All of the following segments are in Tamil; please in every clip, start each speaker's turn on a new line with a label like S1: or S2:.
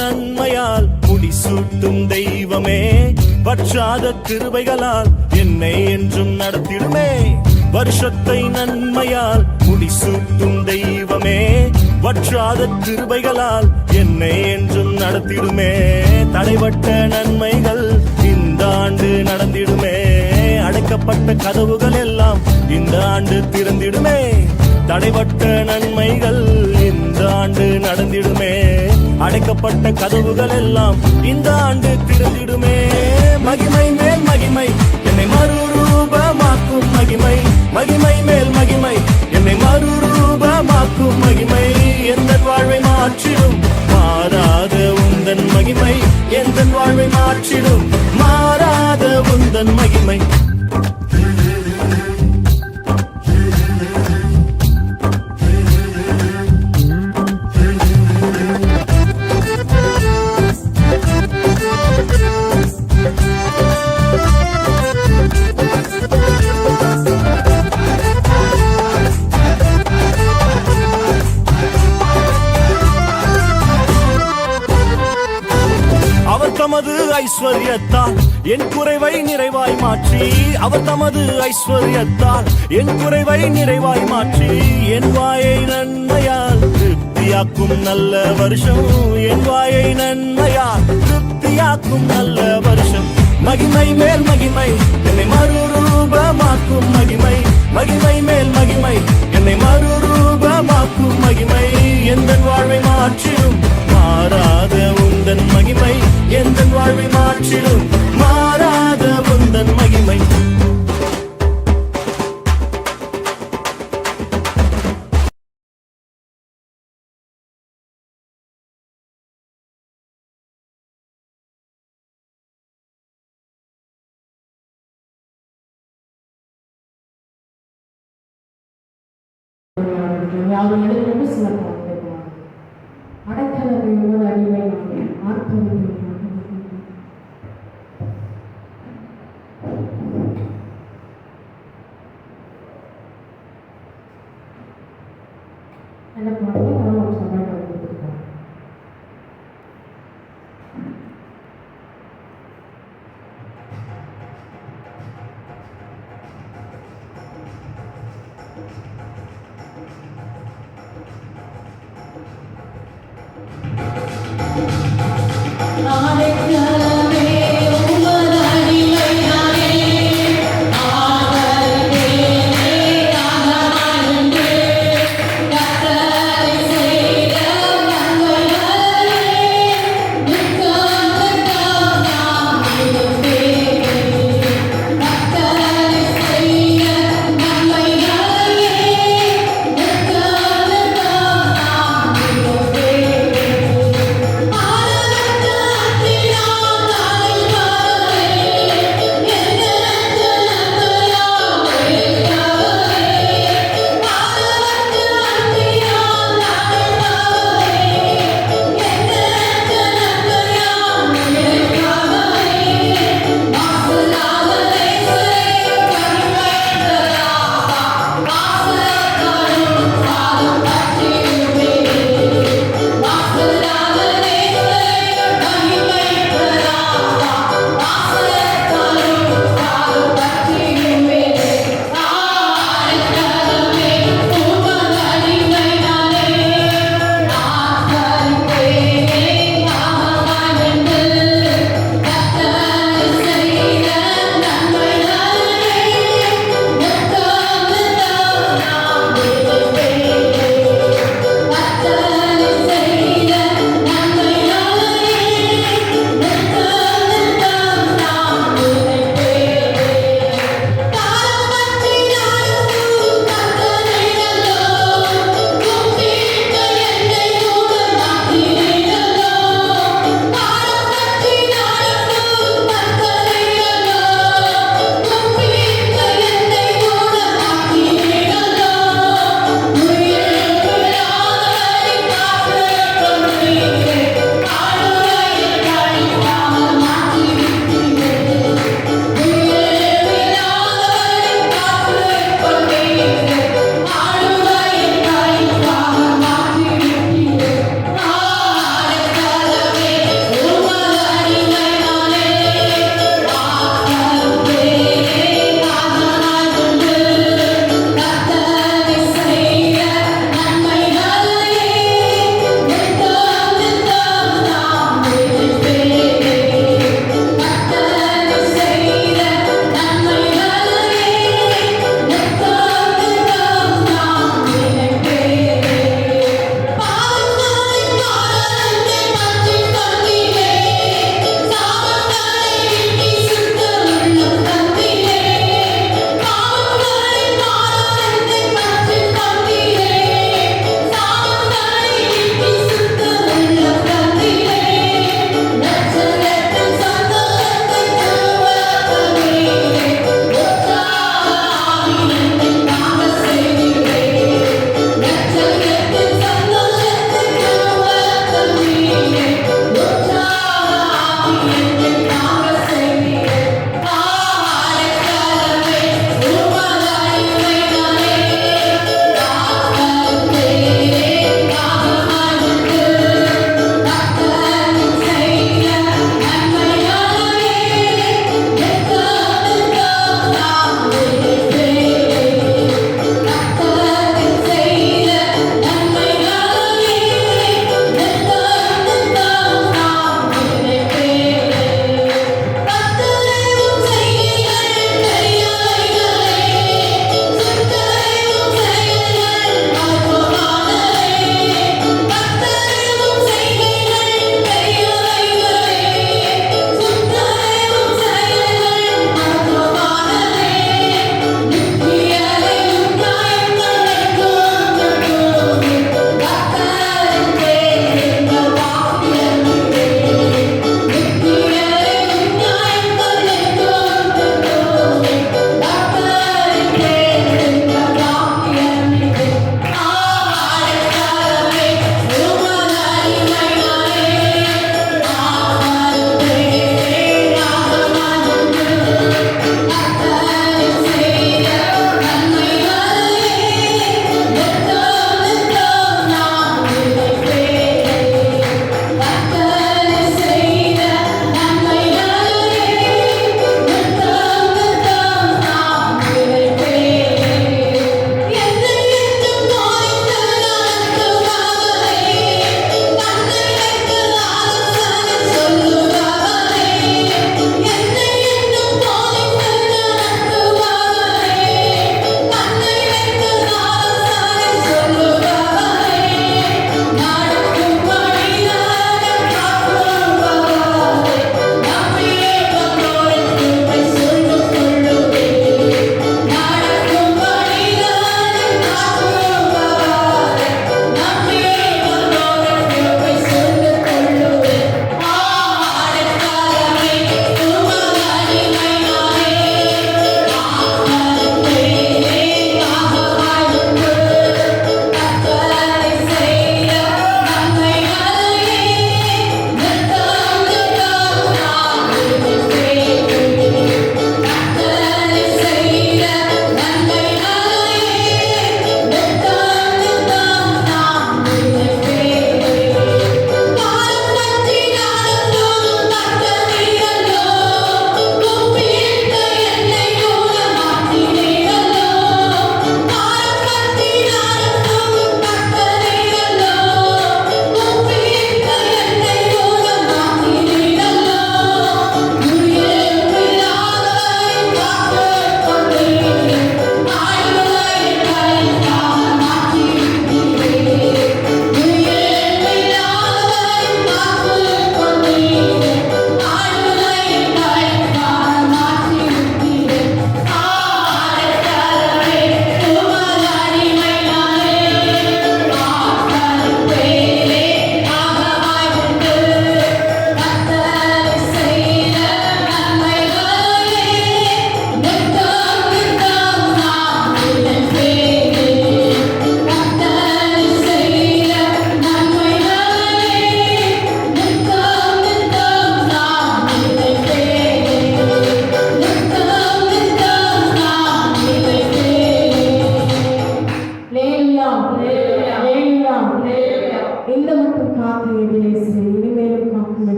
S1: நன்மையால் முடிசூட்டும் தெய்வமே, வற்றாத கிருபைகளால் என்னை என்றும் நடத்திடுமே. வருஷத்தை நன்மையால் முடிசூட்டும் தெய்வமே, வற்றாத கிருபைகளால் என்னை என்றும் நடத்திடுமே. தடைபட்ட நன்மைகள் இந்த ஆண்டு நடந்திடுமே. அடைக்கப்பட்ட கதவுகள் எல்லாம் இந்த ஆண்டு திறந்திடுமே. தடைபட்ட நன்மைகள் இந்த ஆண்டு நடந்திடுமே. அடைக்கப்பட்ட கதவுகள் எல்லாம் இந்த ஆண்டு திறந்திடுமே. மகிமை மேல் மகிமை என்னை மறுரூபமாக்கும் மகிமை, மகிமை மேல் மகிமை என்னை மறுரூபமாக்கும் மகிமை. எந்த வாழ்வை மாற்றிடும் மாறாத உந்தன் மகிமை, எந்த வாழ்வை மாற்றிடும் மாறாத உந்தன் மகிமை. தமது ஐஸ்வர்யத்தால் என் குறைவை நிறைவாய் மாற்றி, அவர் தமது ஐஸ்வர்யத்தால் என் குறைவை நிறைவாய் மாற்றி, என் வாயை நன்மையால் திருப்தியாக்கும் நல்ல வருஷம், என் வாயை நன்மையால் திருப்தியாக்கும் நல்ல வருஷம். மகிமை மேல் மகிமை என்னை மறுரூபமாக்கும் மகிமை, மகிமை மேல் மகிமை என்னை மறுரூபமாக்கும் மகிமை. எந்த வாழ்வை மாற்றிடும் மாறாத உந்தன் மகிமை, எந்த வாழ்வை மாற்றிடும் மாறாத உந்தன் மகிமை.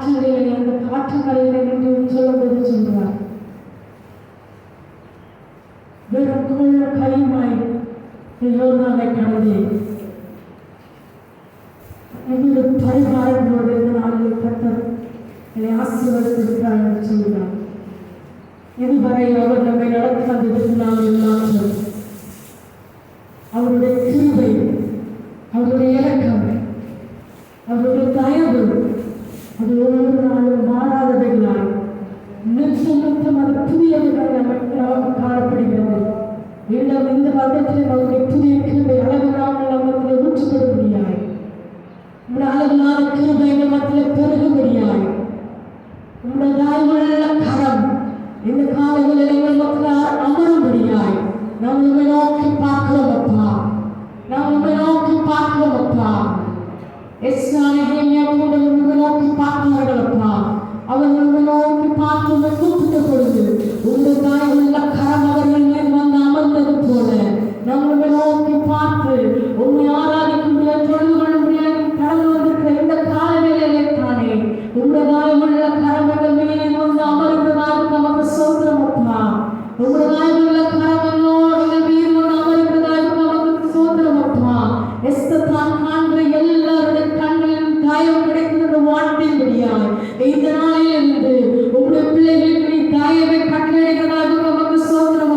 S2: ஆற்றலிலே அந்த காற்று கரையிலே என்று சொல்லும்போது சொல்கிறார், வெறும் கையுமாய் யோர்தானை கடந்தேன். இவ்வளவு பரிகாரங்களோடு இந்த நாளில் கர்த்தர் என்னை ஆசீர்வதித்திருக்கிறார் என்று சொல்கிறார். இதுவரை அவர் நம்மை நடத்தி வந்ததற்காக இல்லாமல் அவருடைய கிருபை, அவருடைய இரக்கம், அவருடைய தயவு அது ஒவ்வொரு நாளும் மாறாதவைகளாய் நிச்சயம் அது புதியவைகள் நமக்கு காணப்படுகிறது. இன்னும் இந்த வருடத்தில் அவருடைய புதிய கிருபை அளவில்லாமல் நமக்கு ஊற்றப்படும்படியாய், அளவில்லாத கிருபை நமத்தில் பெருகும்படியாய், உங்களுடைய தயவுள்ள கரம் இந்த காலைகளில் எங்கள் மக்கள் அமரும்படியாய் நாம் உண்மை நோக்கி பார்க்கிறோம் அப்பா. நாம் உண்மை நோக்கி பார்க்கிறோம் அப்பா. உண்மை நோக்கி பார்க்கிறார்கள் அப்பா. அவர்கள் உண்மை நோக்கி பார்த்து உண்மை கூப்பிட்ட பொழுது உங்கள் தாயுள்ள கரம் அவர்கள் மேல் வந்து அமர்ந்தது போல நாம் உண்மை நோக்கி பார்த்து உண்மை ஆராதிக்கும் தொழுது கொள்ள முடியாது கடந்து வந்திருக்கிற இந்த காலநிலையிலே தானே உங்கள் தாயுள்ள கரம் எங்கள் மேலே வந்து அமர்ந்ததாக நமக்கு சோத்திரம் அப்பா. உங்கள் தாயுள்ள கரம் எங்கள் மீது வந்து அமர்ந்ததாக நமக்கு சோத்திரம் அப்பா. எஸ்தர் தான் காண்கிற எல்லாருடைய கண்களிலும் தயவு கிடைக்கின்ற வாழ்க்கையின்படியாய் இந்த நாளில் இருந்து உங்களுடைய பிள்ளைகளுக்கு நீ தயவை கட்டளையிடுவதாக நமக்கு சோத்திரம்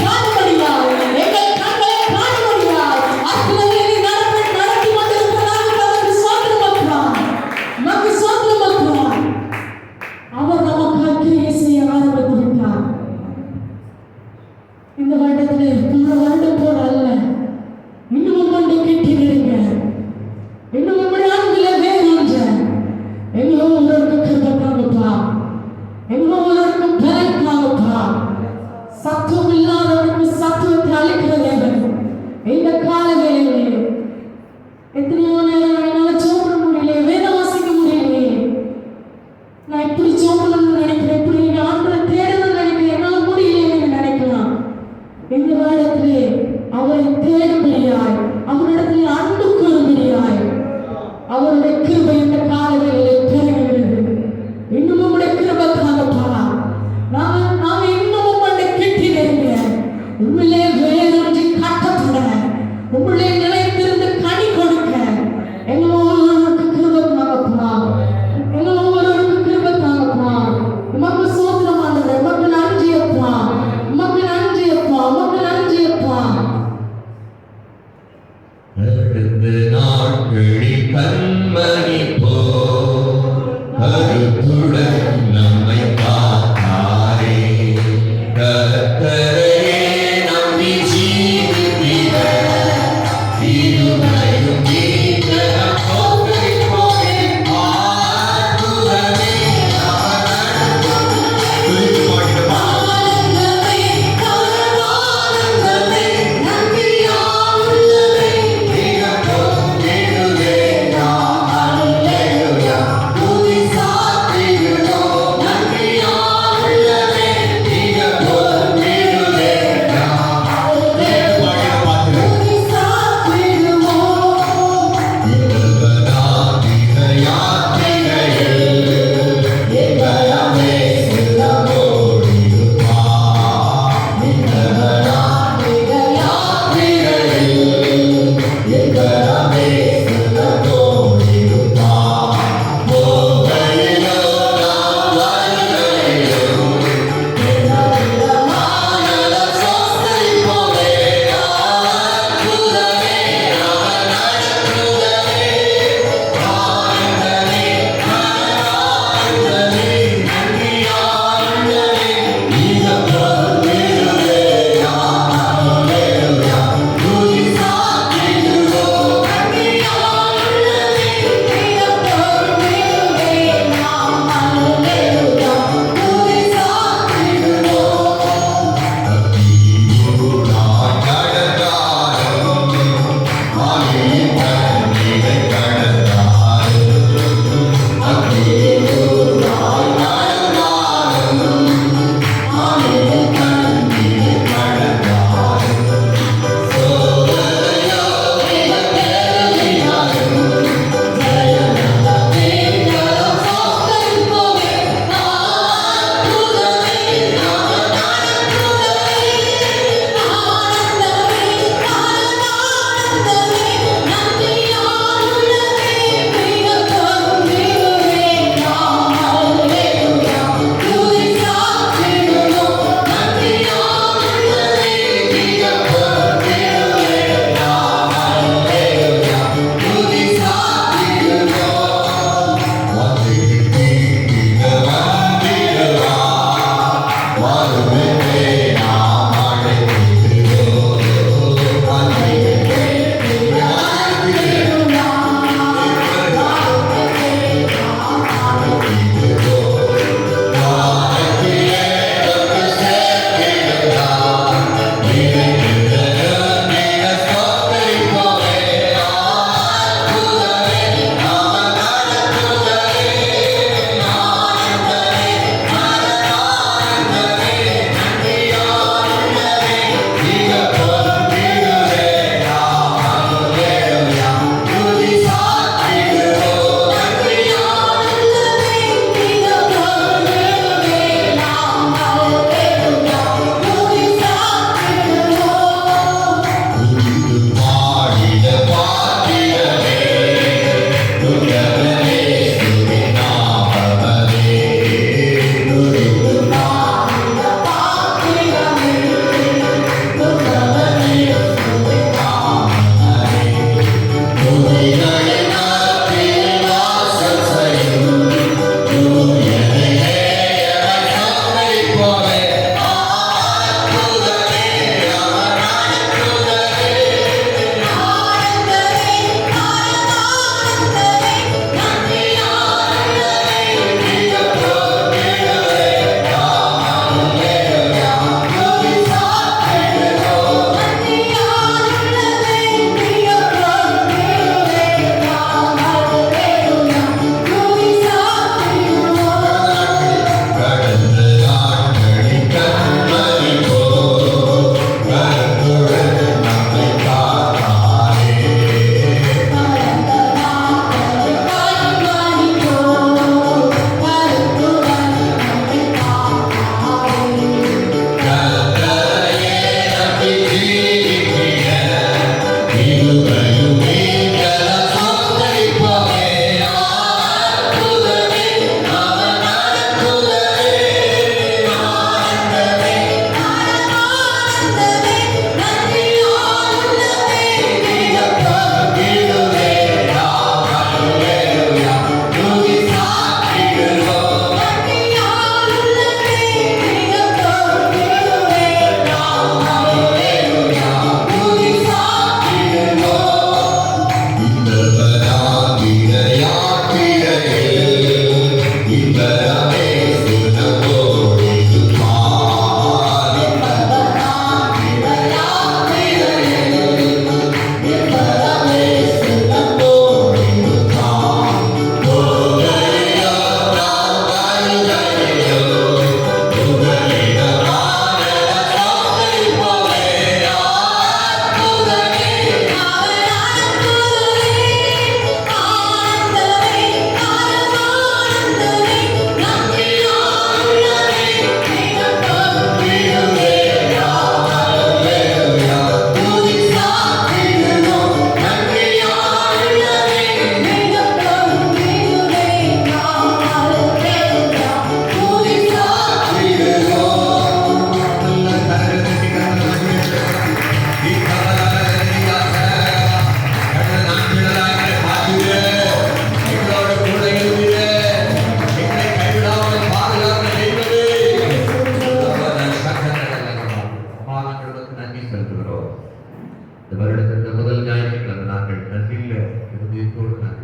S2: பாடுபடி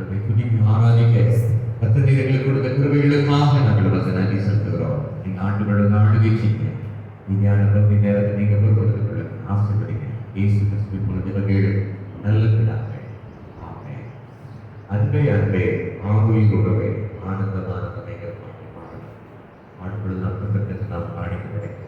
S3: ஆண்டவரை துதிக்க ஆராதிக்க கர்த்தர் எங்களுக்கு கொடுத்த கிருபைகளுக்காக நாங்கள் வந்து நன்றி செலுத்துகிறோம். நீங்க ஆண்டுகளோட ஆளுகை செய்யுங்க. நீதியான பகுதி நேரத்தை நீங்க பொறுப்படுத்திக் கொள்ள ஆசைப்படுங்க. இயேசு கிறிஸ்துவின் மூலம் கேடு நல்ல பிதாவே. ஆமென். அன்பே அன்பே ஆரோக்கிய உறவே ஆனந்தமான தமைகள் ஆண்டுகள் அற்புதத்தை நாம் காணிக்க கிடைக்கும்.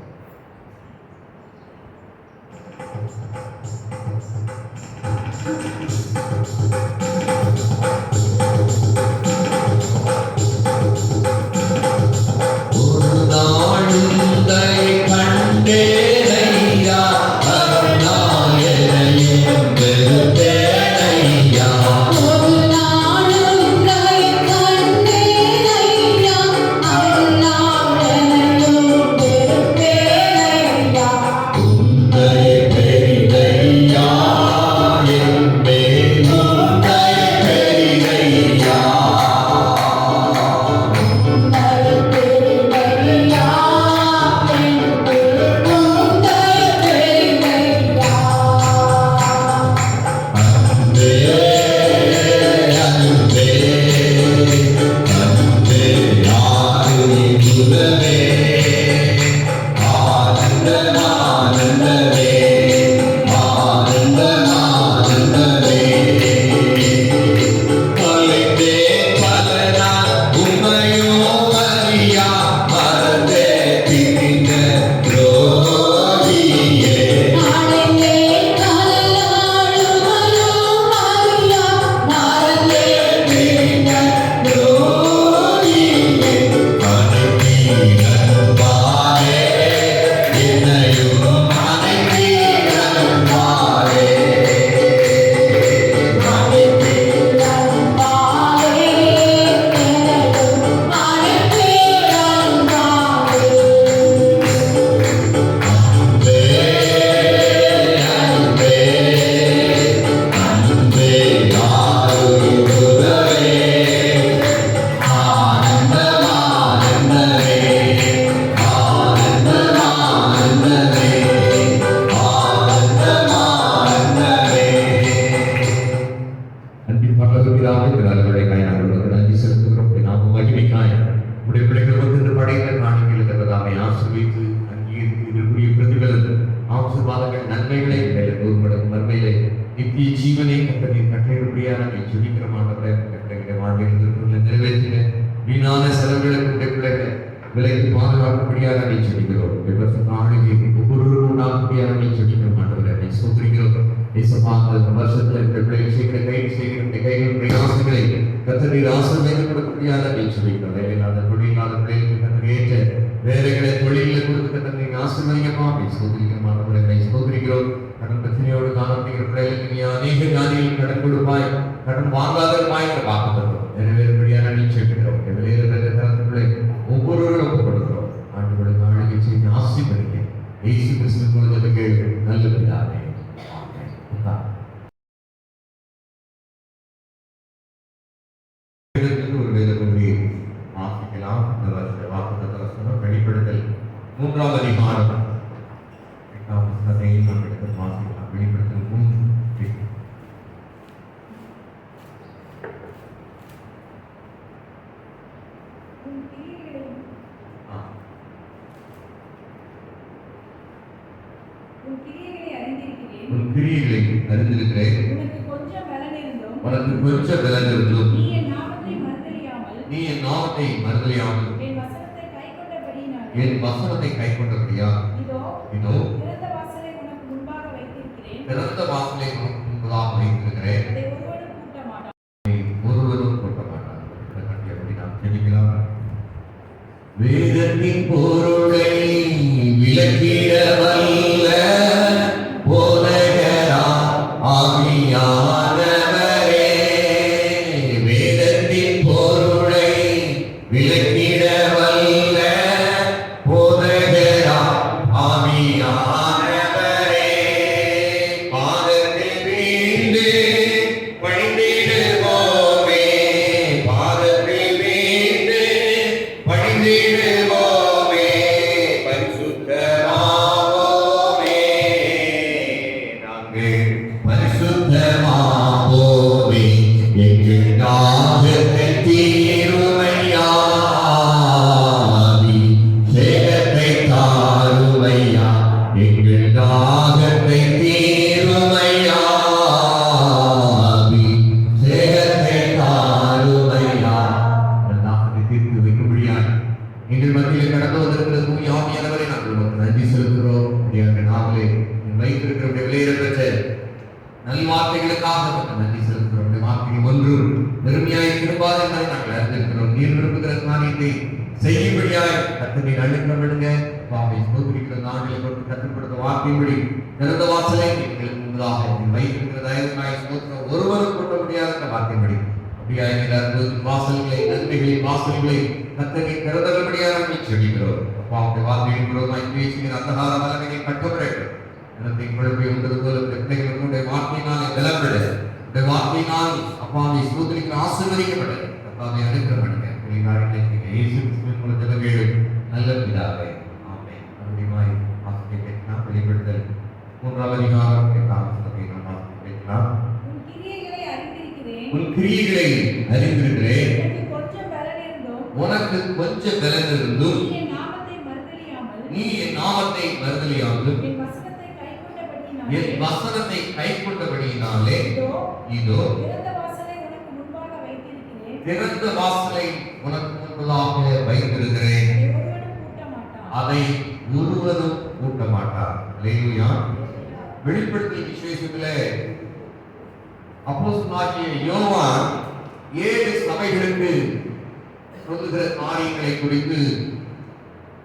S3: வேதத்தின் பொருளை விளக்கிட வல்ல போதகரா ஆவியானவரே, வேதத்தின் பொருளை விளக்கிட வல்ல போதகரா ஆவியானவரே, பாதத்தில் வீழ்ந்து பணிந்திடுவோமே, பாதத்தில் வீழ்ந்து பணிந்திடுவோமே. வார்த்தைகளுக்காக நன்றி செலுத்துகிறோம். இந்த வார்த்தை ஒன்று பெருமையாய் திரும்பாத என்பதை நாங்கள் அறிந்திருக்கிறோம். நீர் விரும்புகிற காரியத்தை செய்யும்படியாய் கர்த்தரை அழைக்க விடுங்க. பாவை சோதரிக்கிற நாடுகளை கொண்டு கற்றுக் கொடுத்த வார்த்தையின்படி திறந்த வாசலை எங்களுக்கு முன்பதாக வைத்திருக்கிற தயவுக்காய் சோதனை ஒருவரும் கொள்ள முடியாத வார்த்தையின்படி அப்படியா வாசல்களை நன்மைகளின் வாசல்களை கர்த்தரை திறந்தபடியாக செல்கிறோம். அப்பாவுடைய வார்த்தையின் மூலமாய் பேசுகிற அந்தகார வல்லமையை கட்டப்படட்டும். இடத்தை குழப்பை உண்டது போல பிள்ளைகளுடைய வார்த்தையினாலே பலப்பட இந்த வார்த்தையினால் அப்பாவை சோதரிக்கிற ஆசீர்வதிக்கப்பட்டது. அப்பாவை அழைக்கப்படுங்க இயேசு கிறிஸ்துவின் மூலம் ஜெபவேடு நல்ல பிதாவே ஆமென். அப்படிமாய் வாசிக்க கேட்கலாம். வெளிப்படுத்தல் 3ஆம் அதிகாரம் 8ஆம் வசனத்தை நாம் வாசிக்க கேட்கலாம். உன் கிரியைகளை அறிந்திருக்கிறேன், உனக்கு கொஞ்சம் பலன் இருந்தும் நீ என் நாமத்தை மறுதலியாமலும் என் வசனத்தை கைக்கொண்டபடியினாலே இதோ திறந்த வாசலை உனக்கு முன்பதாக வைத்திருக்கிறேன், அதை ஒருவரும் கூட்ட மாட்டார். அல்லேலூயா. வெளிப்படுத்தல் விசேஷத்திலே அப்போஸ்தலனாகிய யோவான் 7 சபைகளுக்கு சொல்லுகிற காரியங்களை குறித்து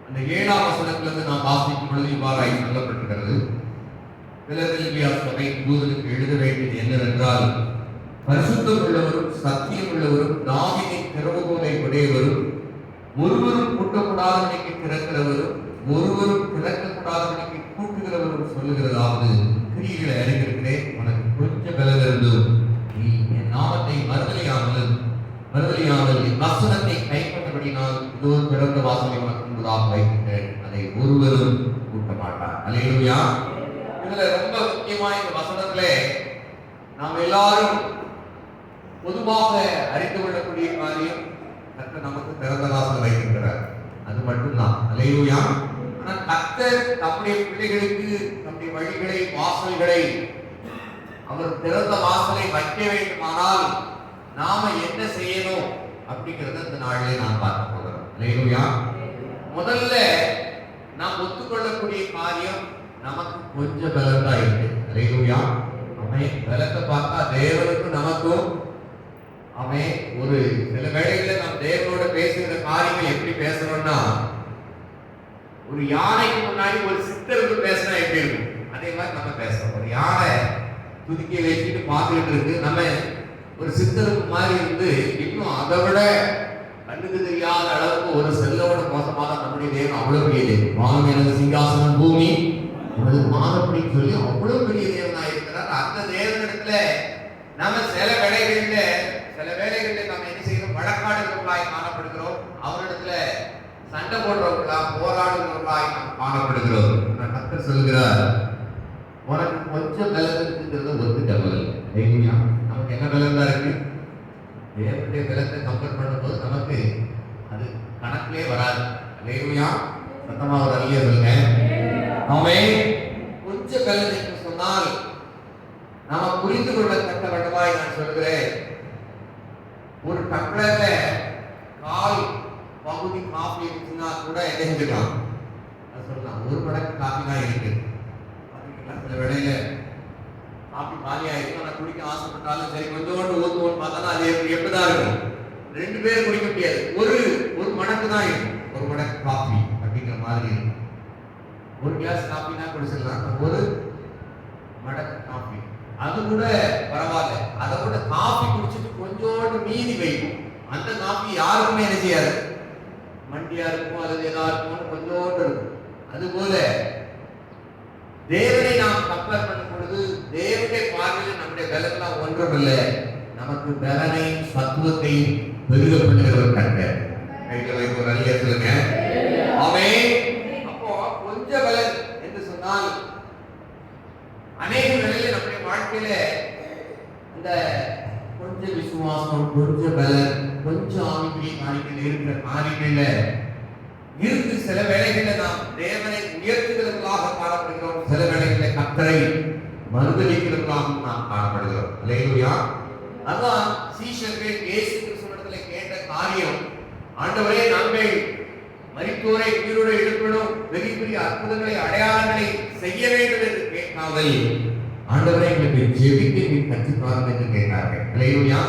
S3: அந்த 7ஆம் வசனத்திலிருந்து நாம் வாசிக்கும் பொழுது இவ்வாறாய் சொல்லப்பட்டிருக்கிறது. பிலதெல்பியா சபை தூதனுக்கு எழுத வேண்டியது என்னவென்றால், பரிசுத்தம் உள்ளவரும் சத்தியம் உள்ளவரும் தாவீதின் திறவுகோலை உடையவரும் ஒருவரும் கூட்டப்படாதவனுக்கு திறக்கிறவரும் ஒருவரும் திறக்கப்படாதவனுக்கு கூட்டுகிறவரும் சொல்லுகிறதாவது, கிரியைகளை அறிந்திருக்கிறேன், உனக்கு கொஞ்சம் பலன் இருந்தும் நீ என் நாமத்தை மறுதலியாமல் என் வசனத்தை கைப்பற்றபடினால் இதோ திறந்த வாசலை உனக்கு முன்பதாக வைக்கின்றேன், அதை ஒருவரும் கூட்ட மாட்டார். அல்லேலூயா. இதுல ரொம்ப முக்கியமா இந்த வசனத்திலே நாம் எல்லாரும் பொதுவாக அறிந்து கொள்ளக்கூடிய காரியம், கர்த்தர் நமக்கு திறந்த வாசல் வைக்கின்றார், அது மட்டும்தான். அல்லேலூயா. ஆனால் கர்த்தர் நம்முடைய பிள்ளைகளுக்கு நம்முடைய வழிகளை வாசல்களை அவர் திறந்த வாசலை வைக்க வேண்டுமானால் நாம என்ன செய்யணும் அப்படிங்கறத இந்த நாளிலே நாம் பார்க்க போகிறோம். அல்லேலூயா. முதல்ல நாம் ஒத்துக்கொள்ளக்கூடிய காரியம், நமக்கு கொஞ்சம் பலம் தான் இருக்கு. அல்லேலூயா. அவன் பலத்தை பார்த்தா தேவனுக்கும் நமக்கும் அவன் ஒரு சில வேளைகளில் நாம் தேவனோட பேசுகிற காரியங்கள் எப்படி பேசணும்னா, ஒரு யானைக்கு முன்னாடி ஒரு சித்தருக்கு பேசினா எப்படி இருக்கும், அதே மாதிரி நம்ம பேசுறோம். ஒரு யானை துதிக்க வச்சுட்டு பார்த்துக்கிட்டு இருக்கு, நம்ம ஒரு சித்தருக்கு மாதிரி இருந்து இன்னும் அதை விட கண்ணுக்கு தெரியாத அளவுக்கு ஒரு செல்லோட மோசமாக நம்முடைய தேவன் அவ்வளவு பெரிய தேவன். வானம் எனது சிங்காசனம் பூமி உனது மாதப்படின்னு சொல்லி அவ்வளவு பெரிய தேவனா இருக்கிறார். அந்த தேவனிடத்துல நம்ம சில வேளைகளில் நம்ம என்ன செய்யறோம், வழக்காடுகிறவர்களாய் காணப்படுகிறோம். அவரிடத்துல சண்டை போடுறவர்களா போராடுகிறவர்களாய் நாம் காணப்படுகிறோம். கர்த்தர் சொல்கிறார், உனக்கு கொஞ்சம் பலம் இருக்குங்கிறத ஒத்துக்கவல். நமக்கு என்ன பலம் தான் இருக்கு, தேவனுடைய பலத்தை கம்பேர் பண்ணும்போது நமக்கு அது கணக்கிலே வராது. அல்லேலூயா. சத்தமா ஒரு அல்லேலூயா சொல்லுங்க. ஆமென். கொஞ்சம் பலம் என்று சொன்னால் நாம புரிந்து கொள்ளத்தக்க வண்ணமாய் நான் சொல்கிறேன், ஒரு டம்ளர்ல கால் பகுதி காஃபி இருக்குன்னா கூட என்ன செஞ்சுக்கலாம், அது சொல்லலாம் ஒரு மடங்கு காஃபி தான் இருக்கு. சில வேளையில காஃபி காலியா இருக்கும், நான் குடிக்க ஆசைப்பட்டாலும் சரி கொஞ்சோண்டு ஊத்துவோன்னு பார்த்தா அது எப்படிதான் இருக்கும், 2 பேர் குடிக்க முடியாது, ஒரு மடங்கு தான் இருக்கும், ஒரு மடங்கு காஃபி அப்படிங்கிற மாதிரி இருக்கும். ஒரு கிளாஸ் காஃபினா குடிச்சிடலாம், ஒரு மடங்கு காஃபி அது கூட பரவாயில்ல. அதை கூட காஃபி குடிச்சிட்டு கொஞ்சோண்டு மீதி வைக்கும், அந்த காஃபி யாருக்குமே என்ன செய்யாது, மண்டியா இருக்கும் அல்லது ஏதா இருக்கும் கொஞ்சோண்டு இருக்கும். அதுபோல தேவனை நாம் கம்பேர் பண்ணும் பொழுது தேவனுடைய பார்வையில் நம்முடைய பலன்லாம் ஒன்றும் இல்லை, நமக்கு பலனையும் சத்துவத்தையும் பெருக பண்ணுகிறவர் கர்த்தர். கைகளை வைத்து ஒரு அல்லேலூயா சொல்லுங்க. ஆமென். அப்போ கொஞ்சம் பலன் என்று சொன்னால் அநேக வேளையில நம்முடைய வாழ்க்கையில இந்த கொஞ்சம் விசுவாசம், கொஞ்சம் பலன், கொஞ்சம் ஆவிக்குரிய காரியங்கள் இருக்கிற காரியங்கள்ல இருந்து சில வேளைகளில் நாம் தேவனை உயர்த்துகிறவர்களாக காணப்படுகிறோம், சில வேளைகளில் கர்த்தரை மறுதலிக்கிறவர்களாக நாம் காணப்படுகிறோம். அல்லேலூயா. அதான் சீஷர்கள் இயேசு கிறிஸ்துவிடத்தில் கேட்ட காரியம், ஆண்டவரே நாங்கள் மரித்தோரை உயிரோடு எழுப்பணும், பெரிய பெரிய அற்புதங்களை அடையாளங்களை செய்ய வேண்டும் என்று கேட்காமல் ஆண்டவரே எங்களுக்கு ஜெபிக்க நீ கற்றுத்தாங்க என்று கேட்டார்கள். அல்லேலூயா.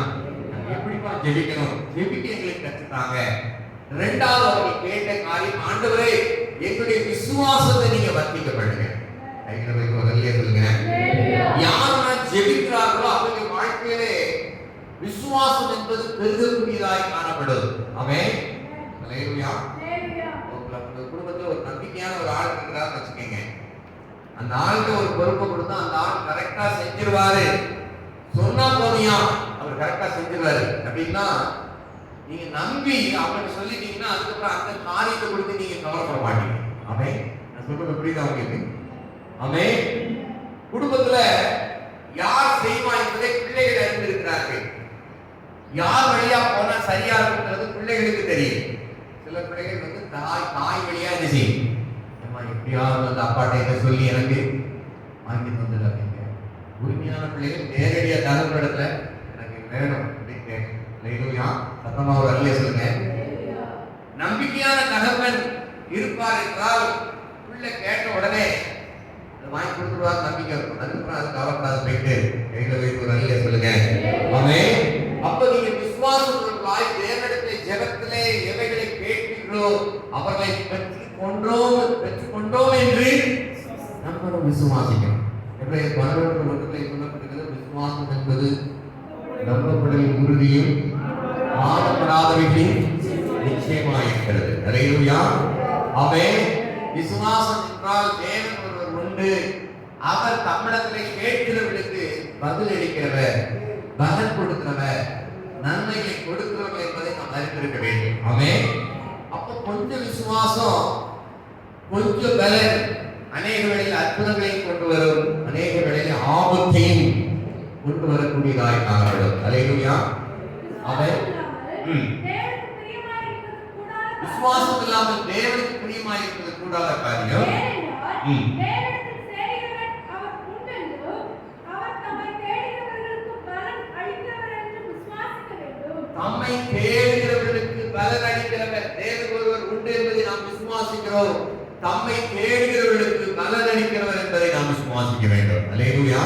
S3: எப்படிப்பா ஜெபிக்கணும்? ஜெபிக்க எங்களுக்கு கற்றுத்தாங்க. இரண்டாவது அவர்கள் கேட்ட காரியம், ஆண்டவரே எங்களுடைய விசுவாசத்தை நீங்க வர்த்திக்க பண்ணுங்க. கைகளை வைத்து ஒரு அல்லேலூயா சொல்லுங்க. யாரெல்லாம் ஜெபிக்கிறார்களோ அவருடைய வாழ்க்கையிலே விசுவாசம் என்பது பெருகக்கூடியதாய் காணப்படும். ஆமென். அல்லேலூயா. உங்க குடும்பத்துல ஒரு நம்பிக்கையான ஒரு ஆள் இருக்கிறான்னு வச்சுக்கோங்க. அந்த ஆளுக்கு ஒரு பொறுப்பை கொடுத்தா அந்த ஆள் கரெக்டா செஞ்சிருவாரு. சொன்னா போதியா அவர் கரெக்டா செஞ்சிருவாரு அப்படின்னா நீங்க நம்பி அவங்களுக்கு சொல்லிட்டீங்கன்னா அதுக்கப்புறம் அந்த காரியத்தை கொடுத்து நீங்க கவலைப்பட மாட்டீங்க. ஆமென். நான் சொல்றது புரியுதா உங்களுக்கு? ஆமென். குடும்பத்துல யார் செய்வா என்பதை பிள்ளைகள் அறிந்திருக்கிறார்கள். யார் வழியா போனா சரியா இருக்குன்றது பிள்ளைகளுக்கு தெரியும். சில பிள்ளைகள் வந்து தாய் வழியா இது செய்யும். எப்படியாவது அந்த அப்பாட்ட சொல்லி எனக்கு வாங்கி தந்துடு அப்படிங்க. உரிமையான பிள்ளைகள் நேரடியா தகவலிடத்துல எனக்கு வேணும் அப்படின்னு கேட்கும். சத்தமா ஒரு அல்லையா சொல்லுங்க. நம்பிக்கையான தகவல் இருப்பார் என்றால் பிள்ளை கேட்ட உடனே வாங்கி கொடுத்துருவார், நம்பிக்கை இருக்கும். அதுக்கப்புறம் அது கவலைப்படாத போயிட்டு கையில வைத்து ஒரு அல்லையா சொல்லுங்க. ஆமென். அப்ப நீங்க விசுவாசத்திற்காய் தேவனிடத்திலே ஜெபத்திலே எவைகளை கேட்கிறீர்களோ அவர்களை பெற்றுக்கொண்டோம் என்று நம்ம விசுவாசிக்கணும். எபிரேயர் 11:1 சொல்லப்பட்டிருக்கிறது, விசுவாசம் என்பது நம்பப்படுதல் உறுதியும் காணப்படாதவைகளின் நிச்சயமாயிருக்கிறது. அல்லேலூயா. ஆமென். விசுவாசம் என்றால் தேவன் ஒருவர் உண்டு, அவர் தம்மிடத்திலே கேட்கிறவர்களுக்கு பதில் அளிக்கிறவர், பலன் கொடுக்கிறவர், நன்மையை கொடுக்கிறவர் என்பதை நாம் அறிந்திருக்க வேண்டும். ஆமென். அப்போ கொஞ்சம் விசுவாசம் கொஞ்சம் பலன் அநேக வேளையில் அற்புதங்களை கொண்டு வரும், அநேக வேளையில் ஆபத்தையும் கொண்டு வரக்கூடியதாய் காணப்படும். அல்லேலூயா. ஆமென். விசுவாசம் இல்லாமல் தேவனுக்கு பிரியமாய் இருப்பது கூடாத காரியம். தம்மை தேடுகிறவர்களுக்கு பலன் அளிக்கிறவர் தேவன் ஒருவர் உண்டு என்பதை நாம் விசுவாசிக்கிறோம். தம்மை தேடுகிறவர்களுக்கு பலன் அளிக்கிறவர் என்பதை நாம் விசுவாசிக்க வேண்டும். அல்லேலூயா.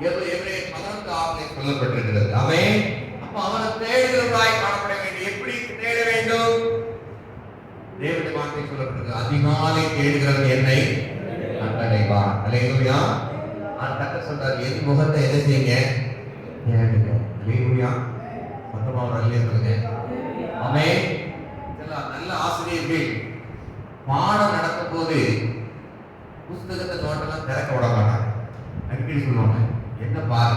S3: எபிரேயர் 11:6 சொல்லப்பட்டிருக்கிறது. ஆமென். அப்ப அவனை தேடுகிறவராய் காணப்பட வேண்டும். எப்படி தேட வேண்டும்? தேவனுடைய வார்த்தை சொல்லப்பட்டிருக்கு, அதிகாலை தேடுகிறவன் என்னை கண்டடைவான். அல்லேலூயா. கர்த்தர் சொல்றார், என் முகத்தை எதை செய்யுங்க? தேடுங்க. அல்லேலூயா. சத்தமா ஒரு அல்லேலூயா சொல்லுங்க. ஆமென். நல்ல ஆசிரியர்கள் பாடம் நடக்கும் போது புஸ்தகத்தை நோட்டெல்லாம் திறக்க விட மாட்டாங்க. அடிக்கடி சொல்லுவாங்க, என்ன பாரு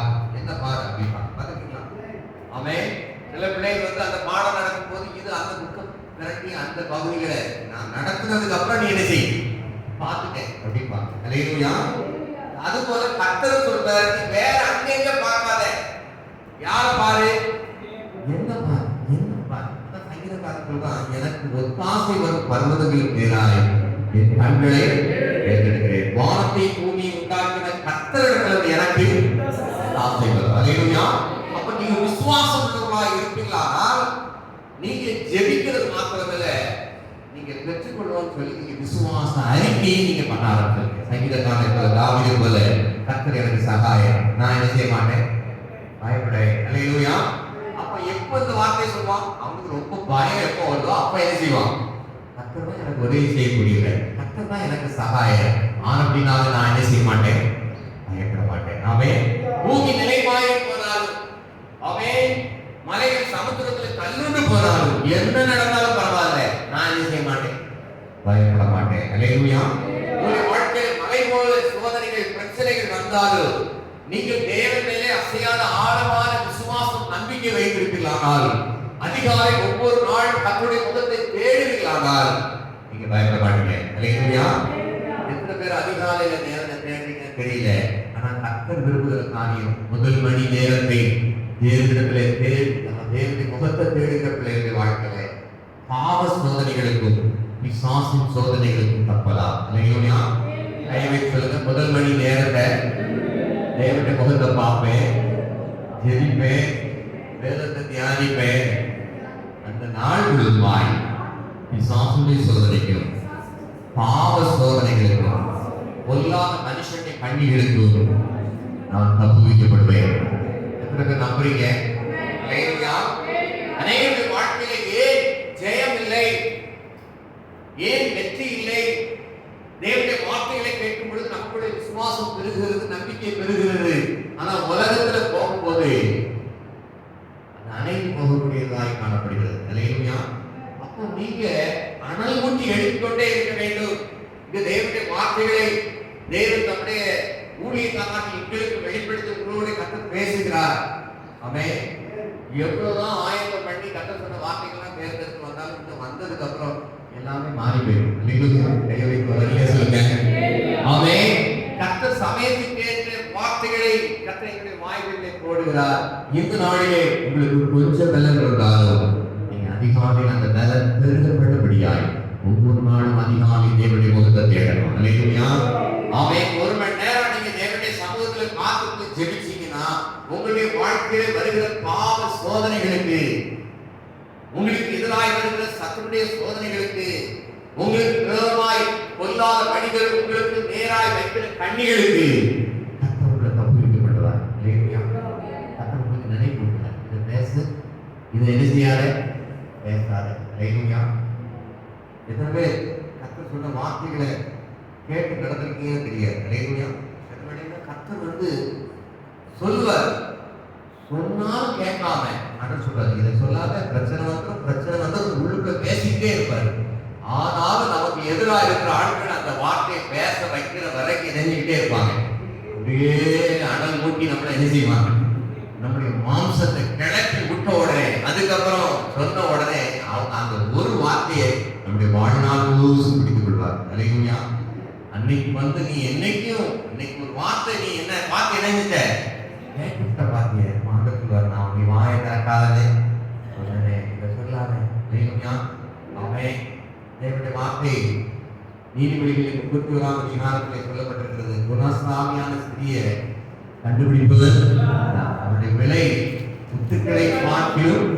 S3: அப்படின்னா பார்த்துக்கலாம். ஆமென். சில பிள்ளைகள் வந்து அந்த பாடம் நடக்கும் போது இது அந்த புக்கம் திரட்டி அந்த பகுதிகளை நான் நடத்துனதுக்கு அப்புறம் நீ என்ன செய்ய பார்த்துட்டேன் அப்படிப்பாங்க. அல்லேலூயா. அது போல கர்த்தர் சொல்றாரு, நீ வேற அங்கங்க பார்க்காத, யார பாரு, என்ன பாரு. எனக்கு ஒத்தாசை வரும் பர்வதங்களுக்கு மேலாய் என் கண்களை ஏறெடுக்கிறேன். வானத்தை பூமி உண்டாக்கின கர்த்தரிடத்தில் எனக்கு ஆசை வரும். அல்லேலூயா. அப்ப நீங்க விசுவாசம் உள்ளவர்களாக இருப்பீங்களானால் நீங்க ஜெபிக்கிறது மாத்திரமல்ல, நீங்க பெற்றுக்கொள்வோம்னு சொல்லி நீங்க விசுவாச அறிக்கையை நீங்க பண்ண ஆரம்பிச்சிருக்கீங்க. சங்கீதக்காரன் தாவீது போல, கர்த்தர் எனக்கு சகாயம், நான் என்ன செய்ய மாட்டேன், பயப்படேன். அல்லேலூயா. எப்ப இந்த வார்த்தை சொல்லுவான், அவனுக்கு ரொம்ப பயம் எப்போ வருதோ அப்ப என்ன செய்வான், கர்த்தர் தான் எனக்கு உதவி செய்யக்கூடியவர், கர்த்தர் தான் எனக்கு சகாயம் அப்படின்னாலும் நான் என்ன செய்ய மாட்டேன், பயப்பட மாட்டேன். ஆமென். பூமி நிலைமாயி போனாலும், ஆமென், மலைகள் சமுத்திரத்தில் கல்லுண்டு போனாலும், என்ன நடந்தாலும் பரவாயில்ல, நான் என்ன செய்ய மாட்டேன், பயப்பட மாட்டேன். அல்லேலூயா. உங்களுடைய வாழ்க்கையில் மலை போல சோதனைகள் பிரச்சனைகள் வந்தாலும் நீங்கள் தேவன் மேலே அசையாத ஆழமான விசுவாசம் நம்பிக்கை வைத்திருப்பீர்களானால், அதிகாலை ஒவ்வொரு நாள் கர்த்தருடைய முகத்தை தேடுவீர்களானால் நீங்க பயப்பட மாட்டீங்க. அல்லேலூயா. எத்தனை பேர் அதிகாலையில நேரத்தை தேடுறீங்கன்னு தெரியல, ஆனா கர்த்தர் விரும்புகிற காரியம் முதல் மணி நேரத்தை தேவனிடத்திலே தேவனுடைய முகத்தை தேடுகிற பிள்ளைகளுடைய வாழ்க்கையில பாவ சோதனைகளுக்கும் பிசாசின் சோதனைகளுக்கும் தப்பலாம். அல்லேலூயா. கைவை சொல்லுங்க, முதல் மணி நேரத்தை தேவனுடைய முகத்தை பார்ப்பேன், ஜெபிப்பேன், வேதத்தை தியானிப்பேன். அந்த நாள் முழுமாய் பிசாசுடைய சோதனைக்கும் பாவ சோதனைகளுக்கும் பொல்லாத மனுஷனுடைய கண்ணிகளுக்கு நான் தப்புவிக்கப்படுவேன். எத்தனை பேர் நம்புறீங்க? அல்லேலூயா. அநேக வாழ்க்கையில ஏன் ஜெயம் இல்லை, ஏன் வெற்றி இல்லை? தேவனுடைய வார்த்தைகளை கேட்கும் பொழுது நம்மளுடைய விசுவாசம் பெருகிறது, நம்பிக்கை பெருகிறது. ஆனா உலகத்துல போகும்போது அணைந்து போகக்கூடியதாய் காணப்படுகிறது. அல்லேலூயா. அப்போ நீங்க அனல் மூட்டி எழுப்பிக்கொண்டே இருக்க வேண்டும். இந்த தேவனுடைய வார்த்தைகளை தேவன் தம்முடைய ஊழியக்காரனாக எங்களுக்கு வெளிப்படுத்தி உங்களோட கர்த்தர் பேசுகிறார். ஆமென். எவ்வளவுதான் ஆயத்தம் பண்ணி கர்த்தர் சொன்ன வார்த்தைகள்லாம் தேர்ந்தெடுத்து வந்தாலும் இங்க வந்ததுக்கு அப்புறம் எல்லாமே மாறி போயிடும். அல்லேலூயா. கையை வரலையே சொல்லுங்க. ஆமென். கர்த்தர் சமயத்துக்கு ஏற்ற வார்த்தைகளை கர்த்தர் எங்களுடைய வாய்களிலே போடுகிறார். இந்த நாளிலே உங்களுக்கு கொஞ்சம் பலன் இருந்தாலும் நீங்க அதிகாலையில் அந்த பலன் பெருகப்பட்டபடியாய் ஒவ்வொரு நாளும் அதிகாலை தேவனுடைய முகத்தை தேடணும். அல்லேலூயா. ஆமென். ஒரு மணி நேரம் நீங்க தேவனுடைய சமூகத்துல காத்துட்டு ஜெபிச்சீங்கன்னா உங்களுடைய வாழ்க்கையில வருகிற பாவ சோதனைகளுக்கு, உங்களுக்கு எதிராய் வருகிற சத்துருடைய சோதனைகளுக்கு, உங்களுக்கு விரோதமாய் பொல்லாத மனிதர் உங்களுக்கு நேராய் வைக்கிற கண்ணிகளுக்கு கர்த்தர் தப்புவிக்கப்பட்டவர். அல்லேலூயா. கர்த்தர் உங்களுக்கு நினைவு இதை பேசு, இதை என்ன செய்யாத, பேசாத. அல்லேலூயா. எத்தனை பேர் கர்த்தர் சொன்ன வார்த்தைகளை கேட்டு நடந்திருக்கீங்கன்னு தெரியாது. அல்லேலூயா. கர்த்தர் சொல்லுவார், சொன்னாலும் கேட்காம அப்படின்னு சொல்றாரு. இதை சொல்லாத பிரச்சனை வந்து உள்ளுக்குள்ள பேசிக்கிட்டே இருப்பாரு. ஆனாலும் நமக்கு எதிராக இருக்கிற ஆட்கள் அந்த வார்த்தையை பேச வைக்கிற வரைக்கும் நினைஞ்சுக்கிட்டே இருப்பாங்க. அப்படியே அனல் மூட்டி நம்மளை என்ன செய்வாங்க, நம்முடைய மாம்சத்தை கிளப்பி விட்ட உடனே அதுக்கப்புறம் சொன்ன உடனே அவங்க அந்த ஒரு வார்த்தையை நம்முடைய வாழ்நாள் முழுவதும் பிடித்துக் கொள்வார். அல்லேலூயா. அன்னைக்கு நீ என்னைக்கும் இன்னைக்கு ஒரு வார்த்தை, நீ என்ன வார்த்தை நினைச்சிட்ட கேட்ட வார்த்தையை மாண்டத்துள்ளார். நான் உன்னை வாயை திறக்காதே சொன்னே, இதை சொல்லாதே. அல்லேலூயா. ஆமென். தேவனுடைய வார்த்தை நீதிமொழிகளில் 31ஆம் அதிகாரத்தில் சொல்லப்பட்டிருக்கிறது. குணசாலியான ஸ்திரியை கண்டுபிடிப்பது அவருடைய விலை முத்துக்களை பார்க்கிலும்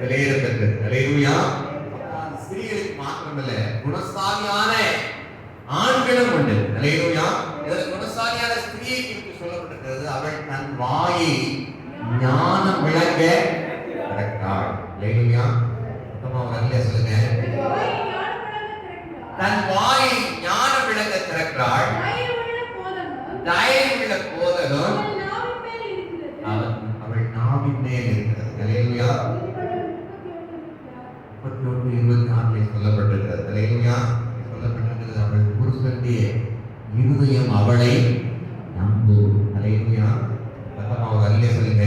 S3: விலையிடத்தக்கது. அல்லேலூயா. ஸ்திரீகளுக்கு மாத்திரமல்ல, குணசாலியான ஆண்களும் உண்டு. அல்லேலூயா. இதில் குணசாலியான ஸ்திரியை குறித்து சொல்லப்பட்டிருக்கிறது. அவள் தன் வாயை ஞானம் விளங்க திறக்கிறாள். அல்லேலூயா. மொத்தமாக சொல்லுங்க. தன் வாயை ஞானம் விளங்க திறக்கிறாள். தயவுள்ள போதகம் அவள் நாவின் மேல் இருக்கிறது. அல்லேலூயா. 31:26 சொல்லப்பட்டிருக்கிறது. அல்லேலூயா. சொல்லப்பட்டிருக்கிறது, அவள் புருஷனுடைய இருதயம் அவளை நம்பும். அல்லேலூயா. மொத்தமாக அல்லே சொல்லுங்க.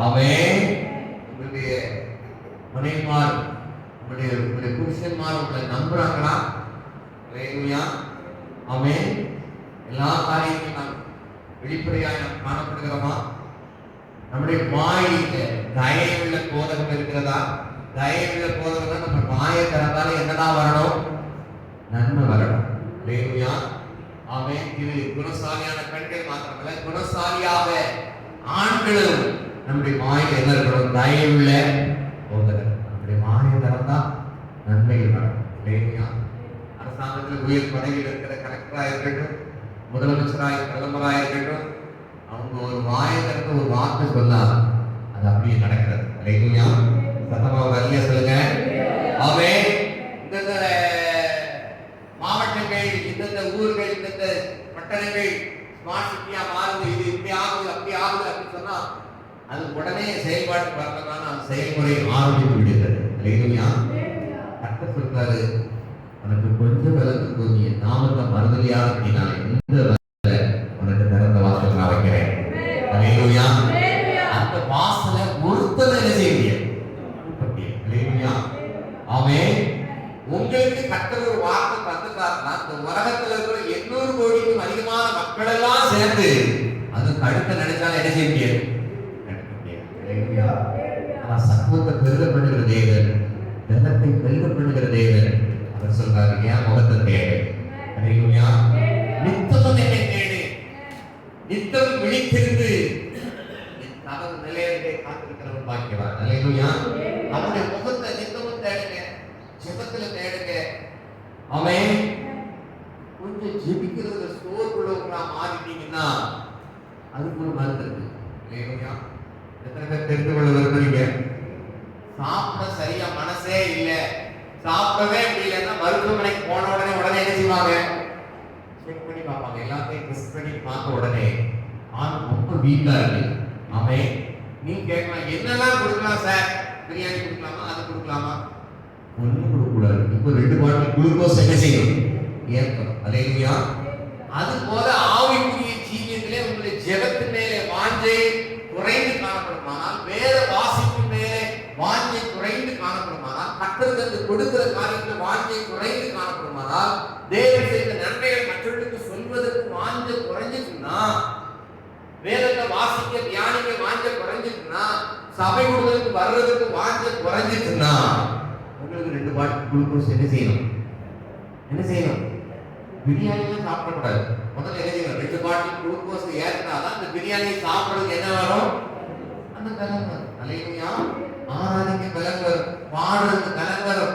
S3: அவன் உங்களுடைய மனைவிமார், உங்களுடைய புருஷன்மார் உங்களை நம்புறாங்களா? அல்லேலூயா. ஆமென். எல்லா காரியங்களும் நாம் வெளிப்படையாய் நாம் காணப்படுகிறோமா? நம்முடைய வாயில தயவுள்ள போதகம் இருக்கிறதா? தயவுள்ள போதகம் நம்ம வாயை திறந்தாலும் என்னதான் வரணும்? நன்மை வரணும். அல்லேலூயா. ஆமென். இது குணசாலியான பெண்கள் மாத்திரமல்ல, குணசாலியாக ஆண்களும் நம்முடைய வாயில் என்ன இருக்கணும்? தயவுள்ள போதகம். நம்முடைய வாயை திறந்தா நன்மைகள் வரணும். அல்லேலூயா. அரசாங்கத்தில் உயர் பதவியில் இருக்கிற கலெக்டராக இருக்கட்டும், முதலமைச்சராக பிரதமராக இருக்கட்டும், அவங்க ஒரு வாயை திறந்து ஒரு வார்த்தை சொன்னால் அது அப்படியே நடக்கிறது. அல்லேலூயா. சத்தமாக அல்லே சொல்லுங்க. ஆமென். இந்த மாவட்டங்கள், இந்த ஊர்கள், இந்த பட்டணங்கள் ஸ்மார்ட் சிட்டியா மாறுது, இது இப்படி ஆகுது அப்படி ஆகுது அப்படின்னு சொன்னா அது உடனே செயல்பாட்டு வரலன்னா அந்த செயல்முறை ஆரம்பித்து விடுகிறது. அல்லேலூயா. கர்த்தர் சொல்றாரு, உனக்கு கொஞ்சம் விலங்கு தோணிய நாமத்தை மறுதலியா அப்படின்னா இந்த உனக்கு திறந்த வாசல் நான் வைக்கிறேன். அல்லேலூயா. அந்த வாசலை ஒருத்தர் என்ன செய்ய முடியாது. அல்லேலூயா. ஆமென். உங்களுக்கு கர்த்தர் ஒரு வார்த்தை தந்துட்டாருன்னா இந்த உலகத்துல இருக்கிற 800 கோடிக்கும் அதிகமான மக்கள் எல்லாம் சேர்ந்து அது தடுக்க நினைச்சாலும் என்ன செய்ய முடியாது. ஆனா சத்துவத்தை பெருக பண்ணுகிற தேவன், வெள்ளத்தை பெருக பண்ணுகிற தேவன். அவர் சொல்றாரு, ஏன் முகத்தை தேடு. அல்லேலூயா. நித்தமும் என்னை தேடு, நித்தம் விழித்திருந்து தனது நிலையிலே காத்திருக்கிறவன் பாக்கியவான். அல்லேலூயா. அவருடைய முகத்தை நித்தமும் தேடுங்க, ஜெபத்துல தேடுங்க. ஆமென். கொஞ்சம் ஜெபிக்கிறதுல தெரிந்து கொள்ள விரும்புறீங்க? சாப்பிட சரியா மனசே இல்லை, சாப்பிடவே முடியலன்னா மருத்துவமனைக்கு போன உடனே என்ன செய்வாங்க? செக் பண்ணி பார்ப்பாங்க. எல்லாத்தையும் டெஸ்ட் பண்ணி பார்த்த உடனே ரொம்ப வீக்கா இருக்கு. அவன் நீ கேட்கலாம், என்னெல்லாம் கொடுக்கலாம் சார்? பிரியாணி கொடுக்கலாமா, அது கொடுக்கலாமா? ஒன்றும் கொடுக்கக்கூடாது. இப்போ 2 பாட்டில் குளுக்கோஸ் என்ன செய்யும்? ஏற்படும். அல்லேலூயா. அது போல ஆவிக்குரிய ஜீவியத்திலே உங்களுடைய ஜெபத்தின் மேலே வாஞ்சை குறைந்து காணப்படுமானால், வேத வாசிப்பின் மேலே வாஞ்சை குறைந்து காணப்படுமானால், கர்த்தருக்கு கொடுக்கிற காரியத்தில் வாஞ்சை குறைந்து காணப்படுமானால், தேவன் செய்த நன்மைகள் மற்றவர்களுக்கு சொல்வதற்கு வாஞ்சை குறைஞ்சிச்சுன்னா, வேதத்தை வாசிக்க தியானிக்க வாஞ்சை குறைஞ்சிச்சுன்னா, சபை கூடுதலுக்கு வர்றதுக்கு வாஞ்சை குறைஞ்சிச்சுன்னா, உங்களுக்கு 2 பாட்டில் குளுக்கோஸ் என்ன செய்யணும்? என்ன செய்யணும்? பிரியாணியும் சாப்பிடக்கூடாது. முதல்ல என்ன செய்யணும்? 2 பாட்டில் குளுக்கோஸ் ஏறினாதான் அந்த பிரியாணியை சாப்பிடுறதுக்கு என்ன வரும்? அந்த கலங்க வரும். அல்லேலூயா. ஆராதிக்க கலங்க வரும், பாடுறதுக்கு கலங்க வரும்,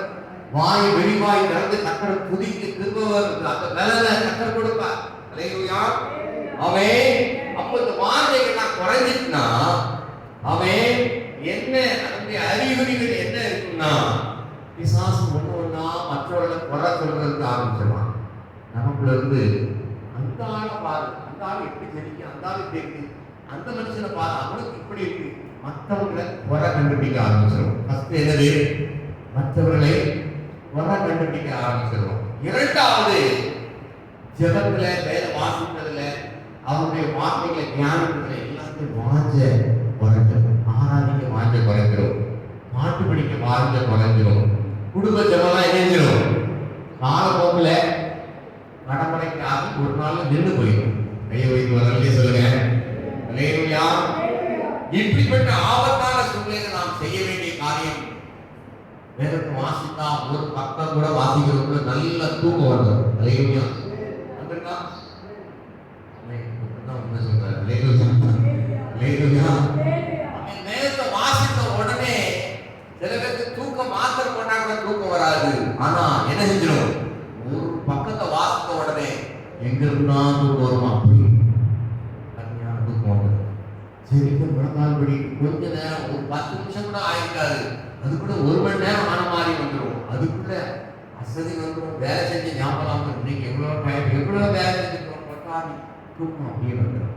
S3: வாய் வெளிவாய் திறந்து கர்த்தரை துதிக்க திரும்ப வரும். அந்த பலனை கர்த்தர் கொடுப்பார். அல்லேலூயா. அவன் அப்ப இந்த வார்த்தைகள் குறைஞ்சிட்டுனா அவன் என்ன அதனுடைய அறிகுறிகள் என்ன இருக்குன்னா, பிசாசு ஒண்ணா மற்றவர்களை குறை சொல்றதுக்கு ஆரம்பிச்சிருவான். நமக்குள்ள இருந்து அந்த ஆளை பாரு, அந்த ஆள் எப்படி ஜெனிக்கு, அந்த ஆள் இப்படி இருக்கு, அந்த மனுஷனை பாரு, அவனுக்கு இப்படி இருக்கு, மற்றவர்களை குறை கண்டுபிடிக்க ஆரம்பிச்சிடும். ஃபர்ஸ்ட் என்னது? மற்றவர்களை குறை கண்டுபிடிக்க ஆரம்பிச்சிடும். இரண்டாவது, ஜெபத்துல வேத வாசிப்பதுல அவருடைய வார்த்தைகளை தியானிப்பதுல எல்லாத்தையும் வாஞ்ச குறைஞ்சிடும். ஆராதிக்க வாஞ்ச குறைஞ்சிடும், பாட்டு படிக்க வாஞ்ச குறைஞ்சிடும், குடும்ப ஜெபம்லாம் இணைஞ்சிடும். காலப்போக்கில் கடப்படைக்கு ஆகி ஒரு நாள் நின்று போயிடும். கையை வைத்து வரலையே சொல்லுங்க. அல்லேலூயா. இப்படிப்பட்ட ஆபத்தான சூழ்நிலையில் நாம் செய்ய வேண்டிய காரியம், வேதத்தை வாசித்தா ஒரு பக்கம் கூட வாசிக்கிறதுக்குள்ள நல்ல தூக்கம் வரும். அல்லேலூயா. வந்திருக்கா? உண்மை சொல்றாரு. அல்லேலூயா. வேதத்தை வாசித்த உடனே சில பேருக்கு தூக்கம் மாத்திரம் போனா கூட தூக்கம் வராது. ஆனா என்ன செஞ்சிடும்? ஒரு பக்கத்தை வாசித்த உடனே எங்க இருந்தாலும் தூக்கம் வருமா? அப்படி கம்மியான தூக்கம் வந்துடும். சரிக்கு பிறந்தால் படி கொஞ்ச நேரம், ஒரு 10 நிமிஷம் கூட ஆயிருக்காது, அதுக்குள்ள 1 மணி நேரம் ஆன மாதிரி வந்துடும். அதுக்குள்ள அசதி வந்துடும், வேலை செஞ்சு ஞாபகம் வந்துடும். இன்னைக்கு எவ்வளவு டைம், எவ்வளவு வேலை செஞ்சுருக்கோம், பட்டாதி தூக்கம் அப்படியே வந்துடும்.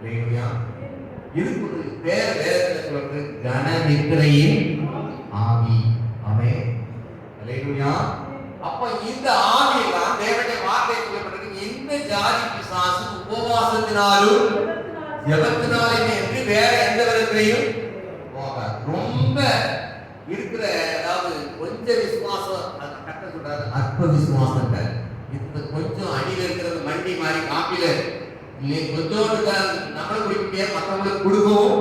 S3: இல்லையா? இதுக்கு ஒரு வேதத்துல சொல்றது கன நித்திரையின் ஆவி. அவன் அல்லேலூயா. அப்ப இந்த ஆவியெல்லாம் தேவனுடைய வார்த்தை சொல்லப்பட்டிருக்கு. இந்த ஜாதி பிசாசு உபவாசத்தினாலும் ஜெபத்தினாலுமே என்று வேற எந்த விதத்திலையும் போகாது. ரொம்ப இருக்கிற, அதாவது கொஞ்சம் விசுவாசம், கட்ட சொல்றாரு அற்ப விசுவாசம். இந்த கொஞ்சம் அடியில் இருக்கிறது மண்டி மாதிரி காப்பில இல்லை, கொஞ்சோண்டு நம்மளை குடிக்க மற்றவங்களுக்கு கொடுக்கவும்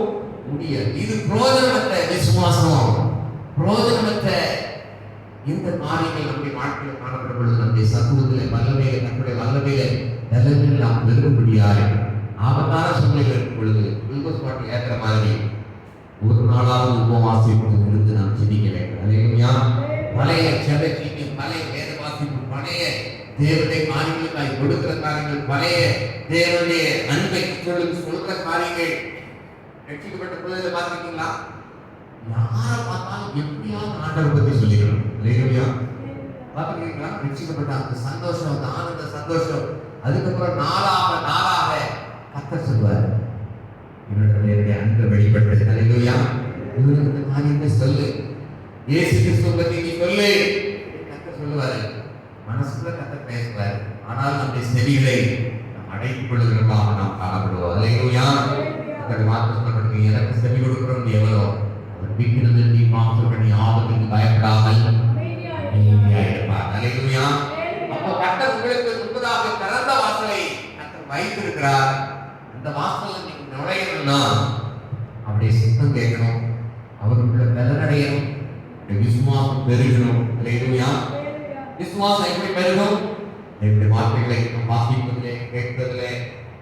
S3: முடியாது. இது புரோஜனமற்ற விசுவாசம், புரோஜனமற்ற இந்த காரியங்கள் நம்முடைய வாழ்க்கையில் காணப்படும் பொழுது நம்முடைய சமூகத்தில் வல்லமையில, நம்முடைய வல்லமையில நிலைமையில் நாம் வெறும்படியாக ஆபத்தான சூழ்நிலை இருக்கும் பொழுது குளுக்கோஸ் பாட்டில் ஏற்ற மாதிரி ஒரு நாளாவது உபவாசிப்பு இருந்து நாம் சிந்திக்க வேண்டும். அல்லேலூயா. பழைய செபச்சீட்டு, பழைய வேத வாசிப்பு, பழைய தேவனுடைய காரியங்களுக்காய் கொடுக்கிற காரியங்கள், பழைய தேவனுடைய அன்பை சொல்லுகிற காரியங்கள். ரட்சிக்கப்பட்ட பிள்ளைகளை பார்த்துருக்கீங்களா? யாரை பார்த்தாலும் எப்படியாவது ஆண்டவரை பத்தி சொல்லிக்கணும். அல்லேலூயா. பார்த்துருக்கீங்களா? ரட்சிக்கப்பட்ட அந்த சந்தோஷம், அந்த ஆனந்த சந்தோஷம். அதுக்கப்புறம் நாளாக கர்த்தர் சொல்வார், என்னுடைய அன்பை வெளிப்பட்டது. அல்லேலூயா. இவருக்கு இந்த காரியத்தை சொல்லு, இயேசு கிறிஸ்துவை பத்தி நீ சொல்லு, கர்த்தர் சொல்லுவாரு. மனசுல கர்த்தர் பேசுவார். ஆனால் நம்முடைய செவிகளை நாம் அடைத்துக் கொள்ளுகிறவர்களாக நாம் காணப்படுவோம். அல்லேலூயா. கர்த்தர் வார்த்தை சொல்லப்பட்டிருக்கு, எனக்கு செவி கொடுக்கிறவன் எவனோ அவர் வீட்டிலிருந்து நீ மாற்றம் பண்ணி ஆபத்துக்கு பயப்படாமல் அமைதியாயிருப்பார். அல்லேலூயா. அப்போ கர்த்தர் உங்களுக்கு முன்பதாக திறந்த வாசலை கர்த்தர் வைத்திருக்கிறார். அந்த வாசல்ல நீங்க நுழையணும்னா அப்படியே சித்தம் கேட்கணும், அவருக்குள்ள பலனடையணும், விசுவாசம் பெருகணும். அல்லேலூயா. விசுவாசம் எப்படி பெருகும்? தேவனுடைய வார்த்தைகளை நாம் வாசிப்பதிலே, கேட்பதிலே,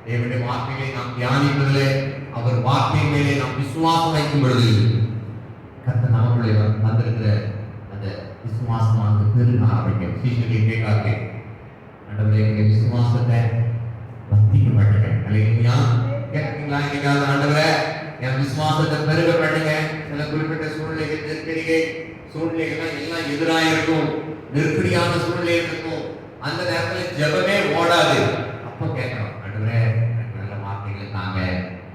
S3: தேவனுடைய வார்த்தைகளை நாம் தியானிப்பதிலே, அவர் வார்த்தை மேலே நாம் விசுவாசம் வைக்கும் பொழுது கர்த்தர் நமக்குள்ளே வந்திருக்கிற அந்த விசுவாசமானது பெருக ஆரம்பிக்கும். சீஷர்களை கேட்காது, ஆண்டவரே எங்களுடைய விசுவாசத்தை வர்த்திக்க மாட்டேன். அல்லேலூயா. கேட்கிறீங்களா? இன்னைக்காவது ஆண்டவரே என் விசுவாசத்தை பெருக பண்ணுங்க. சில குறிப்பிட்ட சூழ்நிலைகள், சூழ்நிலைகள் எல்லாம் எதிராக இருக்கும், நெருக்கடியான சூழ்நிலை இருக்கும். அந்த நேரத்தில் ஜெபமே ஓடாது. அப்போ கேட்கணும், ஆண்டவரே எனக்கு நல்ல வார்த்தைகளை தாங்க.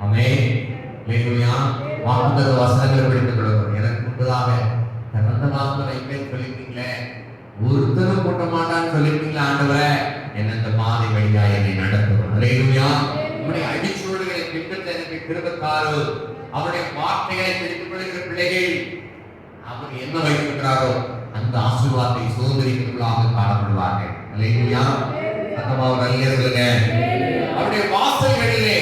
S3: ஆமென். ஹல்லேலூயா. வாக்குத்தத்த வசனங்களை படித்துக் கொள்ளுங்கள். எனக்கு முன்பதாக திறந்த வாசல் வைப்பேன் சொல்லிட்டீங்களே, ஒருத்தரும் கூட்ட மாட்டான்னு சொல்லிட்டீங்களா ஆண்டவரே, என்ன இந்த பாதை வழியா என்னை நடத்தும். ஹல்லேலூயா. உங்களுடைய அடிச்சூழல்களை பின்பற்ற எனக்கு கிருபைக்காரோ, அவருடைய வார்த்தைகளை பிடித்துக் கொள்கிற பிள்ளைகள் அவர் என்ன வைத்திருக்கிறாரோ அந்த ஆசீர்வாதத்தை சுதந்திரிக்கிறவர்களாக காணப்படுவார்கள். ஹல்லேலூயா. சத்தமாக அல்லேலூயா. அவருடைய வாசல்களிலே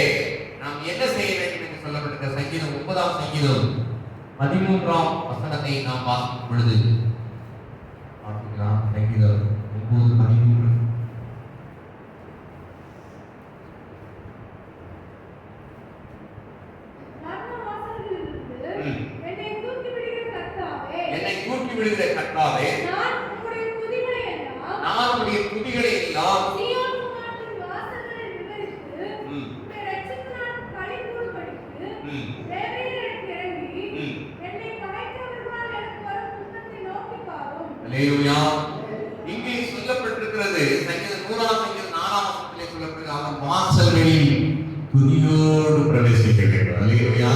S3: நாம் என்ன செய்ய வேண்டும் என்று சொல்லப்பட்டிருக்கிற சங்கீதம் 9ஆம் சங்கீதம் 13ஆம் வசனத்தை நாம் வாசிக்கும் பொழுது பார்க்கலாம். சங்கீதம் 9:13. என்னை தூக்கி விடுகிற கர்த்தாவே, நான் உம்முடைய துதிகளை எல்லாம் ஹல்லேலூயா. இங்கே சொல்லப்பட்டிருக்கிறது சங்கீதம் 100ஆம் சங்கீதம் 4ஆம் வசனத்திலே சொல்லப்பட்டிருக்கிறது, அவன் வாசல்களில் துதியோடு பிரவேசிக்க வேண்டும். ஹல்லேலூயா.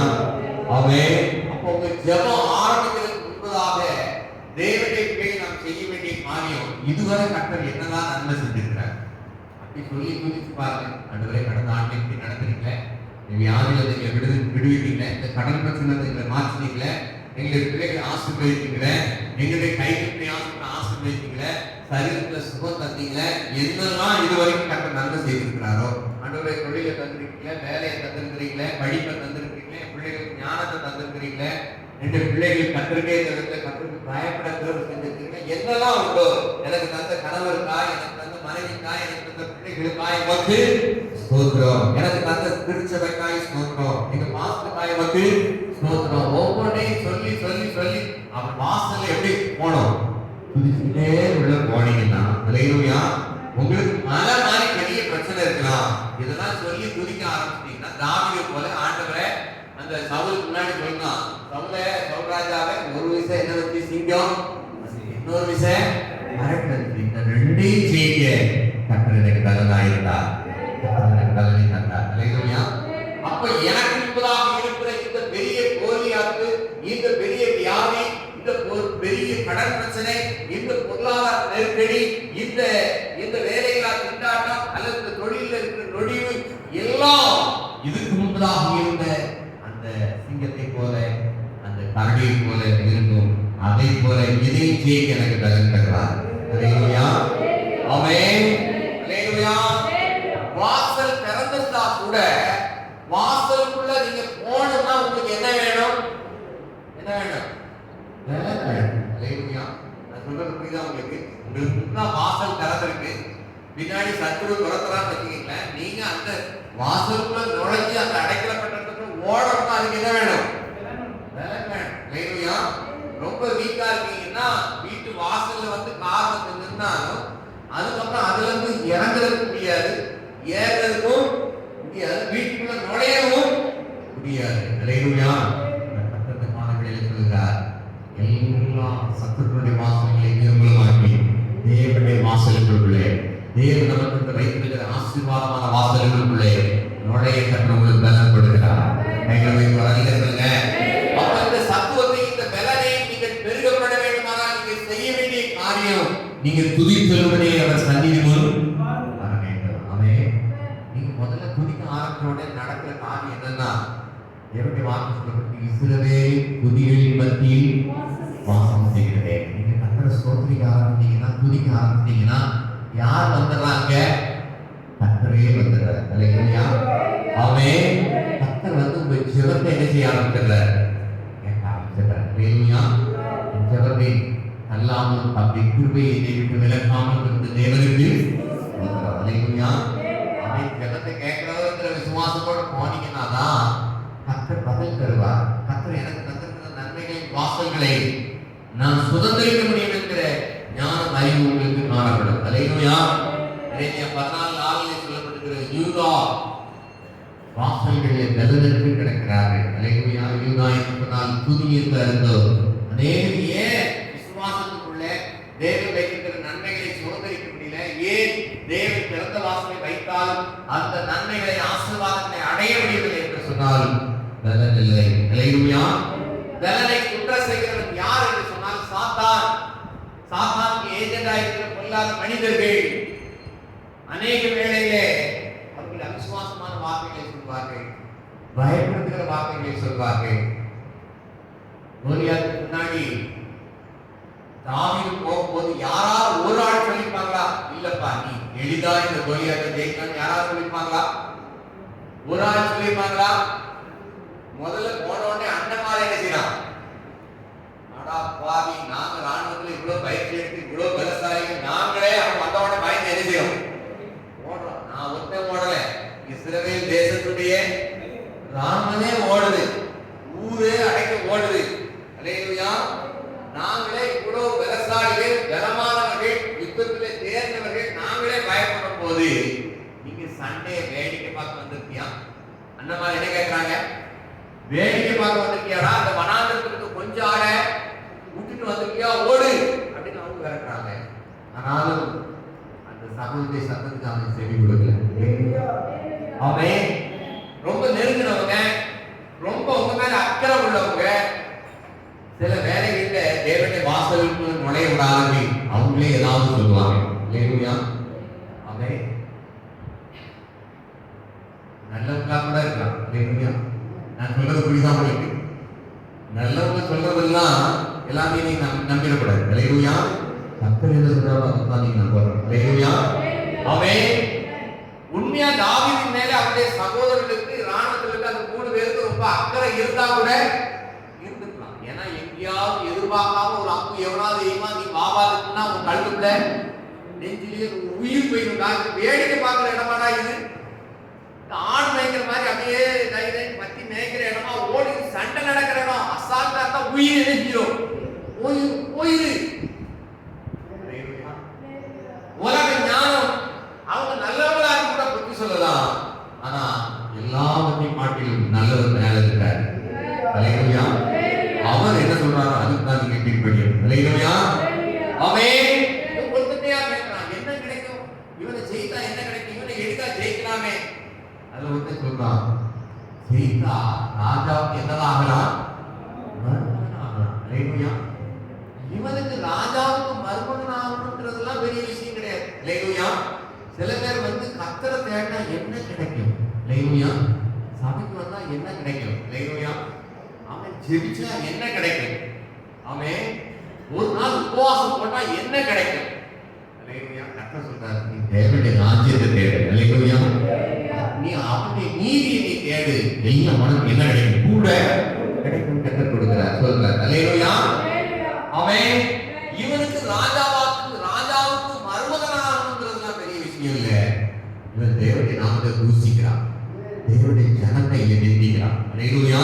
S3: ஆமென். அப்போ உங்க ஜெபம் ஆரம்பிக்கிறதுக்கு முன்பதாக தேவனுடைய பிள்ளைகள் நாம் செய்ய வேண்டிய காரியம், இதுவரை கர்த்தர் என்னதான் நன்மை செஞ்சிருக்கிறார் அப்படி சொல்லி துதிச்சு பாருங்க. ஆண்டவரே, கடந்த ஆண்டு இப்படி நடத்துறீங்களே, வியாதியில நீங்க விடுவிட்டீங்களே, இந்த கடன் பிரச்சனை நீங்க மாற்றினீங்களே, எங்களுடைய பிள்ளைகளை ஆசீர்வதித்தீங்களே, எங்களுடைய கைகளை ஆசீர்வதித்தீங்களே, சரீரத்துல சுகம் தந்தீங்களே, என்னெல்லாம் இதுவரைக்கும் கர்த்தர் நன்மை செய்திருக்கிறாரோ. ஆண்டவரே, தொழிலை தந்திருக்கீங்களே, வேலையை தந்திருக்கிறீங்களே, படிப்பை தந்திருக்கிறீங்களே, பிள்ளைகளுக்கு ஞானத்தை தந்திருக்கிறீங்களே, என்ற பிள்ளைகள் கத்திரிக்கை தவிர்த்து கத்திரிக்கு பயப்பட தேர்வு செஞ்சிருக்கீங்க. என்னெல்லாம் உண்டோ, எனக்கு தந்த கணவருக்காய், எனக்கு தந்த மனைவிக்காய், எனக்கு தந்த பிள்ளைகளுக்காய் வந்து ஸ்தோத்திரம், எனக்கு தந்த திருச்சபைக்காய் ஸ்தோத்திரம், எங்க மாஸ்டருக்காய் வந்து ஸ்தோத்திரம். ஒவ்வொன்றையும் சொல்லி சொல்லி சொல்லி அவன் வாசல்ல எப்படி போனோம், துதிச்சுட்டே உள்ள போனீங்கன்னா, ஹல்லேலூயா, உங்களுக்கு மலை மாதிரி பெரிய பிரச்சனை இருக்கலாம். இதெல்லாம் சொல்லி துதிக்க ஆரம்பிச்சிட்டீங்கன்னா, தாவீதை போல ஆண்டவரே அந்த சவுலுக்கு முன்னாடி சொல்லலாம், சவுல்ராஜாவே, ஒரு விஷயம் என்ன வச்சு சிங்கம், இன்னொரு விஷயம் அரட்டை, இந்த ரெண்டையும் செய்ய கர்த்தர் எனக்கு பலனாயிருந்தார், எனக்கு பலனை தந்தார். ஹல்லேலூயா. அப்ப எனக்கு முன்பதாக இருக்கிற இந்த பெரிய கோலியாத்து, இந்த பெரிய வியாதி, இந்த பெரிய கடன் பிரச்சனை, இந்த பொருளாதார நெருக்கடி, இந்த வேலைகளா திண்டாட்டம் அல்லது இந்த தொழிலில் இருக்கிற நொடிவு எல்லாம் இதுக்கு முன்பதாக இருந்த அந்த சிங்கத்தை போல, அந்த கரடியை போல இருந்தும் அதை போல இதையும் செய்ய எனக்கு பலன் தருவார். ஹல்லேலூயா. ஆமென். ஹல்லேலூயா. வாசல் திறந்திருந்தா கூட வாசலுக்குள்ள நீங்க போகணும்னா உங்களுக்கு என்ன வேணும்? என்ன வேணும்? ஹல்லேலூயா. நான் சொல்றது புரியுதா உங்களுக்கு? உங்களுக்கு தான் வாசல் திறந்திருக்கு, பின்னாடி சத்துரு துரத்துறான்னு வச்சுக்கீங்களேன், நீங்க அந்த வாசலுக்குள்ள நுழைஞ்சு அந்த அடைக்கலப்பட்டதுக்கு ஓடணும்னா அதுக்கு என்ன வேணும்? ஹல்லேலூயா. ரொம்ப வீக்கா இருக்கீங்கன்னா வீட்டு வாசல்ல வந்து கார் வந்து நின்னாலும் அதுக்கப்புறம் அதுல இருந்து இறங்குறதுக்கு முடியாது, ஏறதுக்கும் முடியாது, வீட்டுக்குள்ள நுழையவும் முடியாது. ஹல்லேலூயா. கர்த்தருக்கான வேளையில சொல்கிறார், எல்லா சத்துருடைய வாசல்களை நிர்மூலமாக்கி தேவனுடைய வாசலுக்குள்ளே, தேவன் நமக்கு வைத்திருக்கிற ஆசீர்வாதமான வாசலுக்குள்ளே நுழைய கர்த்தர் உங்களுக்கு பலன் கொடுக்கிறார். கைகளை வரவேற்க. அப்ப இந்த சத்துவத்தை, இந்த பலனை நீங்கள் பெருகப்பட வேண்டுமானால் நீங்கள் செய்ய வேண்டிய காரியம், நீங்கள் துதித்தலுடனே அவர் சந்நிதி முன் வர வேண்டும். ஆமென். நீங்க முதல்ல துதிக்க ஆரம்பிச்ச உடனே நடக்கிற காரியம் என்னன்னா, தேவனுடைய வார்த்தை சொல்லப்பட்டு இஸ்ரவேல் துதிகளின் மத்தியில் வாசம் செய்கிறதே. நீங்க கர்த்தரை ஸ்தோத்திரிக்க ஆரம்பிச்சீங்கன்னா, துதிக்க ஆரம்பிச்சீங்கன்னா யார் வந்துடுறாங்க? கர்த்தரே வந்துடுறாரு. ஹல்லேலூயா. ஆமென். கர்த்தர் வந்து உங்க ஜெபத்தை என்ன செய்ய ஆரம்பிக்கிறார்? கேட்க ஆரம்பிக்கிறார். ஹல்லேலூயா. ஜெபத்தை அல்லாமல் அப்படி கிருபையை விட்டு விலக்காமல் இருந்த தேவனுக்கு ஹல்லேலூயா. ஆமென். ஜெபத்தை கேட்கிறவங்கிற விசுவாசத்தோட போனீங்கன்னா தான் கர்த்தர் பதில் தருவார். கர்த்தர் எனக்கு தந்திருக்கிற நன்மைகளின் வாசல்களை நான் சுதந்திரிக்க முடியும் என்கிற ஞானம் அறிவு உங்களுக்கு காணப்படும். ஹல்லேலூயா. எரேமியா 14:4 சொல்லப்பட்டிருக்கிற யூதா வாசல்களில் நிலநின்று கிடக்கிறார்கள். அல்லேலூயா. இதுதான் என்பதால் துதியில் இருந்தோம். அநேகர் ஏன் விசுவாசத்துக்குள்ளே தேவன் வைத்திருக்கிற நன்மைகளை சுதந்திரிக்க முடியல? ஏன் தேவன் திறந்த வாசலை வைத்தாலும் அந்த நன்மைகளை ஆசீர்வாதங்களை அடைய முடியவில்லை என்று சொன்னால் பலன் இல்லை. அல்லேலூயா. பலனை குற்ற செய்கிறவன் யார் என்று சொன்னால் சாத்தான். சாத்தானுக்கு ஏஜெண்டா இருக்கிற பொல்லாத மனிதர்கள் அநேக வேளையிலே அவர்கள் அவிசுவாசமான வார்த்தைகளை சொல்வார்கள், பயப்படுத்துகிற வார்த்தைகளை சொல்வார்கள். கோலியாத்துக்கு முன்னாடி தாவீது போகும்போது யாராவது ஒரு ஆள் சொல்லிப்பாங்களா? இல்லப்பா நீ எளிதா இந்த கோலியாத்தை ஜெயிக்கணும் யாராவது சொல்லிப்பாங்களா? ஒரு ஆள் சொல்லிப்பாங்களா? முதல்ல போன உடனே அண்ணமாரி என்ன செய்யலாம்? ஆடா பாவி, நாங்க ராணுவத்துல இவ்வளவு பயிற்சி எடுத்து இவ்வளவு பலசாலிகள் நாங்களே அவன் வந்தவன பயந்து என்ன செய்யணும்? ஓடுறோம். நான் ஒருத்தன் ஓடல, இஸ்ரவேல் தேசத்துடைய ராணுவமே ஓடுது, ஊரே அடைக்க ஓடுது. அல்லேலூயா. நாங்களே இவ்வளவு பலசாலிகள், பலமானவர்கள், யுத்தத்திலே தேர்ந்தவர்கள், நாங்களே பயப்படும் போது நீங்க சண்டையை வேடிக்கை பார்க்க வந்திருக்கியா? அண்ணமா என்ன கேட்கிறாங்க? வேடிக்கை பார்க்க வந்திருக்கியாடா? அந்த வனாந்திரத்துக்கு கொஞ்சம் ஆட விட்டுட்டு வந்திருக்கியா? ஓடு அப்படின்னு அவங்க விரட்டுறாங்க. ஆனாலும் அந்த சகோதரி சத்தத்துக்கு அவன் செவி கொடுக்கல. அவன் ரொம்ப நெருங்கினவங்க, ரொம்ப உங்க மேல அக்கறை உள்ளவங்க, சில வேலைகள்ல தேவனுடைய வாசலுக்கு நுழைய விடாதவங்க அவங்களே ஏதாவது சொல்லுவாங்க. இல்லையா? அவன் நல்லவங்களா கூட இருக்கலாம். இல்லையா? நான் சொல்றது புரியுதான் உங்களுக்கு? நல்லவங்க சொல்றதெல்லாம் எல்லாமே நீங்க நம்பிடக்கூடாது. இல்லையா? கர்த்தர் என்ன சொல்றாரோ அதான் நீங்க நம்பணும். இல்லையா? அவன் உண்மையா தாவீதின் மேல அவருடைய சகோதரர்களுக்கு ராணுவத்திற்கு அந்த 3 பேருக்கு ரொம்ப அக்கறை இருந்தா கூட இருந்துக்கலாம். ஏன்னா எங்கேயாவது எதிர்பார்க்காம ஒரு அம்பு எவனாவது எய்மா நீ பாபாதுக்குன்னா உன் கழுத்துல நெஞ்சிலேயே உயிர் போயிடும். வேடிக்கை பார்க்கிற இடமாடா இது? ஆடு மேய்க்கிற மாதிரி அப்படியே பத்தி மேய்க்கிற இடமா ஓடி சண்டை நடக்கிற இடம். அசால்ட்டா இருந்தா உயிர் நெஞ்சிடும். போயிரு. உலக ஞானம் அவங்க நல்லவங்களா கூட புத்தி சொல்லலாம். ஆனா எல்லாவற்றையும் மாட்டிலும் நல்லவர் மேல இருக்காரு. அல்லேலூயா. அவர் என்ன சொல்றாரோ அதுக்கு தான் நீங்க கீழ்ப்படியணும். அல்லேலூயா. அவன் ஒருத்தனையா கேட்கிறான், என்ன கிடைக்கும்? இவனை ஜெயித்தா என்ன கிடைக்கும்? இவனை எளிதா ஜெயிக்கலாமே. அது ஒருத்தன் சொல்றான், ஜெயித்தா ராஜாவுக்கு என்னதாகலாம்? மருமகன் ஆகலாம். அல்லேலூயா. இவனுக்கு ராஜாவுக்கு மருமகன் ஆகணும்ன்றதெல்லாம் பெரிய விஷயம் கிடையாது. அல்லேலூயா. சில பேர் கர்த்தரை தேடினா என்ன கிடைக்கும்? அல்லேலூயா. சபைக்கு வந்தா என்ன கிடைக்கும்? அல்லேலூயா. அவன் ஜெபிச்சா என்ன கிடைக்கும்? அவன் ஒரு நாள் உபவாசம் போட்டா என்ன கிடைக்கும்? அல்லேலூயா. கர்த்தர் சொல்றாரு, நீ தேவனுடைய ராஜ்யத்தை தேடு. அல்லேலூயா. நீ அவனுடைய நீதியை நீ தேடு, எல்லாம் உனக்கு என்ன கிடைக்கும்? கூட கிடைக்கும். கர்த்தர் கொடுக்கிறார் சொல்றார். அல்லேலூயா. அவன் இவனுக்கு ராஜாவுக்கு மருமகனாகணும்ன்றதுலாம் பெரிய விஷயம் இல்ல. இவன் தேவனுடைய நாமத்தை தூசிக்கிறான், தேவனுடைய ஜனத்தை நிந்திக்கிறான். அல்லேலூயா.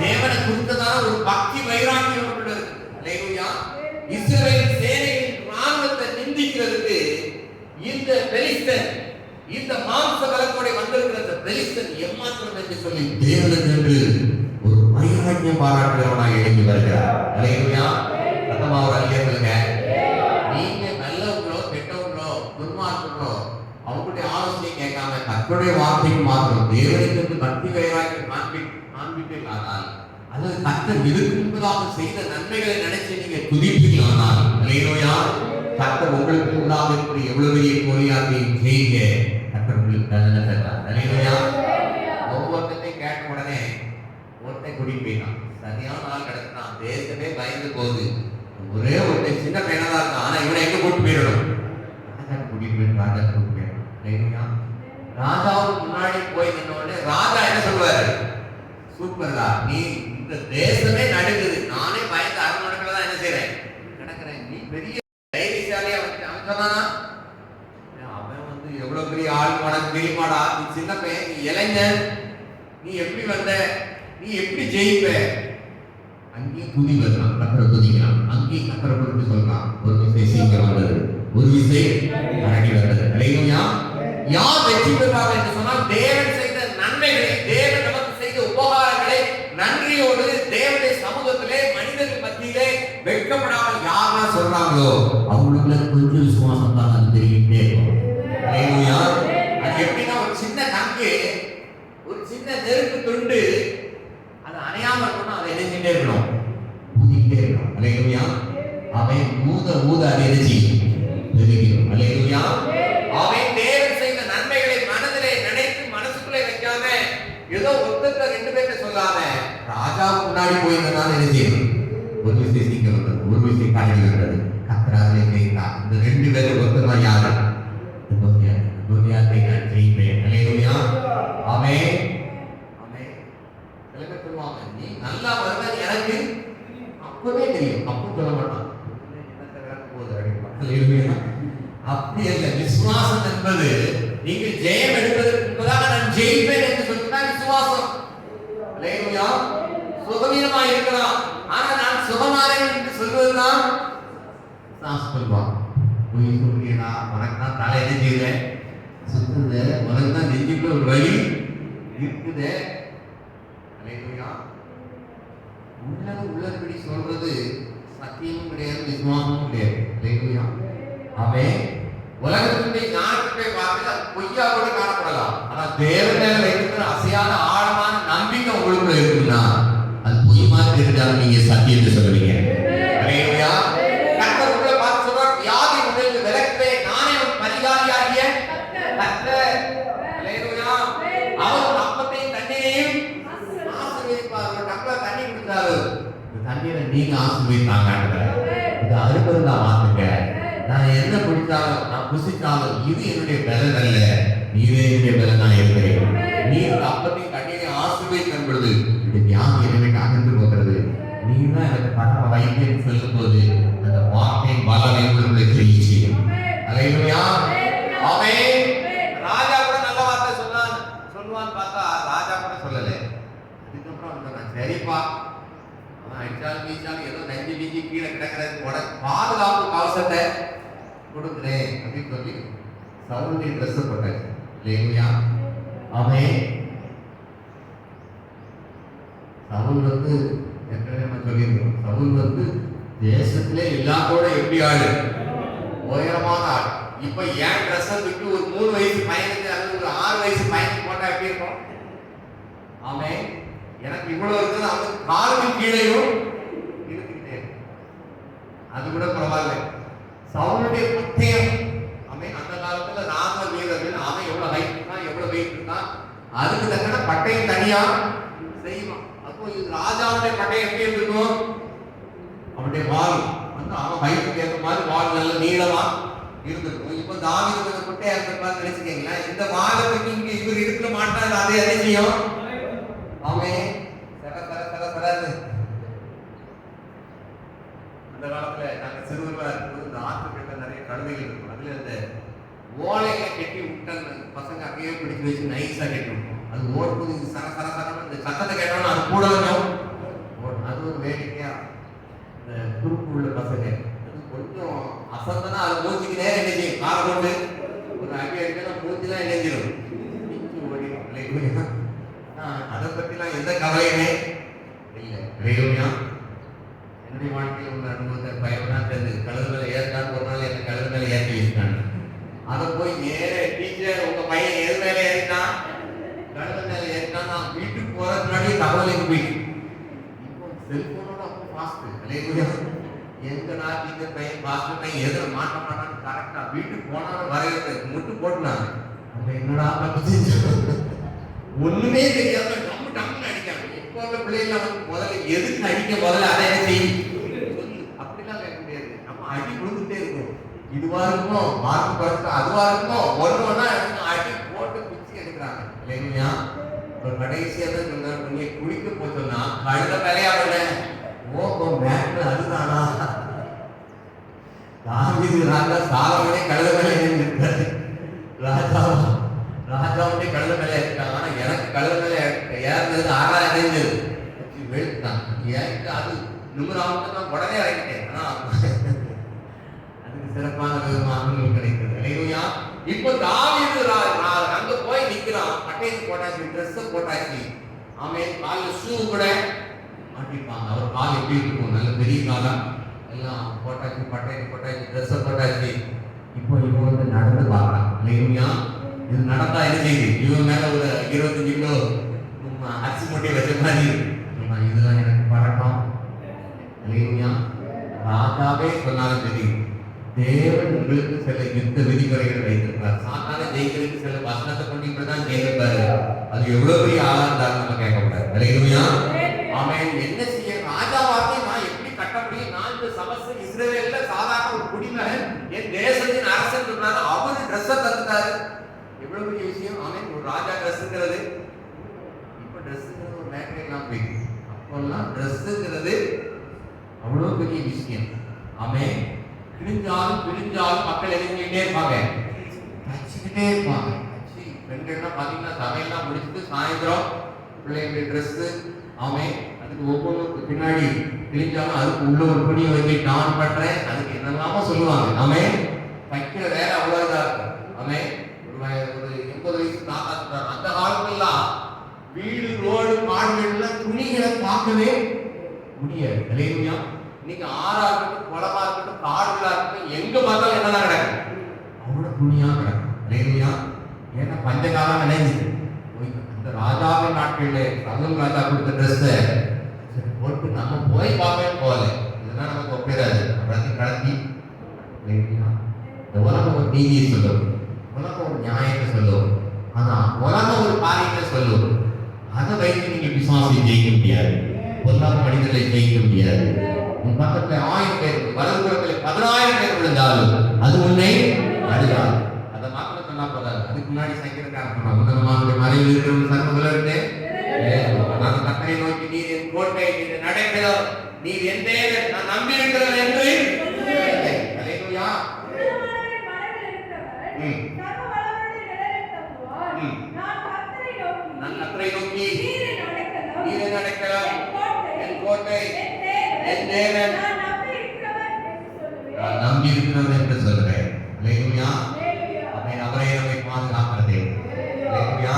S3: தேவனை குறித்ததான ஒரு பக்தி வைராக்கியம் உள்ளது. அல்லேலூயா. இஸ்ரவேல் சேனையின் ராணுவத்தை நிந்திக்கிறதுக்கு இந்த பெலிஸ்தன், இந்த மாம்ச பலத்தோட வந்திருக்கிற இந்த பெலிஸ்தன் எம்மாத்திரம் என்று சொல்லி தேவனுக்கு என்று ஒரு வைராக்கியம் பாராட்டுகிறவனாக எழுதி வருகிறார். அல்லேலூயா. சத்தமா ஒரு அல்லேலூயா சொல்லுங்க. நீங்க நல்லவங்களோ கெட்டவங்களோ துன்மார்க்கங்களோ அவங்களுடைய ஆலோசனை கேட்காம கர்த்தருடைய வார்த்தைக்கு மாத்திரம் தேவனுக்கு பக்தி வைராக்கியம் காண்பிப்பீர்களானால், அல்லது கர்த்தர் இதுக்கு முன்பதாக செய்த நன்மைகளை நினைச்சு நீங்க துதிப்பீர்களானால், அல்லேலூயா, கர்த்தர் உங்களுக்கு உள்ளாக இருக்கிற எவ்வளவு பெரிய கோலியாத்தையும் செய்யுங்க, கர்த்தர் உங்களுக்கு தண்டனை தருவார். அல்லேலூயா. ஒவ்வொருத்தையும் கேட்ட உடனே ஒருத்தன் கூட்டிட்டு போயிட்டான். சரியான நாள் கிடக்குறான், தேசமே பயந்து போகுது. ஒரே ஒரு சின்ன பையனா தான் இருக்கான். ஆனா இவனை எங்க கூட்டு போயிடணும்? கூட்டிட்டு போயிட்டு ராஜா கூட்டு போயிடணும். ராஜாவுக்கு முன்னாடி போய் நின்ன உடனே ராஜா என்ன சொல்லுவாரு? சூப்பர்டா, நீ இந்த தேசமே நடுங்குது, நானே பயந்து அரண்மனைக்குள்ள தான் என்ன செய்யறேன் கிடக்குறேன், நீ பெரிய தைரியசாலியா அவன் சொன்னானா? அவன் எவ்வளவு பெரிய ஆள் உனக்கு தெரியுமாடா? நீ சின்ன பையன், நீ இளைஞன், நீ எப்படி வந்த, நீ எப்படி ஜெயிப்ப? அங்கேயும் துதி வரலாம், கத்தரை துதிக்கலாம், அங்கேயும் கத்தரை குறித்து சொல்லலாம். ஒரு விசை சீக்கிரம் வந்தது, ஒரு விசை அடங்கி வந்தது. அல்லேலூயா. யார் வெற்றி பெறுவார்கள் என்று சொன்னால் தேவன் செய்த நன்மை நன்மைகளை, தேவன் நமக்கு செய்த உபகாரங்களை நன்றியோடு தேவனுடைய சமூகத்திலே மனிதர்கள் மத்தியிலே வெட்கப்படாமல் யாரெல்லாம் சொல்றாங்களோ அவங்களுக்குள்ள கொஞ்சம் விசுவாசம் தான் அது தெரிவிட்டே இருக்கும். அல்லேலூயா. அது எப்படின்னா ஒரு சின்ன கங்கு, ஒரு சின்ன நெருப்பு துண்டு, அது அணையாம இருக்கணும், அதை எரிஞ்சுட்டே இருக்கணும், ஊதிக்கிட்டே இருக்கணும். அல்லேலூயா. அவன் ஊத ஊத அதை எரிஞ்சி பெருகிடும். அல்லேலூயா. அவன் தேவன் செய்த நன்மைகளை மனதிலே நினைத்து மனசுக்குள்ளே வைக்காம ஏதோ ஒருத்தர் ரெண்டு பேர்ட்ட சொல்லாம ராஜாவுக்கு முன்னாடி போயிருந்தனால என்ன செய்யணும், ஒரு விஷயம் சீக்கிரம் வந்தது, ஒரு விஷயம் காலையில் இருந்தது, கத்தராலே கேட்கிறார். இந்த ரெண்டு பேரும் ஒருத்தர் தான் யாரு? துனியாத்தை நான் செய்வேன். அல்லேலூயா. ஆமென். ஆமென். சில பேர் சொல்லுவாங்க, நீ நல்லா வருவேன் எனக்கு அப்பவே தெரியும், அப்போ சொல்ல மாட்டான். அப்படி அல்ல. விசுவாசம் என்பது நீங்கள் ஜெயம் எடுப்பதற்கு முன்பதாக நான் ஜெயிப்பேன் என்று சொல்லிதான் விசுவாசம். அல்லேலூயா. சுகவீனமா இருக்கலாம், ஆனா நான் சுகமானேன் என்று சொல்வதுதான் சொல்வான். போய் சொல்றீங்களா, உனக்கு தான் தலை என்ன செய்யுது சுத்துது, உனக்கு தான் நெஞ்சுக்குள்ள ஒரு வலி இருக்குது. அல்லேலூயா. உள்ளபடி சொல்றது சத்தியமும் கிடையாது, விசுவாசமும் கிடையாது. அல்லேலூயா. அவன் உலகத்தினுடைய ஞானத்தை பார்த்து அது பொய்யா கூட காணப்படலாம், ஆனா தேவன் மேல வைக்கிற அசையாத ஆழமான நம்பிக்கை உங்களுக்குள்ள இருக்குன்னா அது பொய் மாதிரி இருந்தாலும் நீங்க சத்தியத்தை சொல்லுவீங்க. அல்லேலூயா. கர்த்தர் உங்களை பார்த்து சொல்றார், வியாதி முதலில் விலக்குவே, நானே உன் பரிகாரியாகிய கர்த்தர். அல்லேலூயா. அவர் அப்பத்தையும் தண்ணீரையும் ஆசீர்வதிப்பார். ஒரு டம்ளர் தண்ணி குடிச்சாரு, இந்த தண்ணீரை நீங்க ஆசீர்வதித்தாங்க. இது அருபருந்தா மாத்துங்க. நான் என்ன குடித்தாலும் நான் புசித்தாலும் இது என்னுடைய பலன் அல்ல, நீரே என்னுடைய பலன் தான் இருக்கிறேன். நீர் அப்பத்தையும் தண்ணீரையும் ஆசீர்வதிக்கும் பொழுது இந்த வியாதி என்னை அகன்று போகிறது. நீர் தான் எனக்கு பரம வைத்தியம் சொல்லும் போது அந்த வார்த்தையின் வல்லமை உங்களுடைய கிரியை செய்யும். அல்லேலூயா. ஆமென். ராஜா கூட நல்ல வார்த்தை சொல்லுவான்னு பார்த்தா ராஜா கூட சொல்லல. அதுக்கப்புறம் சொன்னான், சரிப்பா அவன் அடிச்சாலும் வீச்சாலும் ஏதோ நெஞ்சு வீஞ்சி கீழே கிடக்கிறது, உனக்கு பாதுகாப்பு கவசத்தை கொடுக்குறேன் அப்படின்னு சொல்லி சவுலுடைய ட்ரெஸ் போட்டாரு. அல்லேலூயா. ஆமென். சவுல் வந்து ஏற்கனவே நம்ம சொல்லியிருக்கோம், சவுல் வந்து தேசத்திலே எல்லாத்தோட எப்படி ஆளு, உயரமான ஆள். இப்ப ஏன் ட்ரெஸ் விட்டு ஒரு 3 வயசு பையனுக்கு அல்லது ஒரு 6 வயசு பையனுக்கு போட்டா எப்படி இருக்கும்? ஆமென். எனக்கு இவ்வளவு இருக்குது, அவனுக்கு காலுக்கு கீழேயும் இருக்குதே, அது கூட பரவாயில்ல. சவுலுடைய பட்டயம், ஆமென். அந்த காலத்துல ராம வீரர்கள் அவன் எவ்வளவு ஹைட் இருந்தான், எவ்வளவு வெயிட் இருந்தான், அதுக்கு தக்கன பட்டயம் தனியா செய்வான். அப்போ இது ராஜாவுடைய பட்டயம் எப்படி இருக்கும், அவனுடைய வால் வந்து அவன் ஹைட்டுக்கு ஏற்ற மாதிரி வால் நல்ல நீளமா இருந்திருக்கும். இப்போ தாவீது கொஞ்சம் குட்டையா இருந்திருப்பான்னு நினைச்சுக்கீங்களா, இந்த வாதத்துக்கு இங்க இவர் இருக்க மாட்டார், அதை என்ன செய்யும் அவன் அந்த காலத்துல நாங்க சிறுவர்களா இருக்கும்போது இந்த ஆற்றுக்கிட்ட நிறைய கழுதைகள் இருக்கும், அதுல இந்த ஓலையில கட்டி விட்டாங்க பசங்க அப்படியே பிடிச்சு வச்சு நைஸா கட்டி விட்டோம். அது ஓடும்போது சர சர சரம் இந்த சத்தத்தை கேட்டோம்னா அது கூட கொஞ்சம் அது ஒரு வேடிக்கையா இந்த குறுப்பு உள்ள பசங்க அது கொஞ்சம் அசந்தனா அது மூச்சுக்கு நேரம் என்ன செய்யும், காரை கொண்டு ஒரு அடி அடிக்கா மூச்சுலாம் இணைஞ்சிடும், ஓடிடும். அதை பத்திலாம் எந்த கவலையுமே இல்லை. அல்லேலூயா. என்னுடைய வாழ்க்கையில் உள்ள அனுபவத்தை பயனா தெரிஞ்சு கழுது மேலே ஏற்கான்னு ஒரு நாள் என்ன கழுது மேலே ஏற்றி வச்சுட்டாங்க. அதை போய் நேர டீச்சர் உங்க பையன் எது மேலே ஏறிட்டான், கழுது மேலே ஏறிட்டான், நான் வீட்டுக்கு போறதுக்கு முன்னாடி தகவலுக்கு போயிட்டு இப்போ செல்போனோட அப்போ ஃபாஸ்ட். அல்லேலூயா. எங்க நான் டீச்சர் பையன் ஃபாஸ்ட் பையன் எதிர மாட்ட மாட்டான்னு கரெக்டா வீட்டுக்கு போனாலும் வரைகிறது முட்டு போட்டுனாங்க. அப்ப என்னடா தப்பு ஒண்ணுமே தெரியாம நம்ம டம்னு அடிக்காங்க. இப்போ உள்ள பிள்ளைகள் வந்து முதல்ல எதுக்கு அடிக்க, முதல்ல அதை என்ன செய்யும் சொல்லு, அப்படிலாம் கேட்க முடியாது. நம்ம அடி விழுந்துட்டே இருக்கும், இதுவா இருக்கும் மார்க் படுத்து அதுவா இருக்கும், ஒன்னா அடி போட்டு பிச்சு எடுக்கிறாங்க. இல்லைங்களா? ஒரு கடைசியா தான் சொன்னார், நீங்க குளிக்க போச்சோம்னா கழுத விளையாடுல ஓ மேட்ல அதுதானா தாவீது ராஜா சாலமோனே கழுத மேலே இருக்காரு, ராஜாவுடைய கழுத மேலே இருக்காங்க. ஆனா எனக்கு கழுத மேலே ஏறினது ஆறாயிரம் அடைஞ்சது வெளுத்தான் ஏறிட்டு அது நிமிராவுக்கு நான் உடனே இறங்கிட்டேன். ஆனா அதுக்கு சிறப்பான விதமாக கிடைக்கிறது. அல்லேலூயா. இப்போ தாவீது அங்க போய் நிக்கிறான், பட்டயத்துக்கு போட்டாச்சு, ட்ரெஸ் போட்டு ஆமென். கால்ல ஷூ கூட மாட்டிப்பாங்க. அவர் கால் எப்படி இருக்கும்? நல்ல பெரிய காலா எல்லாம் போட்டாச்சு, போட்டாச்சு, ட்ரெஸ் போட்டாச்சு. இப்போ இவன் வந்து நடந்து பார்க்கலாம். இல்லையா? இது நடந்தா என்ன செய்யுது? இவன் மேல ஒரு 25 கிலோ அரிசி மூட்டை வச்ச மாதிரி இதெல்லாம் எனக்கு பழக்கம். இல்லையா? ராஜாவே சொன்னாலும் தெரியும், தேவன் உங்களுக்கு சில யுத்த விதிமுறைகள் வைத்திருப்பார். சாதாரண ஜெயிக்கிறதுக்கு சில வசனத்தை கொண்டு இப்படிதான் ஜெயிப்பாரு. அது எவ்வளவு பெரிய ஆளா இருந்தாலும் நம்ம கேட்கக்கூடாது. இல்லையா? அவன் என்ன செய்ய? ராஜாவாக நான் எப்படி கட்ட முடியும்? நான் இந்த சமஸ்த இஸ்ரவேல்ல சாதாரண ஒரு குடிமகன், என் தேசத்தின் அரசன் சொன்னாரு. அவரு ட்ரெஸ்ஸை தந்துட்டாரு. எவ்வளவு பெரிய விஷயம். அவன் ஒரு ராஜா ட்ரெஸ்ஸுங்கிறது, இப்ப ட்ரெஸ்ஸுங்கிறது ஒரு மேட்டர் எல்லாம் போயிடுது. அப்பெல்லாம் ட்ரெஸ்ஸுங்கிறது அவ்வளவு பெரிய விஷயம். அவன் கிழிஞ்சாலும் மக்கள் எதிர்க்கிட்டே இருப்பாங்க, தச்சுக்கிட்டே இருப்பாங்க. பெண்கள்லாம் பாத்தீங்கன்னா சமையல்லாம் முடிச்சுட்டு சாயந்தரம் பிள்ளைங்களுடைய ட்ரெஸ்ஸு அவன் அதுக்கு ஒவ்வொன்றுக்கு பின்னாடி கிழிஞ்சாலும் அதுக்கு உள்ள ஒரு துணியை வச்சு நான் பண்றேன், அதுக்கு என்னெல்லாமோ சொல்லுவாங்க. அவன் வைக்கிற வேலை அவ்வளவுதான் இருக்கும். அவன் ஒரு 80 வயசு தாத்தா சொல்றாரு, அந்த காலத்துலாம் வீடு ரோடு மாடுகள்லாம் துணிகளை பார்க்கவே முடியாது. இல்லையா? இன்னைக்கு ஆறா இருக்கட்டும், குளமா இருக்கட்டும், காடுகளா இருக்கட்டும், எங்க பார்த்தாலும் என்னதான் கிடக்கும்? அவ்வளவு துணியா கிடக்கும். இல்லையா? ஏன்னா பஞ்சகாலம் நினைஞ்சு அந்த ராஜாவின் நாட்களிலே சதுல் ராஜா கொடுத்த ட்ரெஸ்ஸை போட்டு நம்ம போய் பார்க்கவே போகல. இதெல்லாம் நமக்கு ஒப்பிடாது. எல்லாத்தையும் கடத்தி இந்த உலகம் ஒரு நீதியை சொல்லும், உலகம் ஒரு நியாயத்தை சொல்லும். ஆனா உலகம் ஒரு காரியத்தை சொல்லும். அதை வைத்து நீங்க விசுவாசத்தை ஜெயிக்க முடியாது, பொல்லாத மனிதர்களை ஜெயிக்க முடியாது. உன் பக்கத்துல 1000 பேர், வலதுபுறத்தில் 10000 பேர் விழுந்தாலும் அது உன்னை அழுதாது. அதை மாத்திரம் சொன்னா போதாது. அதுக்கு முன்னாடி சங்கீதக்காரன் சொன்னான், உன்னதமானுடைய மறைவில் இருக்கிற சர்வவல்லவரே, நான் கர்த்தரை நோக்கி நீர் என் கோட்டை, நீர் நடைபெறும், நீர் என் தேவன், நான் நம்பி இருக்கிறேன் என்று. அல்லேலூயா. நான் கர்த்தரை நோக்கி நீர் நடக்கலாம், என் கோட்டை, என் தேவன், நான் நம்பி இருக்கிறேன் என்று சொல்றேன். அல்லேலூயா. அவரை நம்மை பாதுகாக்கிறது. அல்லேலூயா.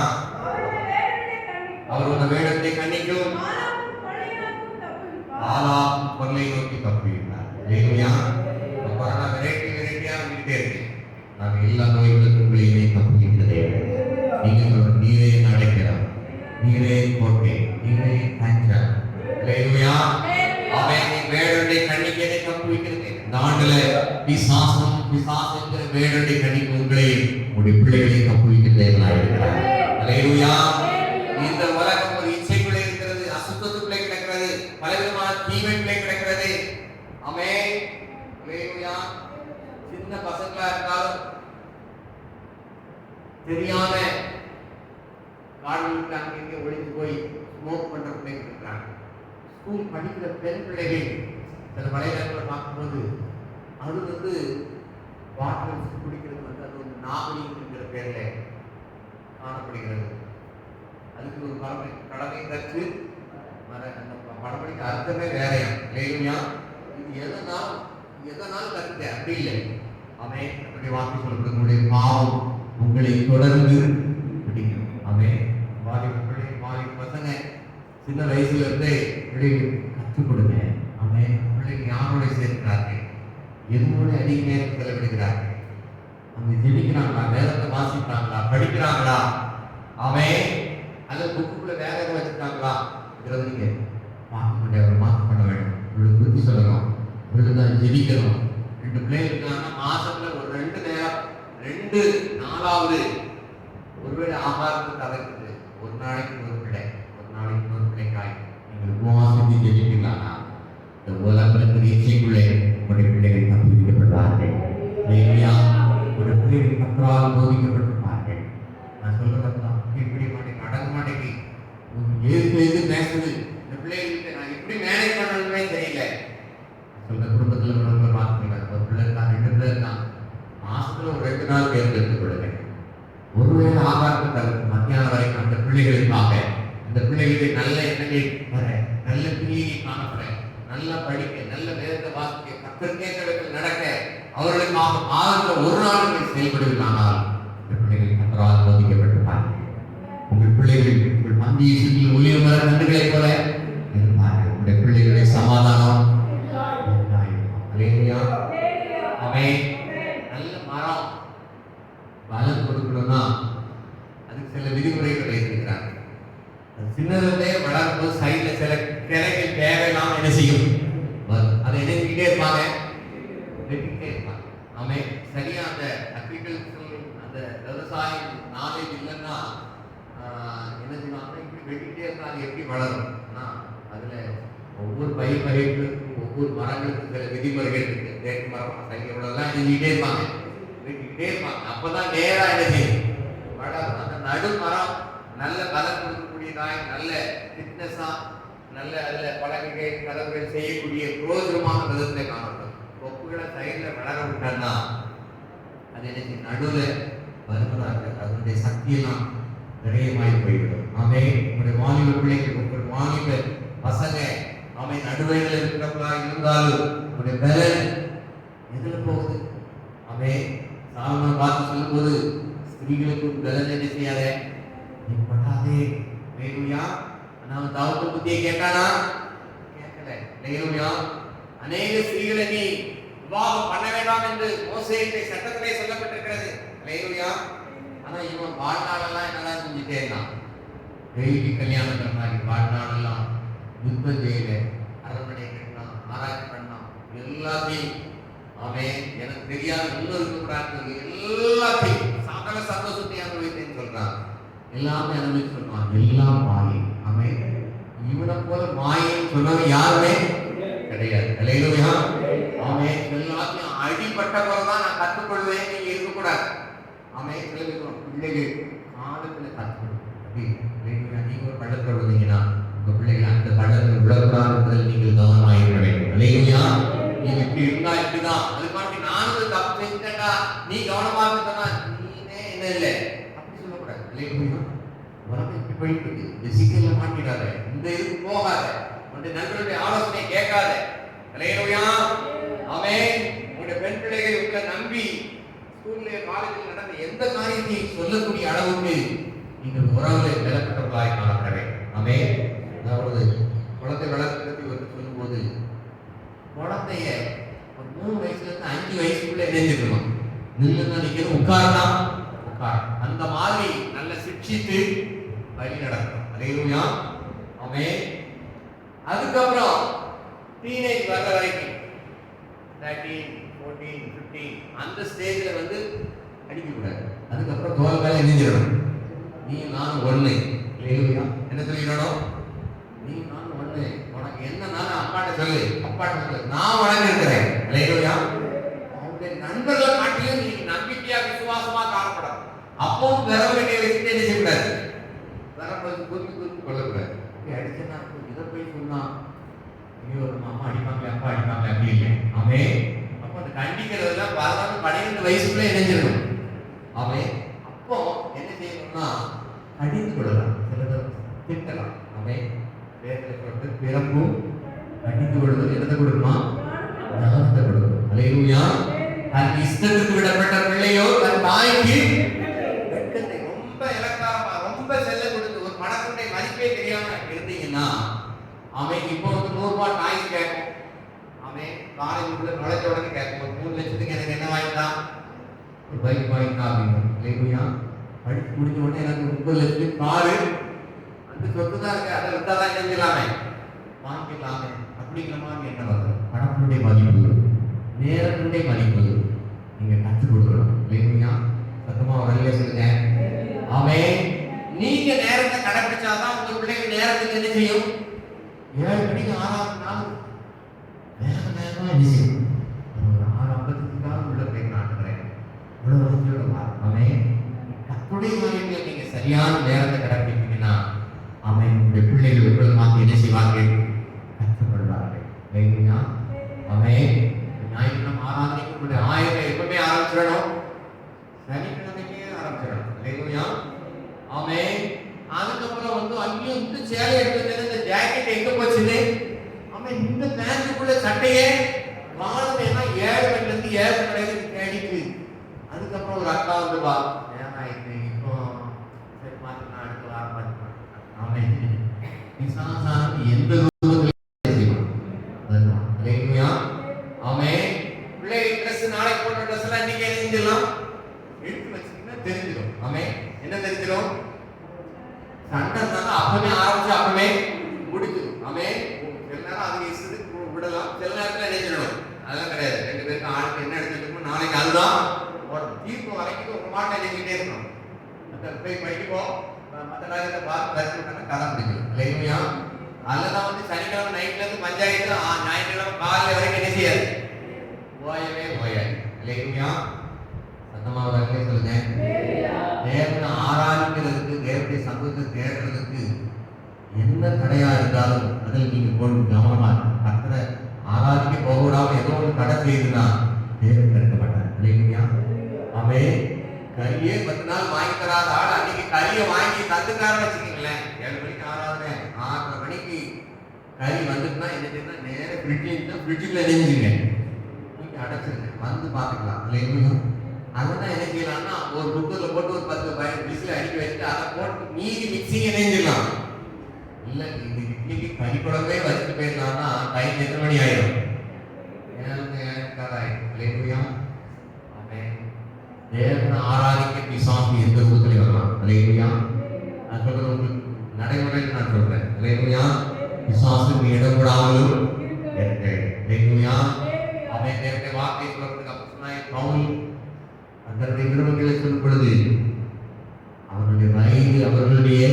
S3: அவர் உங்க வேடத்தை கண்ணிக்கும், ஆளாக்கும் பொருளை நோக்கி தப்புவிப்பார். அல்லேலூயா. கொரோனா வெரைட்டியா வந்துட்டே இருக்கு. நாங்கள் எல்லா நோய்களுக்கும் உங்களையுமே தப்புவிக்கிறதே. நீங்க சொல்ற நீரே நடக்கிறார், நீரே கோட்டை, நீரே கஞ்சர். அல்லேலூயா. அவன் வேடத்தை கண்ணிக்கதை தப்புவிக்கிறது. இந்த ஆண்டுல பிசாசம் என்கிற வேடத்தை கண்ணிக்கு உங்களை உங்களுடைய பிள்ளைகளை தப்புவிக்கிறதே இருக்கிறார். அல்லேலூயா. இந்த உலகம் ஒரு இச்சைக்குள்ளே இருக்கிறது, அசுத்தத்துக்குள்ளே கிடக்கிறது, பலவிதமான தீமைக்குள்ளே கிடக்கிறது. ஆமென். அல்லேலூயா. சின்ன பசங்களா இருந்தாலும் தெரியாம காடுகளுக்கு அங்கே ஒளிந்து போய் ஸ்மோக் பண்ற பிள்ளைகள் இருக்கிறாங்க. ஸ்கூல் படிக்கிற பெண் பிள்ளைகள் சில வலைதளங்களை பார்க்கும்போது அது வந்து வாட்டர் குடிக்கிறது வந்து அது ஒரு நாகரிகங்கிற பேர்ல காணப்படுகிறது. அதுக்கு ஒரு கடமை கற்று அந்த படப்படிக்கு அர்த்தமே வேறையா. இல்லையா? இது எதனாலும் கற்றுட்டேன் அப்படி இல்லை. அவன் அப்படி வாக்கு சொல்றது உங்களுடைய பாவம் உங்களை தொடர்ந்து பிடிக்கும். அவன் வாலிப பசங்க சின்ன வயசுல இருந்தே கற்றுக் கொடுங்க. அவன் பிள்ளைங்க யாரோட சேர்க்கிறார்கள், எதுவோட அதிக நேரம் செலவிடுகிறார்கள், அவங்க ஜெபிக்கிறாங்களா, வேதத்தை வாசிக்கிறாங்களா, படிக்கிறாங்களா, அவன் அதை புக்குள்ள வேற எதுவும் வச்சிருக்காங்களா, இதில் நீங்க பார்க்க முடியாது. மாற்றம் பண்ண வேண்டும். இவளுக்கு புத்தி சொல்லணும், இவளுக்கு தான் ஜெபிக்கணும். 2 பிள்ளைங்க இருக்காங்கன்னா மாசத்துல ஒரு 2 நேரம் 2 4வது ஒருவேளை ஆகாரத்துக்கு தவிர்க்குது. ஒரு நாளைக்கு ஒரு பிள்ளை, ஒரு நாளைக்கு ஒரு பிள்ளைக்காய் நீங்கள் உபவாசித்து ஜெபிக்கலாம்னா இந்த உலகத்தின் இச்சைக்குள்ளே உங்களுடைய பிள்ளைகள் தப்பிவிக்கப்படுவார்கள். ஒரு பிள்ளைகள் கற்றால் போதிக்கப்பட்டிருப்பார்கள். நான் சொல்றதான் இப்படி மாட்டேங்க, அடங்க மாட்டேங்க, எது பேசுது இந்த பிள்ளைகளுக்கு நான் எப்படி மேனேஜ் பண்ணணுமே தெரியல. சொல்ற குடும்பத்தில் உள்ளவங்களை பார்த்துக்கலாம். ஒரு பிள்ளை இருக்கான், 2 பிள்ளை இருக்கான், மாசத்துல ஒரு 2 நாள் தேர்ந்தெடுத்துக் கொள்ளுங்க. ஒருவேளை ஆகாரத்தை தவிர்த்து மத்தியானம் வரைக்கும் அந்த பிள்ளைகளுக்காக, அந்த பிள்ளைகளுக்கு நல்ல எண்ணங்கள் வர, நல்ல பிள்ளையை காணப்பட, நல்லா படிக்க, நல்ல வேதத்தை வாசிக்க, கத்திற்கேற்ற நடக்க, அவர்களுக்காக மாதத்தில் ஒரு நாள் நீங்கள் செயல்படுவீர்களானால் இந்த பிள்ளைகள் கத்தரால் போதிக்கப்பட்டிருப்பார்கள். உங்கள் பிள்ளைகள் உங்கள் அந்தியில் ஒளியும் வர நன்றுகளைப் போல இருந்தார்கள். உங்களுடைய பிள்ளைகளுடைய சமாதானம் அல்லேலூயா. ஆமென். நல்ல மரம் பலன் கொடுக்கணும்னா அதுக்கு சில விதிமுறைகள் இருக்கிறாங்க. சின்னதிலே வளரும்போது சைட்ல சில கிளைகள் தேவையில்லாம என்ன செய்யும், அதை நினைச்சுக்கிட்டே இருப்பாங்க, வெட்டிக்கிட்டே இருப்பாங்க. ஆமென். சரியா அந்த அக்ரிகல்ச்சர் அந்த விவசாயம் நாலேஜ் இல்லைன்னா என்ன செய்வாங்க, இப்படி வெட்டிக்கிட்டே இருந்தா அது எப்படி வளரும்? அதுல ஒவ்வொரு பயிர் வகைகளுக்கும் ஒவ்வொரு மரங்களுக்கும் சில விதிமுறைகள் இருக்கு. தேக்கு மரம் சைக்கிளெல்லாம் எழுதிக்கிட்டே இருப்பாங்க, வெட்டிக்கிட்டே இருப்பாங்க. அப்பதான் நேரா என்ன செய்யும், வளரும். அந்த நடு மரம் நல்ல பலம் கொடுக்கக்கூடியதாய், நல்ல ஃபிட்னஸா, நல்ல அதுல பலகைகள் கதவுகள் செய்யக்கூடிய பிரோஜனமான விதத்துல காணப்படும். கொப்புகளை சைட்ல வளர விட்டா அது என்ன செய்யும், நடுவுல வருவதாக அதனுடைய சக்தியெல்லாம் விரயமாய் போய்விடும். ஆமே. உங்களுடைய வாலிப பிள்ளைகள், உங்கள் வாலிப பசங்க ஆமை நடுவையில் இருக்கிறவங்களா இருந்தாலும் உங்களுடைய பலன் எதுல போகுது? ஆமே. சாலமோன் பார்த்து சொல்லும் போது ஸ்திரீகளுக்கு பலன் என்ன செய்யாத நீ படாதே. ஹல்லேலூயா. நான் தாவீது புத்தியை கேட்டானா? கேட்கல. ஹல்லேலூயா. அநேக ஸ்திரீகளை நீ விவாகம் பண்ண வேண்டாம் என்று மோசேயினுடைய சட்டத்திலே சொல்லப்பட்டிருக்கிறது. ஹல்லேலூயா. ஆனா இவன் வாழ்நாளெல்லாம் என்னதான் செஞ்சுட்டே இருந்தான், டெய்லி கல்யாணம் பண்ணாங்க, வாழ்நாளெல்லாம் யுத்தம் செய்யல, அரண்மனை கட்டினான், ஆராய்ச்சி பண்ணான், எல்லாத்தையும் அவன் எனக்கு தெரியாத இன்னொரு எல்லாத்தையும் சகல சந்தோஷத்தை அனுபவித்தேன்னு சொல்றான். எல்லாமே அனுபவிச்சு சொல்றான். எல்லாம் மாயை. அவன் இவனை போல மாயைன்னு சொன்னவன் யாருமே கிடையாது. ஹல்லேலூயா. அவன் எல்லாத்தையும் அடிப்பட்ட போலதான் நான் கற்றுக்கொள்வேன், நீங்க இருக்கக்கூடாது. அவன் பிள்ளைகள் காலத்துல கற்றுக்கணும். நீங்க ஒரு பள்ளத்தில் விழுந்தீங்கன்னா உங்க பிள்ளைகள் அந்த பள்ளத்தில் விழக்கூடாது, நீங்கள் கவனமாக வேண்டும். ஹல்லேலூயா. நீங்க இப்படி இருந்தா இப்படிதான், அது மாதிரி நானும் தப்பு செஞ்சுட்டா நீ கவனமாக இருந்தா நீனே என்ன இல்லை அப்படி சொல்லக்கூடாது. ஹல்லேலூயா. உலகம் இப்படி போயிட்டு இருக்கு, இந்த சிக்கல்ல மாட்டிடாத, இந்த இதுக்கு போகாத, உன்னுடைய நண்பர்களுடைய ஆலோசனை கேட்காத. ஹல்லேலூயா. ஆமென். உங்களுடைய பெண் பிள்ளைகள் உங்களை நம்பி ஸ்கூல்ல காலேஜில் நடந்த எந்த காரியத்தையும் சொல்லக்கூடிய அளவுக்கு நீங்கள் உறவுகளை பெறப்பட்டவர்களாய் காணப்பட வேண்டும். ஆமென். அதாவது குழந்தை வளர்க்கறதை வந்து சொல்லும்போது குழந்தைய ஒரு 3 வயசுல இருந்து 5 வயசுக்குள்ள நினைஞ்சிருக்கணும். நில்லுன்னா நிக்கணும், உட்கார்னா உட்கார். அந்த மாதிரி நல்ல சிக்ஷித்து வழி நடக்கும். ஹல்லேலூயா. ஆமென். அதுக்கப்புறம் டீனேஜ் வர்ற வரைக்கும் 13, 14, 15 அந்த ஸ்டேஜ்ல வந்து அடிக்கக்கூடாது. அதுக்கப்புறம் தோல் மேல நினைஞ்சிடணும். நீ நான் ஒண்ணு. ஹல்லேலூயா. என்ன சொல்லிடணும், நீ நான் ஒண்ணு, உனக்கு என்னன்னா அப்பாட்ட சொல்லு, அப்பாட்ட சொல்லு, நான் உனக்கு இருக்கிறேன். ஹல்லேலூயா. உங்களுடைய நண்பர்களை காட்டிலும் நீ நம்பிக்கையா விசுவாசமா காணப்படும். அப்பவும் விரவகை வச்சுட்டு என்ன செய்யக்கூடாது, வரப்போது குறித்து குறித்து கொள்ளக்கூடாது. அடிச்சா இதை போய் சொன்னா ஐயோ நம்ம அம்மா அடிப்பாங்களே, அப்பா அடிப்பாங்களே, அப்படி இல்லை. ஆமே. அப்போ அந்த கண்டிக்கிறதுலாம் 12 வயசுக்குள்ள இணைஞ்சிருக்கும். ஆமே. அப்போ என்ன செய்யணும்னா கடிந்து கொள்ளலாம், சிலதை திட்டலாம். ஆமே. வேதத்தில் சொல்றது பிறப்பும் கடிந்து கொள்வது என்னத்தை கொடுக்குமா, ஞானத்தை கொடுக்கும். ஹல்லேலூயா. தன் இஷ்டத்துக்கு விடப்பட்ட பிள்ளையோ தன் தாய்க்கு வெட்கத்தை ரொம்ப இலக்காரமா ரொம்ப செல்ல கொடுத்து ஒரு பணத்துடைய மதிப்பே தெரியாம இருந்தீங்கன்னா அவன் இப்போ வந்து 100 ரூபாய் டாய்ஸ் கேட்கும். அவன் காலேஜுக்குள்ள நுழைஞ்ச உடனே கேட்கும், ஒரு 3 லட்சத்துக்கு எனக்கு என்ன வாங்கிட்டான், ஒரு பைக் வாங்கிட்டான் அப்படின்னு. ஹல்லேலூயா. படிச்சு முடிஞ்ச உடனே எனக்கு 30 லட்சத்துக்கு காரு, அந்த சொத்து தான் இருக்கு, அதை விட்டாதான் செஞ்சிடலாமே, வாங்கிடலாமே அப்படிங்கிற மாதிரி என்ன வருது. பணத்தினுடைய மதிப்பு, நேரத்தினுடைய மதிப்பு நீங்க கற்றுக் கொடுக்கணும். ஹல்லேலூயா. சத்தமா வரலையே சொல்லுங்க. அவன் நீங்க நேரத்தை கடைபிடிச்சாதான் உங்க பிள்ளைங்க நேரத்துக்கு என்ன செய்யும், 7 மணிக்கு 6 நாள் நேரமா என்ன செய்யும், 6:50 உள்ள போய் நாட்டுறேன். இவ்வளவு வசதியோட அவன் கத்துடைய மாதிரி நீங்க சரியான நேரத்தை கடைபிடிப்பீங்கன்னா அவன் உங்களுடைய பிள்ளைகள் உங்களை மாற்றி என்ன செய்வாங்க, கற்றுக்கொள்வார்கள். ஹல்லேலூயா. அவன் ஞாயிற்றுக்கிழமை ஆராதனைக்கு உங்களுடைய ஆயத்தை எப்பவுமே ஆரம்பிச்சிடணும், சனிக்கிழமைக்கே ஆரம்பிச்சிடணும். ஹல்லேலூயா. அவன் அதுக்கப்புறம் வந்து ஐயோ இந்த சேலை எடுத்து இந்த ஜாக்கெட் எங்க போச்சுன்னு அவன் இந்த பேண்ட்டுக்குள்ள சட்டையே காலத்தைனா 7 மணில இருந்து 7 மணிக்கு தேடிக்கு. அதுக்கப்புறம் ஒரு அக்கா வந்து வா, ஏன்னா இப்போ சரி மாத்தினா அடுத்த வாரம் பார்த்துக்கலாம். அவன் நாளைக்கு போட்ட ட்ரெஸ் எல்லாம் இன்னைக்கு எழுதிடலாம், எடுத்து வச்சீங்கன்னா தெரிஞ்சிடும். ஆமே, என்ன தெரிஞ்சிடும்? சண்டை இருந்தாலும் அப்பவே ஆரம்பிச்சு அப்பவே முடிச்சிடும். ஆமே, சில நேரம் அதுக்கு இஷ்டத்துக்கு விடலாம், சில நேரத்துல நினைச்சிடணும். அதெல்லாம் கிடையாது. ரெண்டு பேருக்கு ஆளுக்கு என்ன எடுத்துக்கணும், நாளைக்கு அதுதான் தீர்ப்பு வரைக்கும் உங்க மாட்டை எழுதிக்கிட்டே இருக்கணும். போய் படிக்கப்போ மற்ற நேரத்தை பார்த்து கற்றுக்கிட்டா கதை முடிக்கணும். இல்லையா? அதுலதான் சனிக்கிழமை நைட்ல இருந்து பஞ்சாயத்து ஞாயிற்றுக்கிழமை காலையில வரைக்கும் என்ன செய்யாது, ஓயவே ஓயாது. இல்லையா? சத்தமா வரவே சொல்லுங்க. தேவனை ஆராதிக்கிறதுக்கு, தேவனுடைய சமூகத்தை தேடுறதுக்கு என்ன தடையா இருந்தாலும் அதில் நீங்க போட்டு கவனமா கத்தரை ஆராதிக்க போக விடாம ஏதோ ஒரு தடை செய்யுதுன்னா தேவன் தடுக்க மாட்டார். இல்லையா? அவே கரியே 10 நாள் வாங்கி தராத ஆள் அன்னைக்கு கரியை வாங்கி தந்துக்காரன்னு வச்சுக்கீங்களேன். 7 மணிக்கு ஆராதனை, 6:30 மணிக்கு கறி வந்துட்டுனா என்ன செய்யணும், நேர ஃப்ரிட்ஜுக்குள்ள நெஞ்சுங்க, நீங்க அடைச்சிருங்க, வந்து பார்த்துக்கலாம். இல்லைங்களா? அதுதான் என்ன செய்யலாம்னா ஒரு குக்கர்ல போட்டு ஒரு 10 விசில் அடிக்க வச்சுட்டு அதை போட்டு மீதி மிக்சிங்க நெஞ்சிடலாம். இல்ல இது இட்லிக்கு கறி குழம்பே வச்சுட்டு போயிடலாம்னா டைம் எத்தனை மணி ஆயிடும்? இல்லையா? தேவனை ஆராதிக்க பிசாசு எந்த ரூபத்திலையும் வரலாம். இல்லையா? நான் சொல்றது உங்களுக்கு நடைமுறையில் நான் சொல்றேன். இல்லையா? பிசாசுக்கு இடம் விடாமலும் இல்லையா? அவன் தேவனுடைய வார்த்தை சொல்றதுக்கு அப்போஸ்தலனாகிய பவுல் தன்னுடைய நிருபங்களை சொல்லும் பொழுது அவர்களுடைய வயது, அவர்களுடைய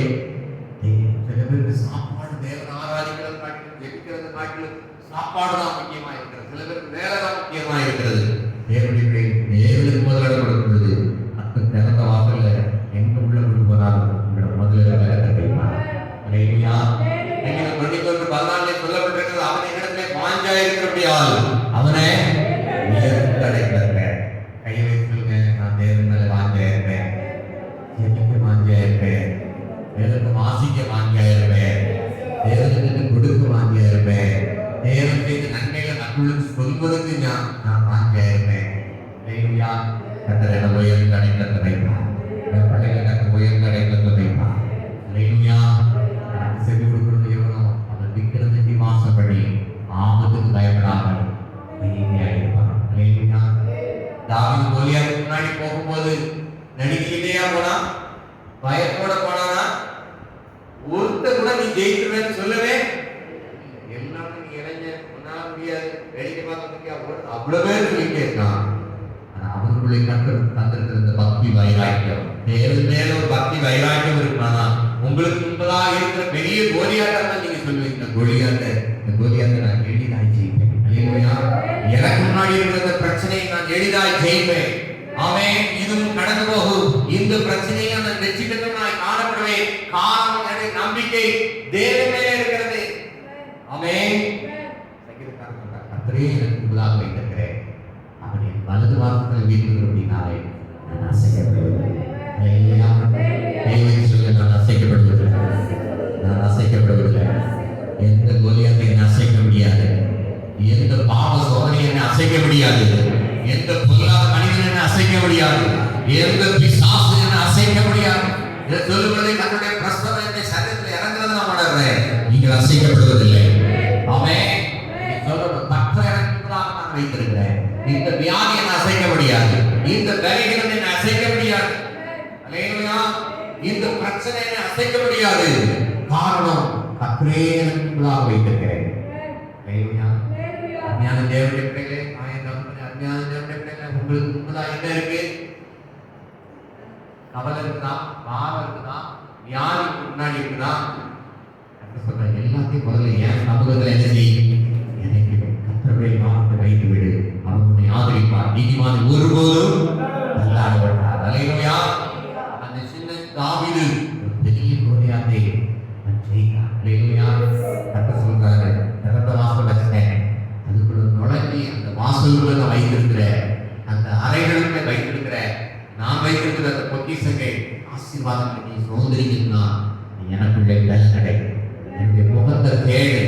S3: சில பேருக்கு சாப்பாடு, தேவனை ஆராதிக்கிறது காட்டிலும் ஜெபிக்கிறது காட்டிலும் சாப்பாடு தான் முக்கியமா இருக்கிறது. சில பேருக்கு வேலை தான் முக்கியமா இருக்கிறது. தேவனுக்கு முதலிடம் கொடுக்கும் பொழுது அத்த திறந்த வாசல்ல எங்க உள்ள கொண்டு போனாலும் உங்களோட முதலிடம் கிடைப்பார். இல்லையா? 14 சொல்லப்பட்டிருக்கிறது, அவனை இடத்துல வாஞ்சா இருக்கிறபடியால் அவனை உயர்த்தடைக்கிற கையை வைத்துங்க. நான் தேவன் மேல வாஞ்சா இருப்பேன், ஜெபிக்க வாஞ்சா இருப்பேன், வேதத்தை வாசிக்க வாஞ்சா இருப்பேன், தேவனுக்கு கொடுக்க வாஞ்சா இருப்பேன், தேவன் செய்த நன்மைகளை மக்களுக்கு சொல்வதற்கு நான் வாஞ்சா இருப்பேன். இல்லையா? கத்தரை உயர்ந்த அடைக்கலத்தை வைப்பார். பிள்ளைகளை கத்த உயர்ந்த அடைக்கலத்தை வைப்பார். இல்லையா? செவி கொடுக்கிறது எவனோ அவன் விற்கிறது வாசப்படி ஆபத்துக்கு பயப்படாமல் இருப்பான். இல்லையா? தாவீது கோலியாத்துக்கு முன்னாடி போகும்போது நடிக்கிட்டேயா போனா, பயத்தோட போனா, ஒருத்தர் கூட நீ ஜெயித்துருவேன்னு சொல்லவே எல்லாமே நீ இளைஞர் உன்னால முடியாது, வேடிக்கை பார்க்க முடியாது, அவ்வளவு பேர் சொல்லிட்டே இருக்கான். அவர்களுடைய கண்கள் தந்திருக்கிற பக்தி வைராக்கியம், தேவன் மேல ஒரு பக்தி வைராக்கியம் இருக்கானா உங்களுக்கு முன்பதாக இருக்கிற பெரிய கோலியாத்தான் நீங்க சொல்லுவீங்க. இந்த கோலியாத்தை நான் எளிதாய் ஜெயிப்பேன். எனக்கு முன்னாடி இருக்கிற பிரச்சனையை நான் எளிதாய் ஜெயிப்பேன். ஆமே, இதுவும் கடந்து போகும். இந்த பிரச்சனையை நான் வெற்றி பெற்று நான் காணப்படுவேன். காரணம் என்னுடைய நம்பிக்கை தேவன் மேலே இருக்கிறது. ஆமே, கர்த்தரே எனக்கு முன்பதாக வைத்திருக்கிறேன். அவன் என் வலது வாசத்தில் வீட்டில் அப்படின்னாலே நான் அசைக்கப்படுவதில்லை. நான் அசைக்கப்படுவதில்லை, நான் அசைக்கப்படுவதில்லை. எந்த கோலியாத்தை என்னை அசைக்க முடியாது, எந்த பாவ சோதனை என்னை அசைக்க முடியாது, எந்த பொருளாத மனிதன் என்னை அசைக்க முடியாது, எந்த பிசாசு என்னை அசைக்க முடியாது. இதை சொல்லுவதை தன்னுடைய பிரஸ்தம் என்னை சரீரத்தில் இறங்குறது நான் உணர்றேன். நீங்கள் அசைக்கப்படுவதில்லை. ஆமென். சொல்லணும், பற்ற இறங்குவதாக நான் வைத்திருக்கிறேன். இந்த வியாதி என்னை அசைக்க முடியாது, இந்த பலவீனம் என்னை அசைக்க முடியாது. அல்லேலூயா. இந்த பிரச்சனை என்னை அசைக்க முடியாது. காரணம் கர்த்தரே எனக்கு முன்பதாக வைத்திருக்கிறேன். அல்லேலூயா. அஞ்ஞான தேவனுடைய பிள்ளைகளே, அஞ்ஞான தேவனுடைய பிள்ளைகளே, உங்களுக்கு முன்பதாக என்ன இருக்கு? கவலை இருக்குதா, பாவம் இருக்குதா, வியாதி முன்னாடி இருக்குதா? சொல்ற எல்லாத்தையும் முதல்ல என் சமூகத்தில் என்ன செய்யும்? எனக்கு கர்த்தருடைய வார்த்தை வைத்து விடு, அவனுடைய ஆதரிப்பார். நீதிமான் ஒருபோதும் தள்ளாடப்பட்டார். அல்லேலூயா. அந்த சின்ன தாவீது பெரிய கோலியாத்தை ஜெயித்தார். அல்லேலூயா. கர்த்தர் சொல்றாரு, திறந்த வாசல் வச்சிட்டேன், அதுக்குள்ள நுழைஞ்சி அந்த வாசலுக்குள்ள நான் வைத்திருக்கிற அந்த அறைகளுக்குள்ள வைத்திருக்கிற நான் வைத்திருக்கிற அந்த பொக்கிஷங்களை ஆசீர்வாதங்களை நீ சுதந்திரிக்கணும்னா எனக்குள்ளே நடை, என்னுடைய முகத்தை தேடு,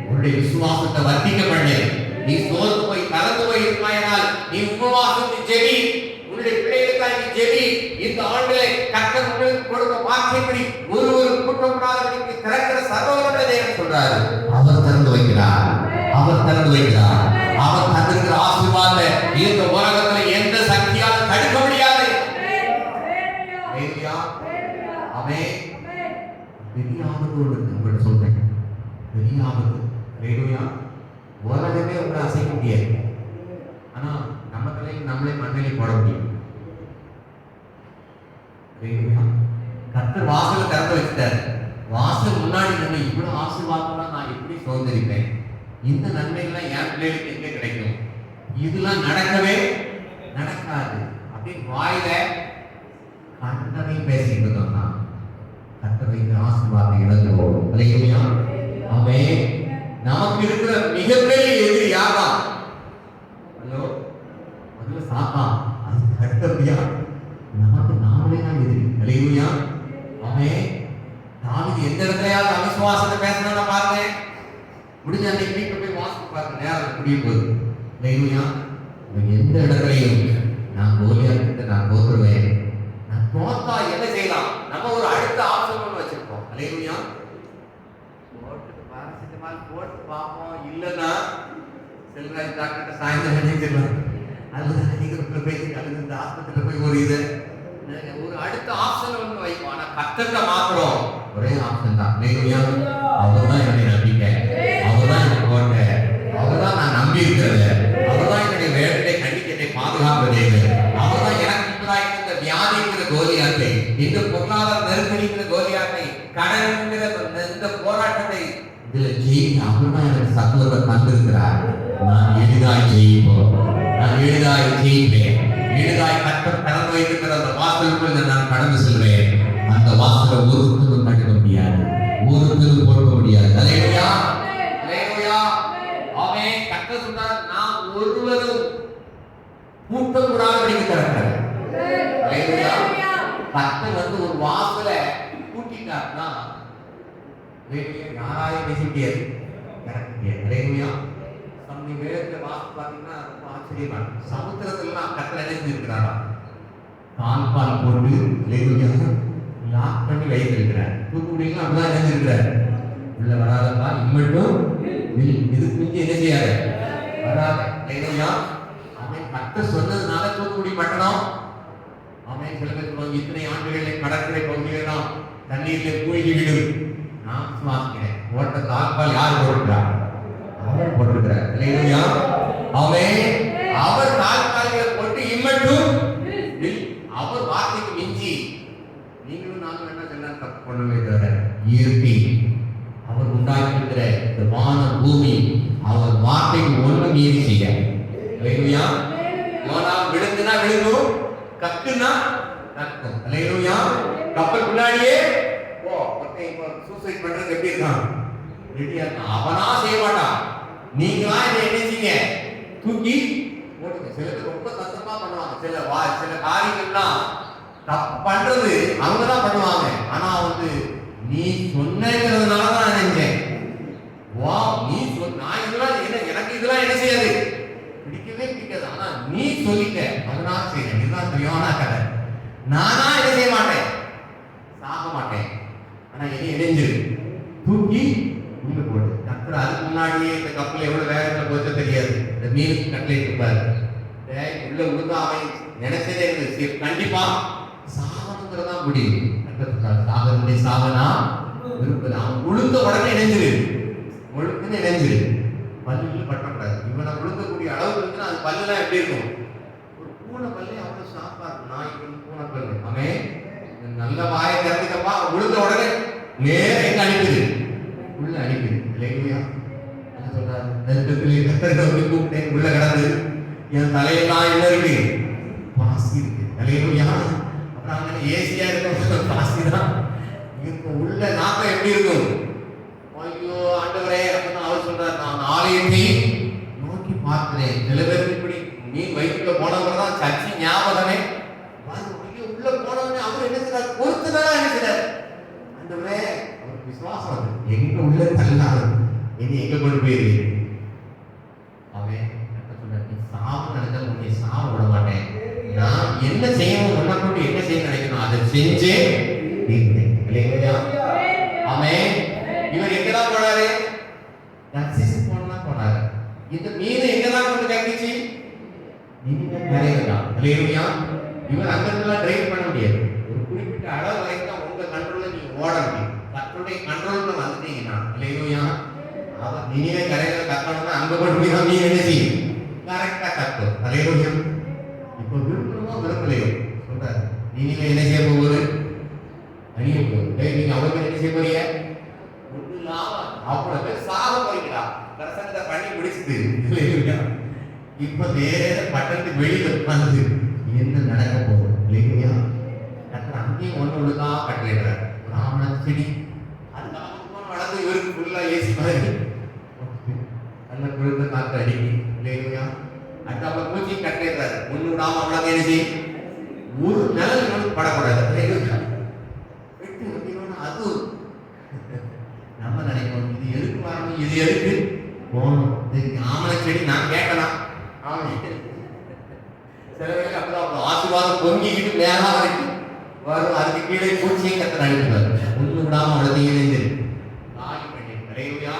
S3: உன்னுடைய விசுவாசத்தை வர்த்திக்க பண்ணு. நீ சோர்ந்து போய் கலந்து போய் இருப்பாயானால் நீ உபவாசத்தை ஜெபி, உன்னுடைய பிள்ளைகளுக்காக நீ ஜெபி. இந்த ஆண்டுகளை கர்த்தர் உங்களுக்கு கொடுக்க வாக்கியப்படி ஒரு கூட்டப்படாதவர்களுக்கு திறக்கிற சர்வவல்லமை தேவன் சொல்றாரு. அவர் திறந்து வைக்கிறார், அவர் திறந்து வைக்கிறார். அவர் தந்திருக்கிற ஆசீர்வாதத்தை இந்த உலகத்தை பெரிய ஆபத்து ஒன்று இருக்கு, உங்கள்கிட்ட சொல்றேன். பெரிய ஆபத்து. ஹல்லேலூயா. உலகமே உங்களை அசைக்க முடியாது, ஆனா நம்ம தலையில் நம்மளே மண்ணிலே போட முடியும். ஹல்லேலூயா. கர்த்தர் வாசல திறந்து வச்சுட்டாரு. வாசல் முன்னாடி நின்று இவ்வளவு ஆசீர்வாதம்லாம் நான் எப்படி சுதந்திரிப்பேன், இந்த நன்மைகள்லாம் என் பிள்ளைகளுக்கு எங்கே கிடைக்கும், இதெல்லாம் நடக்கவே நடக்காது அப்படின்னு வாயில கண்டனை பேசிட்டு இருந்தோம்னா கர்த்தர் வைத்த ஆசீர்வாதம் இழந்து போகும். ஹல்லேலூயா. ஆமென். நமக்கு இருக்கிற மிகப்பெரிய எதிரி யார்தான்? ஹலோ, முதல்ல சாத்தான், அது அடுத்தபடியா நமக்கு நாமளே தான் எதிரி. ஹல்லேலூயா. ஆமென். தாவீது எந்த இடத்துலயாவது அவிசுவாசத்தை பேசணும்னா பாருங்க, முடிஞ்ச அன்னைக்கு வீட்டுல போய் வாசித்து பாருங்க, நேரம் முடியும் போது. ஹல்லேலூயா. எந்த இடத்துலையும் நான் கோலியாத்திட்ட நான் தோற்றுவேன், நான் தோத்தா என்ன செய்யலாம், நம்ம ஒரு அடுத்த ஆப்ஷன் வச்சிருக்கோம். ஹல்லேலூயா. போட்டு பாராசிட்டமால் போட்டு பார்ப்போம், இல்லைன்னா செல்வராஜ் டாக்டர் சாயந்தரம் நினைச்சிடலாம், அல்லது அதிகத்தில் போய் அல்லது இந்த ஆஸ்பத்திரியில் போய் ஒரு அடுத்த ஆப்ஷன் ஒன்று வைப்போம். ஆனா கர்த்தர்ட்ட மாத்திரம் ஒரே ஆப்ஷன் தான். ஹல்லேலூயா. அவர்தான் என்னுடைய நம்பிக்கை, அவர்தான் எனக்கு கோட்டை, அவர்தான் நான் நம்பி இருக்கிறது, அவர்தான் என்னுடைய வேட்டை கண்டிக்கத்தை பாதுகாப்பதே, அவர்தான் எனக்கு இப்பதான் இந்த வியாதிங்கிற கோலியாத்தை, இந்த பொருளாதார நெருக்கடிங்கிற கோலியாத்தை, கடன்கிற இந்த போராட்டத்தை இதுல ஜெயிக்க அவர்தான் எனக்கு சத்துவத்தை தந்திருக்கிறார். நான் எளிதாய் ஜெயிப்போம், நான் எளிதாய் ஜெயிப்பேன், எளிதாய் கர்த்தர் திறந்து வைத்திருக்கிற அந்த வாசலுக்குள் நான் கடந்து செல்வேன். அந்த வாசலை ஒருத்தரும் தடுக்க முடியாது, ஒருத்தரும் போட முடியாது. ஹல்லேலூயா. ஹல்லேலூயா. ஆமென். கர்த்தர் சொன்னார், நான் ஒருவரும் கூட்டக்கூடாதபடிக்கு திறக்கிறேன். ஹல்லேலூயா. கர்த்தர் ஒரு வாசலை கூட்டிட்டார்னா யாராலையும் பேச முடியாது, திறக்க முடியாது. ஹல்லேலூயா. நம்ம வேதத்தை வாசித்து பார்த்தீங்கன்னா ரொம்ப ஆச்சரியமா இருக்கும். சமுத்திரத்திலாம் கர்த்தர் நினைச்சிருக்கிறாரா, கால்பால் போட்டு லாக் பண்ணி வைத்திருக்கிறார். தூக்குடிலாம் அப்படிதான் நினைச்சிருக்கிறார். உள்ள வராதப்பா, இம்மட்டும் இதுக்கு மிஞ்சி என்ன செய்யாத வராத. அவன் கர்த்தர் சொன்னதுனால தூக்குடி பட்டணம். அவன் சில பேர் சொல்லுவாங்க, இத்தனை ஆண்டுகளிலே கடற்கரை பகுதியெல்லாம் தண்ணீர்ல மூழ்கி விடும். நான் சுவாசிக்கிறேன், ஓட்ட கால்பால் யார் போட்டுக்கிறார்? அவர் போட்டிருக்கிறார். ஹல்லேலூயா. அவன் அவர் கால்பால்களை போட்டு இம்மட்டும் அவர் வார்த்தைக்கு மிஞ்சி நீங்களும் நானும் என்ன சொன்னால் தப்பு பண்ணவே தவிர இயற்கை அவர் உண்டாக்கியிருக்கிற இந்த வான பூமி அவர் வார்த்தைக்கு ஒன்று மீறி செய்ய. ஹல்லேலூயா. யோனா விழுந்துனா விழுங்கும், கக்குனா கக்கும். ஹல்லேலூயா. கப்பல் முன்னாடியே சூசைட் பண்றது எப்படி இருக்கான், ரெடியா இருக்கான். அவனா செய்ய மாட்டான், நீங்களா இதை என்ன செய்ய தூக்கி போடுங்க. சில பேர் ரொம்ப தத்தமா பண்ணுவாங்க, சில காரியங்கள்லாம் தப்பு பண்றது அவங்கதான் பண்ணுவாங்க. ஆனா நீ சொன்னதுனால தான் நான் நினைச்சேன், வா நீ நான் இதெல்லாம் என்ன, எனக்கு இதெல்லாம் என்ன செய்யாது, பிடிக்கவே பிடிக்காது. ஆனா நீ சொல்லிட்ட, அதனால செய்யறேன். இதுதான் சரியான கதை. நானா என்ன செய்ய மாட்டேன், சாக மாட்டேன். ஆனா என்ன இணைஞ்சிரு தூக்கி உள்ள போடு. கர்த்தர் அதுக்கு முன்னாடியே இந்த கப்பல் எவ்வளவு வேகத்துல போச்சோ தெரியாது, இந்த மீனுக்கு கட்டளை இருப்பாரு, உள்ள உழுந்தா அவன் நினைச்சதே இருந்துச்சு, கண்டிப்பா சாகணுங்கிறதா முடியும். சாகனுடைய சாகனா விருப்பது. அவன் உளுந்த உடனே இணைஞ்சிரு, முழுக்குன்னு இணைஞ்சிரு, பல்லுல பட்டக்கூடாது. இவனை உளுந்தக்கூடிய அளவுக்கு இருந்துன்னா அது பல்லுலாம் எப்படி இருக்கும், ஒரு பூனை பல்லு அவ்வளவு சாப்பா இருக்கும். நாய்க்கு பூனை பல்லு. அவன் நல்ல வாயை திறந்துக்கப்பா, உளுந்த உடனே நேர எங்க அனுப்பிடு, உள்ள அனுப்பிடு. இல்லையா சொல்றாரு, நெருக்கத்திலே கத்தரை கூப்பிட்டேன், உள்ள கிடந்து என் தலையெல்லாம் என்ன இருக்கு, பாசி இருக்கு. இல்லையா. அப்புறம் அங்கே ஏசியா இருக்கும், பாசி தான் இருக்கும். உள்ள நாக்கம் எப்படி இருக்கும், ஐயோ ஆண்டவரே அப்படின்னு அவர் சொல்றாரு, நான் ஆலயத்தை நோக்கி பார்க்கிறேன். சில பேருக்கு இப்படி மீன் வயிற்றுல போனவங்க தான் சர்ச்சை ஞாபகமே உள்ள போனவனே அவர் என்ன செய்றாரு, பொறுத்துதான் என்ன செய்றாரு, ஆண்டவரே அவருக்கு விசுவாசம் அது எங்க உள்ள தள்ளாரு, இனி எங்க கொண்டு போயிருக்கு. அவன் சொல்றாரு, சாவு நடந்தா உன்னை சாவு விட மாட்டேன், நான் என்ன செய்யணும், உன்னை கொண்டு என்ன செய்ய நினைக்கணும் அதை செஞ்சே தீர்த்தேன். இல்லையா. அவன் இவர் எங்கதான் போனாரு, தர்சீசுக்கு போனாரு. இந்த மீன் எங்கதான் கொண்டு கட்டிச்சு, நீங்க கரையலாம். இல்லையா. இவர் அங்கெல்லாம் டிரைவ் பண்ண முடியாது, ஒரு குறிப்பிட்ட அளவு வரைக்கும் உங்க கண்ட்ரோல்ல நீங்க ஓட முடியும். கர்த்தருடைய கண்ட்ரோல்ல வந்துட்டீங்கன்னா இல்லையா, அவர் நினைவே கரையில கட்டணும்னா அங்க கொண்டு போய் தான் நீங்க என்ன செய்யும், கரெக்டா கட்டும். இல்லையா, இப்போ விரும்பணுமோ விரும்பலையோ சொல்றாரு, நினைவே என்ன செய்ய போகுது, அழிய போகுது. நீங்க அவருக்கு என்ன செய்ய போறீங்க, ஒண்ணு இல்லாம அவ்வளவு பேர் சாக போறீங்களா, பிரசங்கத்தை பண்ணி பிடிச்சிட்டு இல்லையா, இப்ப வேற பட்டத்துக்கு வெளியில உட்கார்ந்து என்ன நடக்க போகுது இல்லையா, அங்கேயும் ஒண்ணு தான் கட்டிடுறாரு. ராமண செடி அதுக்கு வளர்ந்து இவருக்கு ஃபுல்லா ஏசி மாதிரி நல்ல குளிர்ந்த காத்து அடிக்கி இல்லையா, அந்த அவங்க பூச்சி கட்டிடுறாரு. ஒண்ணு விடாம அவ்வளவு என்ன செய்யும், ஒரு நிலம் படக்கூடாது இல்லையா, வெட்டு வெட்டினோன்னு அது நம்ம நினைப்போம் இது எதுக்கு வரணும், இது எதுக்கு போகணும். ஆமண செடி நான் கேட்கலாம், சில வேலை அப்பதான் ஆசீர்வாதம் பொங்கிக்கிட்டு மேலா வரைக்கும் வரும், அதுக்கு கீழே பூச்சியை கத்த அடிக்கிறார். ஒண்ணு விடாம அவ்வளவு இணைந்து நாய் பண்ணி நிறையா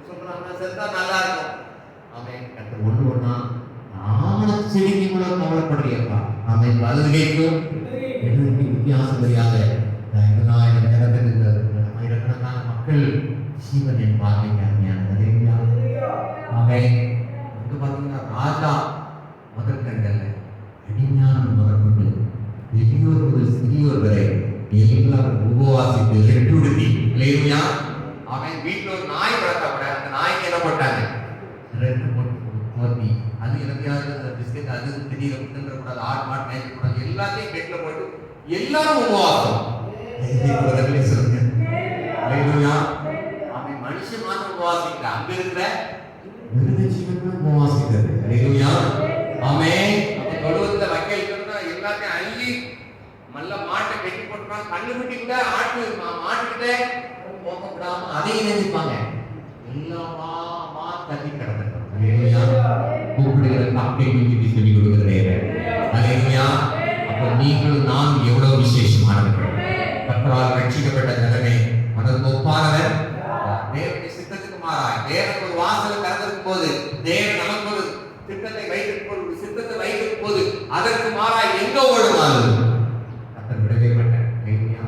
S3: சொல்றாங்க, செத்தா நல்லா இருக்கும். அவன் கத்த ஒண்ணு ஒண்ணா ஆமண செடிக்கு கூட கவலைப்படுறியப்பா, அவன் வலது கைக்கும் இடதுக்கு வித்தியாசம் தெரியாத ஆயிரக்கணக்கான மக்கள் ஜீவனின் பார்வைக்கு அருமையான நிறையா. அவன் வந்து பாத்தீங்கன்னா ராஜா முதற்கண்டல்ல அடிஞானம் முதற்கொண்டு பெரியோர் முதல் சிறியோர் வரை எல்லாரும் உபவாசித்து ரெட்டுடுத்தி இல்லையா. அவன் வீட்டுல ஒரு நாய் வளர்த்தா கூட அந்த நாய்க்கு என்ன போட்டாங்க, ரெண்டு போட்டி அது எனக்கையாவது பிஸ்கெட் அது தெரியல கூடாது, ஆட் மாட் மேய்க்க கூடாது, எல்லாத்தையும் பெட்ல போட்டு எல்லாரும் உபவாசம். சொல்லுங்க அவன் மனுஷன் மாத்திரம் உபவாசிக்கிற, அங்க இருக்கிற மிருக ஜீவனும் உபவாசிக்கிறது இல்லையா. அவன் தொழுவத்துல வைக்கா எல்லாத்தையும் அள்ளி நல்ல மாட்டை கட்டி போட்டுப்பாங்க, கண்ணு குட்டி கூட ஆட்டு மாட்டுக்கிட்டே போகக்கூடாம அதையும் நினைப்பாங்க, எல்லாமா தட்டி கிடந்துருக்காங்க. கூப்பிடுகிற காக்கை நீங்கி சொல்லி கொடுக்கிறேன் இல்லையா. அப்போ நீங்களும் நான் எவ்வளவு விசேஷமானவர்கள், கர்த்தரால் ரட்சிக்கப்பட்ட ஜனமே, அதற்கு ஒப்பானவர் தேவனுடைய சித்தத்துக்கு மாறாய். தேவனுக்கு ஒரு வாசல் திறந்திருக்கும் போது, தேவன் நமக்கு ஒரு திட்டத்தை வைத்திருக்கும் போது, சித்தத்தை வைத்திருக்கும் போது அதற்கு மாறாய் எங்க ஓடுவார்கள் கர்த்தர் விடவே மாட்டார் இல்லையா.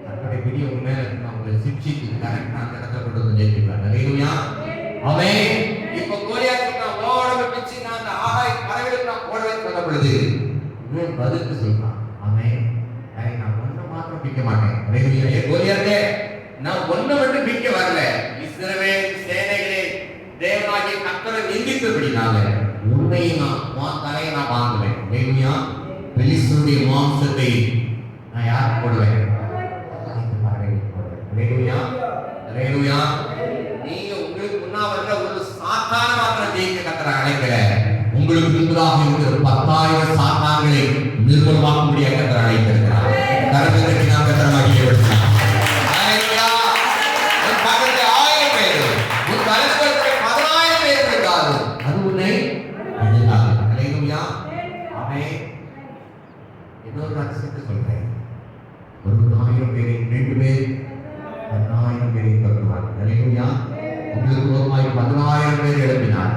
S3: கர்த்தருடைய பெரிய உண்மை அவங்களை சிக்ஷித்து கரெக்டா அந்த இடத்துல கொண்டு வந்து ஜெயிக்கிறார் இல்லையா. அவன் இப்ப கோலியாத்துக்கு நான் ஓடவே பிச்சு நான் அந்த ஆகாய பறவைகளுக்கு நான் ஓடவே சொல்ல பொழுது இவன் பதிலுக்கு சொல்றான், அவன் நான் ஒன்றை மாத்திரம் பிக்க மாட்டேன் இல்லையா. கோலியாத்தே நான் ஒன்றை மட்டும் பிக்க வரல, இஸ்ரவேல் சேனைகளே தேவனாகிய கர்த்தரை நிந்தித்தபடினால உண்மையை நான் தலையை நான் வாங்குவேன் இல்லையா. பெலிஸ்தருடைய மாம்சத்தை நான் யாருக்கு போடுவேன், நீங்க உங்களுக்கு முன்னாவதுல ஒரு சாத்தான மாத்திரம் ஜெயிக்க கர்த்தரை அழைக்கல, உங்களுக்கு முன்பதாக இருக்கிற 10,000 சாத்தான்களை நிர்மூலமாக்க முடிய கர்த்தரை அழைத்திருக்கிறார். கர்த்தரை நாம் கர்த்தரை மகிழ்ச்சிப்படுத்தினார். உன் பக்கத்துல 1000 பேர், உன் தலைவர்களுக்கு 10,000 பேர் இருக்காது, அது உன்னை அழைக்காது இல்லையா. அவன் இன்னொரு ரகசியத்தை சொல்றேன், ஒரு 1000 பேரை 2 பேர் 10,000 பேரை தருவார் இல்லையா. உங்களுக்கு ஒரு 10,000 பேர் எழுப்பினார்,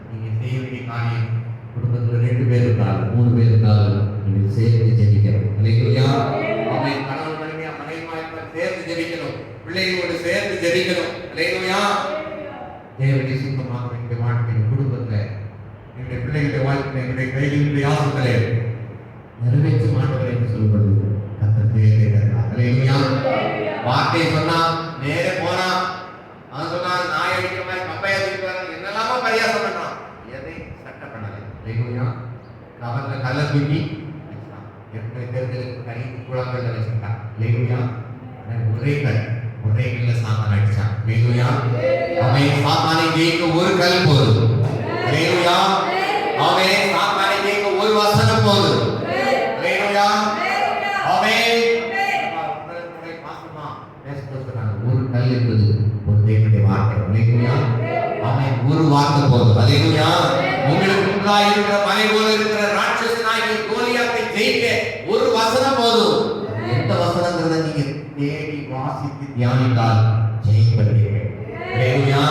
S3: நீங்க செய்ய வேண்டிய காரியம் குடும்பத்துல 2 பேர் இருந்தாலும் 3 பேர் இருந்தாலும் நீங்க சேர்ந்து ஜெபிக்கணும் இல்லையா. அவன் கணவன் மனைவியா சேர்ந்து ஜெபிக்கணும், பிள்ளைகளோடு சேர்ந்து ஜெபிக்கணும் இல்லையா. தேவனுடைய சுத்தமாக என்னுடைய வாழ்க்கையின் குடும்பத்துல என்னுடைய பிள்ளைகளுடைய வாழ்க்கையில் என்னுடைய கைகளினுடைய ஆசைகளை நிறைவேற்ற மாட்டவர் என்று சொல்லப்படுது கர்த்தர் இல்லையா. வார்த்தை சொன்னா நேர போனா அவன் சொன்னா நாய் அடிக்கிற மாதிரி கப்பையா அடிக்கிறாங்க, என்னெல்லாமோ பரியாசம் பண்றான், எதை சட்டை பண்ணலை இல்லையா. கவர்ல கல்ல தூக்கி எப்படி தேர்தலுக்கு 5 குளங்கள்ல வச்சிருக்கான் இல்லையா. ஒரே கல்ல சாத்தான் அடிச்சான் இல்லையா. அவன் சாத்தானை ஜெயிக்க ஒரு கல் போதும் இல்லையா. அவன் சாத்தானை ஜெயிக்க ஒரு வசனம் போதும் இல்லையா. அவன் ஒரு கல் என்பது ஒரு தேவனுடைய வார்த்தை இல்லையா. அவன் ஒரு வார்த்தை போதும் இல்லையா. உங்களுக்கு முன்னாடி இருக்கிற மலை போல இருக்கிற ராட்சசனாகிய கோலியாத்தை ஜெயிக்க ஒரு வசனம் போதும். எந்த வசனங்கிறத நீங்க தேடி வாசித்து தியானித்தால் ஜெயிப்பீர்கள் இல்லையா.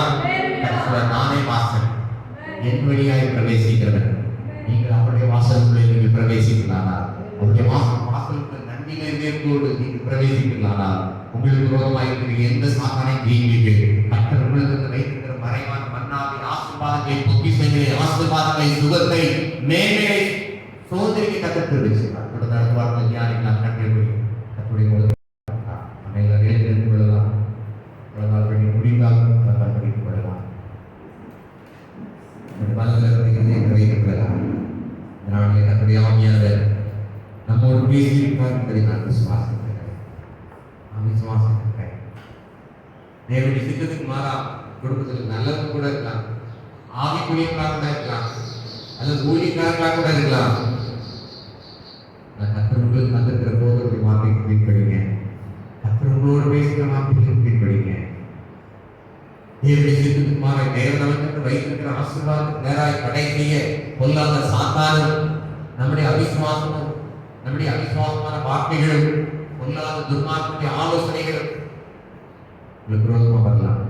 S3: நானே வாசன், என் வழியாய் பிரவேசிக்கிறவன், நீங்கள் அவருடைய வாசலுக்குள்ளே நீங்கள் பிரவேசிக்கலானால், அவருடைய வாசலுக்குள்ள நன்மையை மேற்கொண்டு நீங்கள் பிரவேசிக்கலானால் உங்களுக்கு விரோதமாக இருக்கிற எந்த சாத்தானை ஜெயிப்பீர்கள். கர்த்தர் உங்களுக்கு வைத்திருக்கிற மறைவான மன்னாவின் ஆசீர்வாதங்களை, பொக்கிஷங்களை, ஆசீர்வாதங்களை, சுகத்தை, மேன்மையை சோதனைக்கு கற்றுக் வச்சிருக்கார். தொடர்ந்து அடுத்த வாரத்தில் தியானிக்கலாம். கற்றுக்கொள்ளி கற்றுடைய கொள்ளலாம். உலகால் படி முடிந்தால் உலகால் படித்துக் கொள்ளலாம். வைத்துக் கொள்ளலாம். இதனாலே கற்றுடைய ஆவியானவர் நம்மோடு பேசியிருப்பார் என்பதை நான் விசுவாசிக்கிறேன். தேவனுடைய சித்தத்துக்கு மாறா குடும்பத்தில் நல்லது கூட இருக்கலாம், ஆவிக்குரியவர்களாக கூட இருக்கலாம், அல்லது ஊழியக்காரர்களாக கூட இருக்கலாம். கர்த்தர் வந்திருக்கிற போது ஒரு வார்த்தைக்கு கீழ்ப்படிங்க. கர்த்தர் உங்களோடு பேசுகிற வார்த்தைக்கு கீழ்ப்படிங்க. தேவனுடைய சித்தத்துக்கு மாற தேவனவனுக்கு வைத்திருக்கிற ஆசீர்வாதத்துக்கு நேராய் படை செய்ய கொல்லாத சாத்தானும் நம்முடைய அவிசுவாசமும் நம்முடைய அவிசுவாசமான வார்த்தைகளும் கொல்லாத துர்மார்க்கனுடைய ஆலோசனைகளும் உங்களுக்கு விரோதமாக வரலாம்.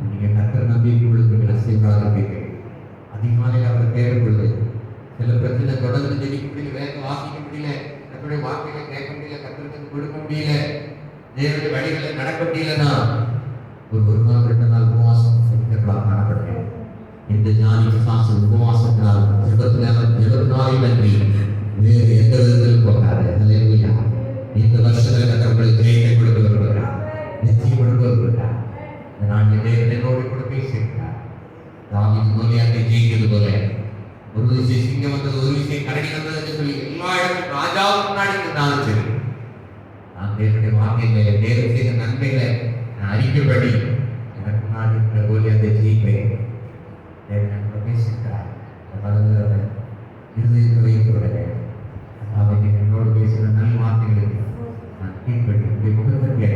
S3: நீங்க கர்த்தர் நம்பிக்கை உங்களுக்கு செய்வார்கள். அதிகமாக அவர் தேவை பொழுது சில பிரச்சனை தொடர்ந்து ஜெபிக்க முடியல, வேக வாசிக்க முடியல, கர்த்தருடைய வார்த்தைகளை கேட்க முடியல, கர்த்தருக்கு கொடுக்க முடியல, தேவனுடைய வழிகளை நடக்க முடியலன்னா ஒரு நாள் 2 நாள் உபவாசம் செய்யலாம் காணப்பட்டேன். இந்த ஞானி விசுவாசம் உபவாசத்தினால் 70 நாளில் நன்றி வேறு எந்த விதத்திலும் போகாது. அல்லேலூயா. இந்த வருஷத்துல கர்த்தர் ஜெயத்தை கொடுக்க விரும்புகிறார், நிச்சயம் கொடுக்க விரும்புகிறார். இந்த நாளில் தேவன் என்னோடு கூட பேசியிருக்கிறார். தாவீது கோலியாத்தை ஜெயித்தது போல ஒரு விஷயம் சிங்கம் வந்தது, ஒரு விஷயம் கரடி வந்தது என்று சொல்லி எல்லா இடத்திலும் ராஜாவுக்கு முன்னாடி இருந்தாலும் சரி, நான் தேவனுடைய வார்த்தையில தேவன் செய்த நன்மைகளை நான் அறிக்கைப்படி எனக்கு முன்னாடி இருக்கிற கோலியாத்தை ஜெயிப்பேன். தேவன் என்னோட பேசியிருக்கிறார். இருதயத்தை வைத்துள்ளேன். அதாவது என்னோடு பேசுகிற நல்ல வார்த்தைகளுக்கு நான் கீழ்படி உங்களுடைய முகத்திற்கு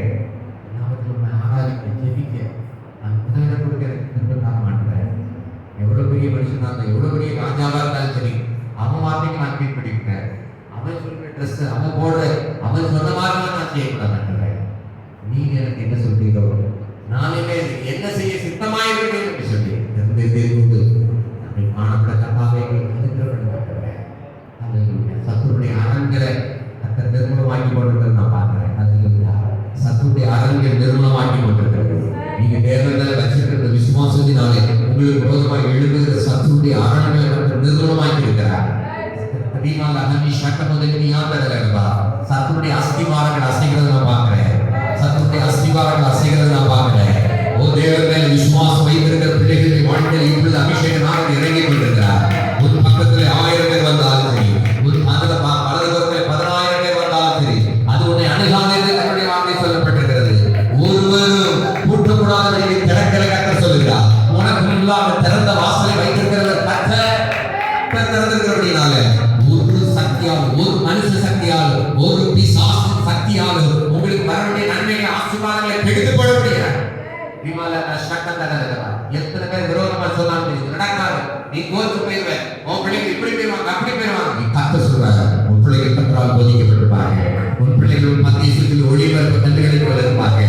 S3: எல்லாவற்றிலும் ஆராதிக்க ஜெபிக்க நான் முதலிடம் கொடுக்க மாட்டேன். எவ்வளவு பெரிய மனுஷனா இருந்தால், எவ்வளவு பெரிய ராஜாவா இருந்தாலும் சரி, அவன் வார்த்தைக்கு நான் கீழ்படிக்கிறேன். அவன் சொல்ற ட்ரெஸ் அவன் போடுற அவன் சொன்ன மாதிரி நான் செய்யக்கூடாது. நீங்க எனக்கு என்ன சொல்றீங்களோ நான் என்ன செய்ய சித்தமாயிருக்கிறேன் என்று சொல்லி நம்மை காணப்பட கர்த்தாவே சத்துருடைய அரண்களை கர்த்தர் நிர்மூலமாக்கி கொண்டிருக்கிறது நான் பார்க்கிறேன். சத்துருடைய அரண்கள் நிர்மூலமாக்கி கொண்டிருக்கிறது. நீங்க தேவர்களை வச்சிருக்கிற விசுவாசத்தினாலே உங்களுக்கு விரோதமாக எழுதுகிற சத்துருடைய அரண்களை கர்த்தர் நிர்மூலமாக்கி இருக்கிறார். சத்துருடைய அஸ்திவாரங்கள் அசைகிறது நான் பார்க்கிறேன். சத்துருடைய அஸ்திவாரங்கள் அசைகிறது நான் பார்க்கிறேன். ஓ தேவர்களை விசுவாசம் வைத்திருக்கிற பிள்ளைகளின் வாழ்க்கையில் இப்பொழுது அபிஷேகமாக இறங்கி கொண்டிருக்கிறார். ஒரு பக்கத்தில் 1000 பேர் வந்தாலும் சரி, ஒரு அதுல வலது பக்கத்தில் 10000 பேர் வந்தாலும் சரி, அது உன்னை அணுகாது என்று தன்னுடைய வார்த்தை சொல்லப்பட்டிருக்கிறது. ஒருவரும் கூட்டக்கூடாதபடி திறக்கிற கர்த்தர் சொல்லுகிறார். உனக்கு முன்பாக திறந்த வாசலை வைத்திருக்கிறவர் கர்த்தர் திறந்திருக்கிறபடினால ஒரு சக்தியால், ஒரு மனுஷ சக்தியால், ஒரு பிசாசின் சக்தியால் உங்களுக்கு வர வேண்டிய நன்மைகளை ஆசீர்வாதங்களை கெடுத்து போட முடியாது. எத்தனை பேர் விரோதமா சொன்னாலும் நடக்காது, நீ கோச்சு போயிருவேன், உன் பிள்ளைங்க இப்படி போயிருவாங்க, அப்படி போயிருவாங்க. நீ கத்த சொல்றாங்க, உன் பிள்ளைகள் கற்றால் போதிக்கப்பட்டிருப்பாங்க, உன் பிள்ளைகள் மத்தியத்தில் ஒளிபரப்பு கண்டுகளை போல இருப்பாங்க,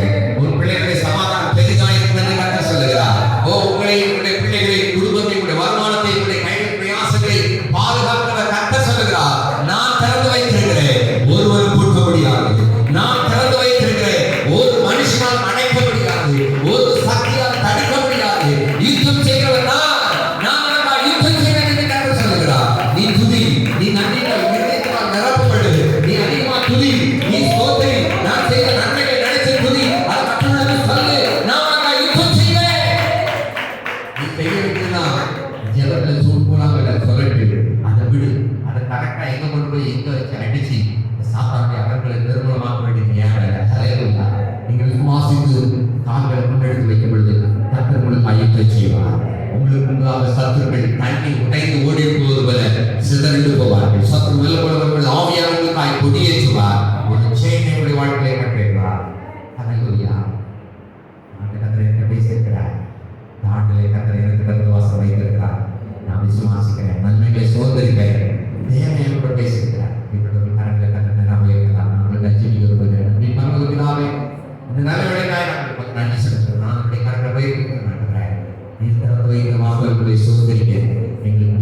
S3: உன் பிள்ளைகளை சமாதானம் பெரிதாக இருக்கிறது கத்த சொல்லுகிறார். ஓ உங்களை, உங்களுடைய பிள்ளைகளை, குடும்பத்தை, உங்களுடைய வருமானத்தை, உங்களுடைய கையில் பிரயாசங்களை பாதுகாக்கிறவர் கத்த சொல்லுகிறார். நான் திறந்து வைத்திருக்கிறேன், ஒருவரும் கூட்ட முடியாது. நான் திறந்து வைத்திருக்கிறேன், ஒரு மனுஷனால் அணைக்க முடியாது, ஒரு சக்தியால் தடுக்க முடியாது. யுத்தம் செய்கிறவர் நான் யுத்தம் செய்வேன் என்று கர்த்தர் சொல்லுகிறார். நீ துதி, நீ நன்றிகள் இருதயத்தால் நிரப்பப்படு, நீ அதிகமா துதி, நீ ஸ்தோத்திரி, நான் செய்த நன்மைகளை நினைச்சு துதி, அது மற்றவர்களுக்கு சொல்லு, நான் யுத்தம் செய்வேன். நீ செய்ய வேண்டியதுனா ஜெபத்தில் சூழ்நிலை சொல்லட்டு அதை விடு, அதை கரெக்டா எங்க கொண்டு போய் எங்க வச்சு அடிச்சு சாத்தானுடைய அகங்களை நிர்மூலமாக்க வேண்டியது ஏன் வேலை? அலையலுயா. நீங்கள் விசுவாசித்து கால்களை முன்னெடுத்து வைக்கும் பொழுது கர்த்தர் உங்களுக்கு ஐயத்தை செய்வார். உங்களுக்கு முன்பாக சத்துருக்கள் தண்ணி உடைந்து ஓடி போவது போல சிதறிண்டு போவார்கள். சத்துரு வெல்லப்படுவர்கள் ஆவியானவர்களுக்காய் கொடியேற்றுவார். ஒரு சேனையுடைய வாழ்க்கையை கட்டிடுவார். அலையலுயா. கர்த்தர் என்ன பேசியிருக்கிறார்? நாட்டிலே கர்த்தர் எனக்கு திறந்த வாசல் வைத்திருக்கிறார். நான் விசுவாசிக்கிறேன், நன்மைகளை சோதரிக்கிறேன். தேவன் என்னோட பேசியிருக்கிறார்.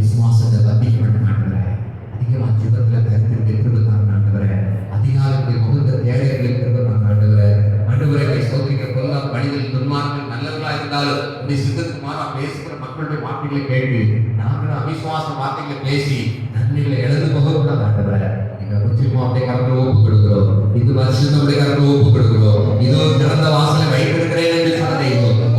S3: விசுவாசத்தை வந்திக்கப்பட்ட நாட்டுகிறேன். அதிகமாக ஜீவத்தில் கருத்திற்கு திரும்ப நாட்டுகிறேன். அதிகாரத்தை முகத்த தேவைகளை திரும்ப நாட்டுகிறேன். வார்த்தைகளை கேட்டு நாங்கள் அவிசுவாச வார்த்தைகளை பேசி நன்மைகளை இழந்து போகக்கூடாது ஆண்டவரே. எங்க முற்றிலுமா அப்படியே கருத்து ஒப்பு கொடுக்கிறோம். இது வருஷம் அப்படியே கருத்து ஒப்பு கொடுக்கிறோம். இதோ திறந்த வாசலை வைத்திருக்கிறேன் என்று சொன்னதை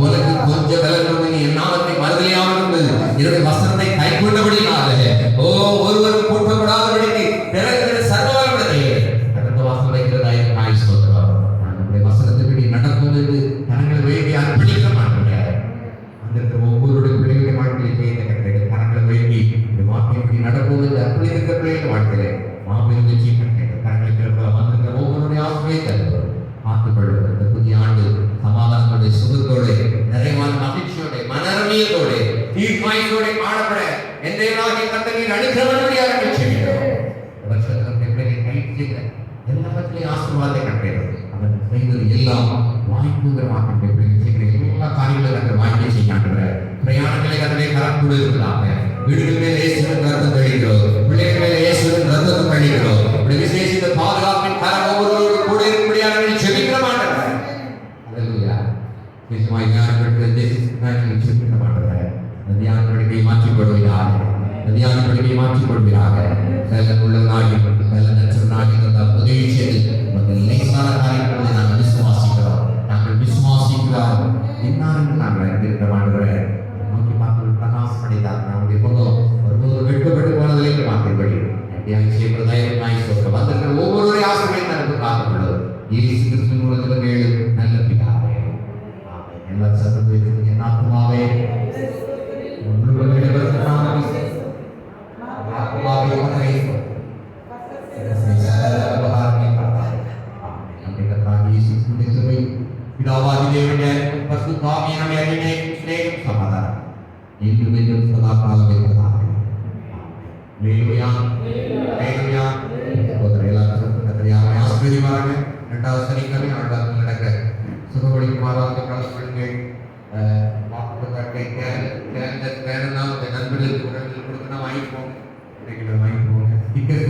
S3: உனக்கு கொஞ்சம் விலகிறது நீ என் நாமத்தை மறுதலையாமல் இருந்தது என்னுடைய வசனத்தை கை கொண்டபடினாலே ஓ ஒருவரும் கூட்டப்படாதபடிக்கு திறக்கிற சர்வவல்லமையுடைய திறந்த வாசல் வைக்கிறதா நாய் சொல்கிறார். நம்முடைய வசனத்தின்படி நடக்கும் என்று கரங்களை வேண்டி அர்ப்பணிக்க மாட்டேன். அந்த ஒவ்வொருடைய பிள்ளைகளுடைய வாழ்க்கையை செய்த கட்டளை கரங்களை வேண்டி இந்த வாக்கியப்படி நடக்கும் என்று அர்ப்பணிக்க பிள்ளைகள் வாழ்க்கையில மாபெரும் வெற்றி கட்டளை கரங்களை வந்திருக்கிற ஒவ்வொருடைய ஆசிரியை தருவோம். காத்துக்கொள்ளும் இந்த புதிய ஆண்டு சமாதானத்தோட சுகத்தோட நிறைவான மகிழ்ச்சியோட மனரமியத்தோட தீர்மாயத்தோட காணப்பட எந்தையனாகிய கர்த்தரின் அனுகிரகவழியாக நிச்சயிக்கிறோம். வருஷத்துல கைது எல்லாவற்றிலையும் ஆசீர்வாதத்தை கட்டளையிடும். அவன் செய்வது எல்லாம் வாய்ப்புங்கிற வாக்கிய எல்லா காரியங்களும் நாங்கள் வாய்ப்பை செய்யாண்டுற பிரயாணங்களை கதவை கரக்கூட இருப்பதாக வீடுகள் மேல் இயேசுவின் ரத்தம் கழிக்கிறோம். பிள்ளைகள் மேல் இயேசுவின் ரத்தத்தை கழிக்கிறோம். இப்படி விசேஷித்த பாதுகாப்பின் கரம் ஒவ்வொருவரோடு கூட இருக்கும்படியாக செபிக்கிற மாட்டேன். அல்லேலூயா. விசுவாச ஞானப்பட்டு செபிக்கிற மாட்டேன். தியான படிப்பை மாற்றிக்கொள்வீராக. தியான படிப்பை மாற்றிக்கொள்வீராக. நல்ல உள்ள நாடி நல்ல நட்சத்திர நாடி உதவி செய்து உங்கள் லேசான காரியங்களை நாங்கள் விசுவாசிக்கிறோம். நாங்கள் விசுவாசிக்கிறோம். இன்னாருக்கு நாங்கள் இருக்கிற மாட்டேன். நோக்கி பார்த்து பிரகாசமடைந்தார். நம்முடைய முகம் ஒருபோது வெட்கப்பட்டு போனதிலே மாற்றிபடி வந்திருக்கிற ஒவ்வொருவரையும் ஆசிரியர் தனக்கு காத்துள்ளது. இயேசு கிறிஸ்து மூலத்தில் வேறு நல்ல பிதாவே. எல்லா சத்தம் என் ஆத்மாவே பிதாவாதி தேவனுடைய பரிசுத்தாவியினுடைய அன்பினை ஸ்நேகம் சமாதானம் இன்றும் என்றும் சதா காலம் இருப்பதாக. அல்லேலூயா. அல்லேலூயா. எல்லாரும் கர்த்தரை ஆசீர்வதிப்பாராக. இரண்டாவது சனிக்கிழமை ஆண்டாள் நடக்கிற சுகவழிக்கும் ஆராதனை கலந்துகள் வாக்குத்தத்தை நண்பர்களுக்கு உடல்கள் கொடுக்கணும் வாங்கிப்போம். வாங்கிப்போம். டிக்கெட்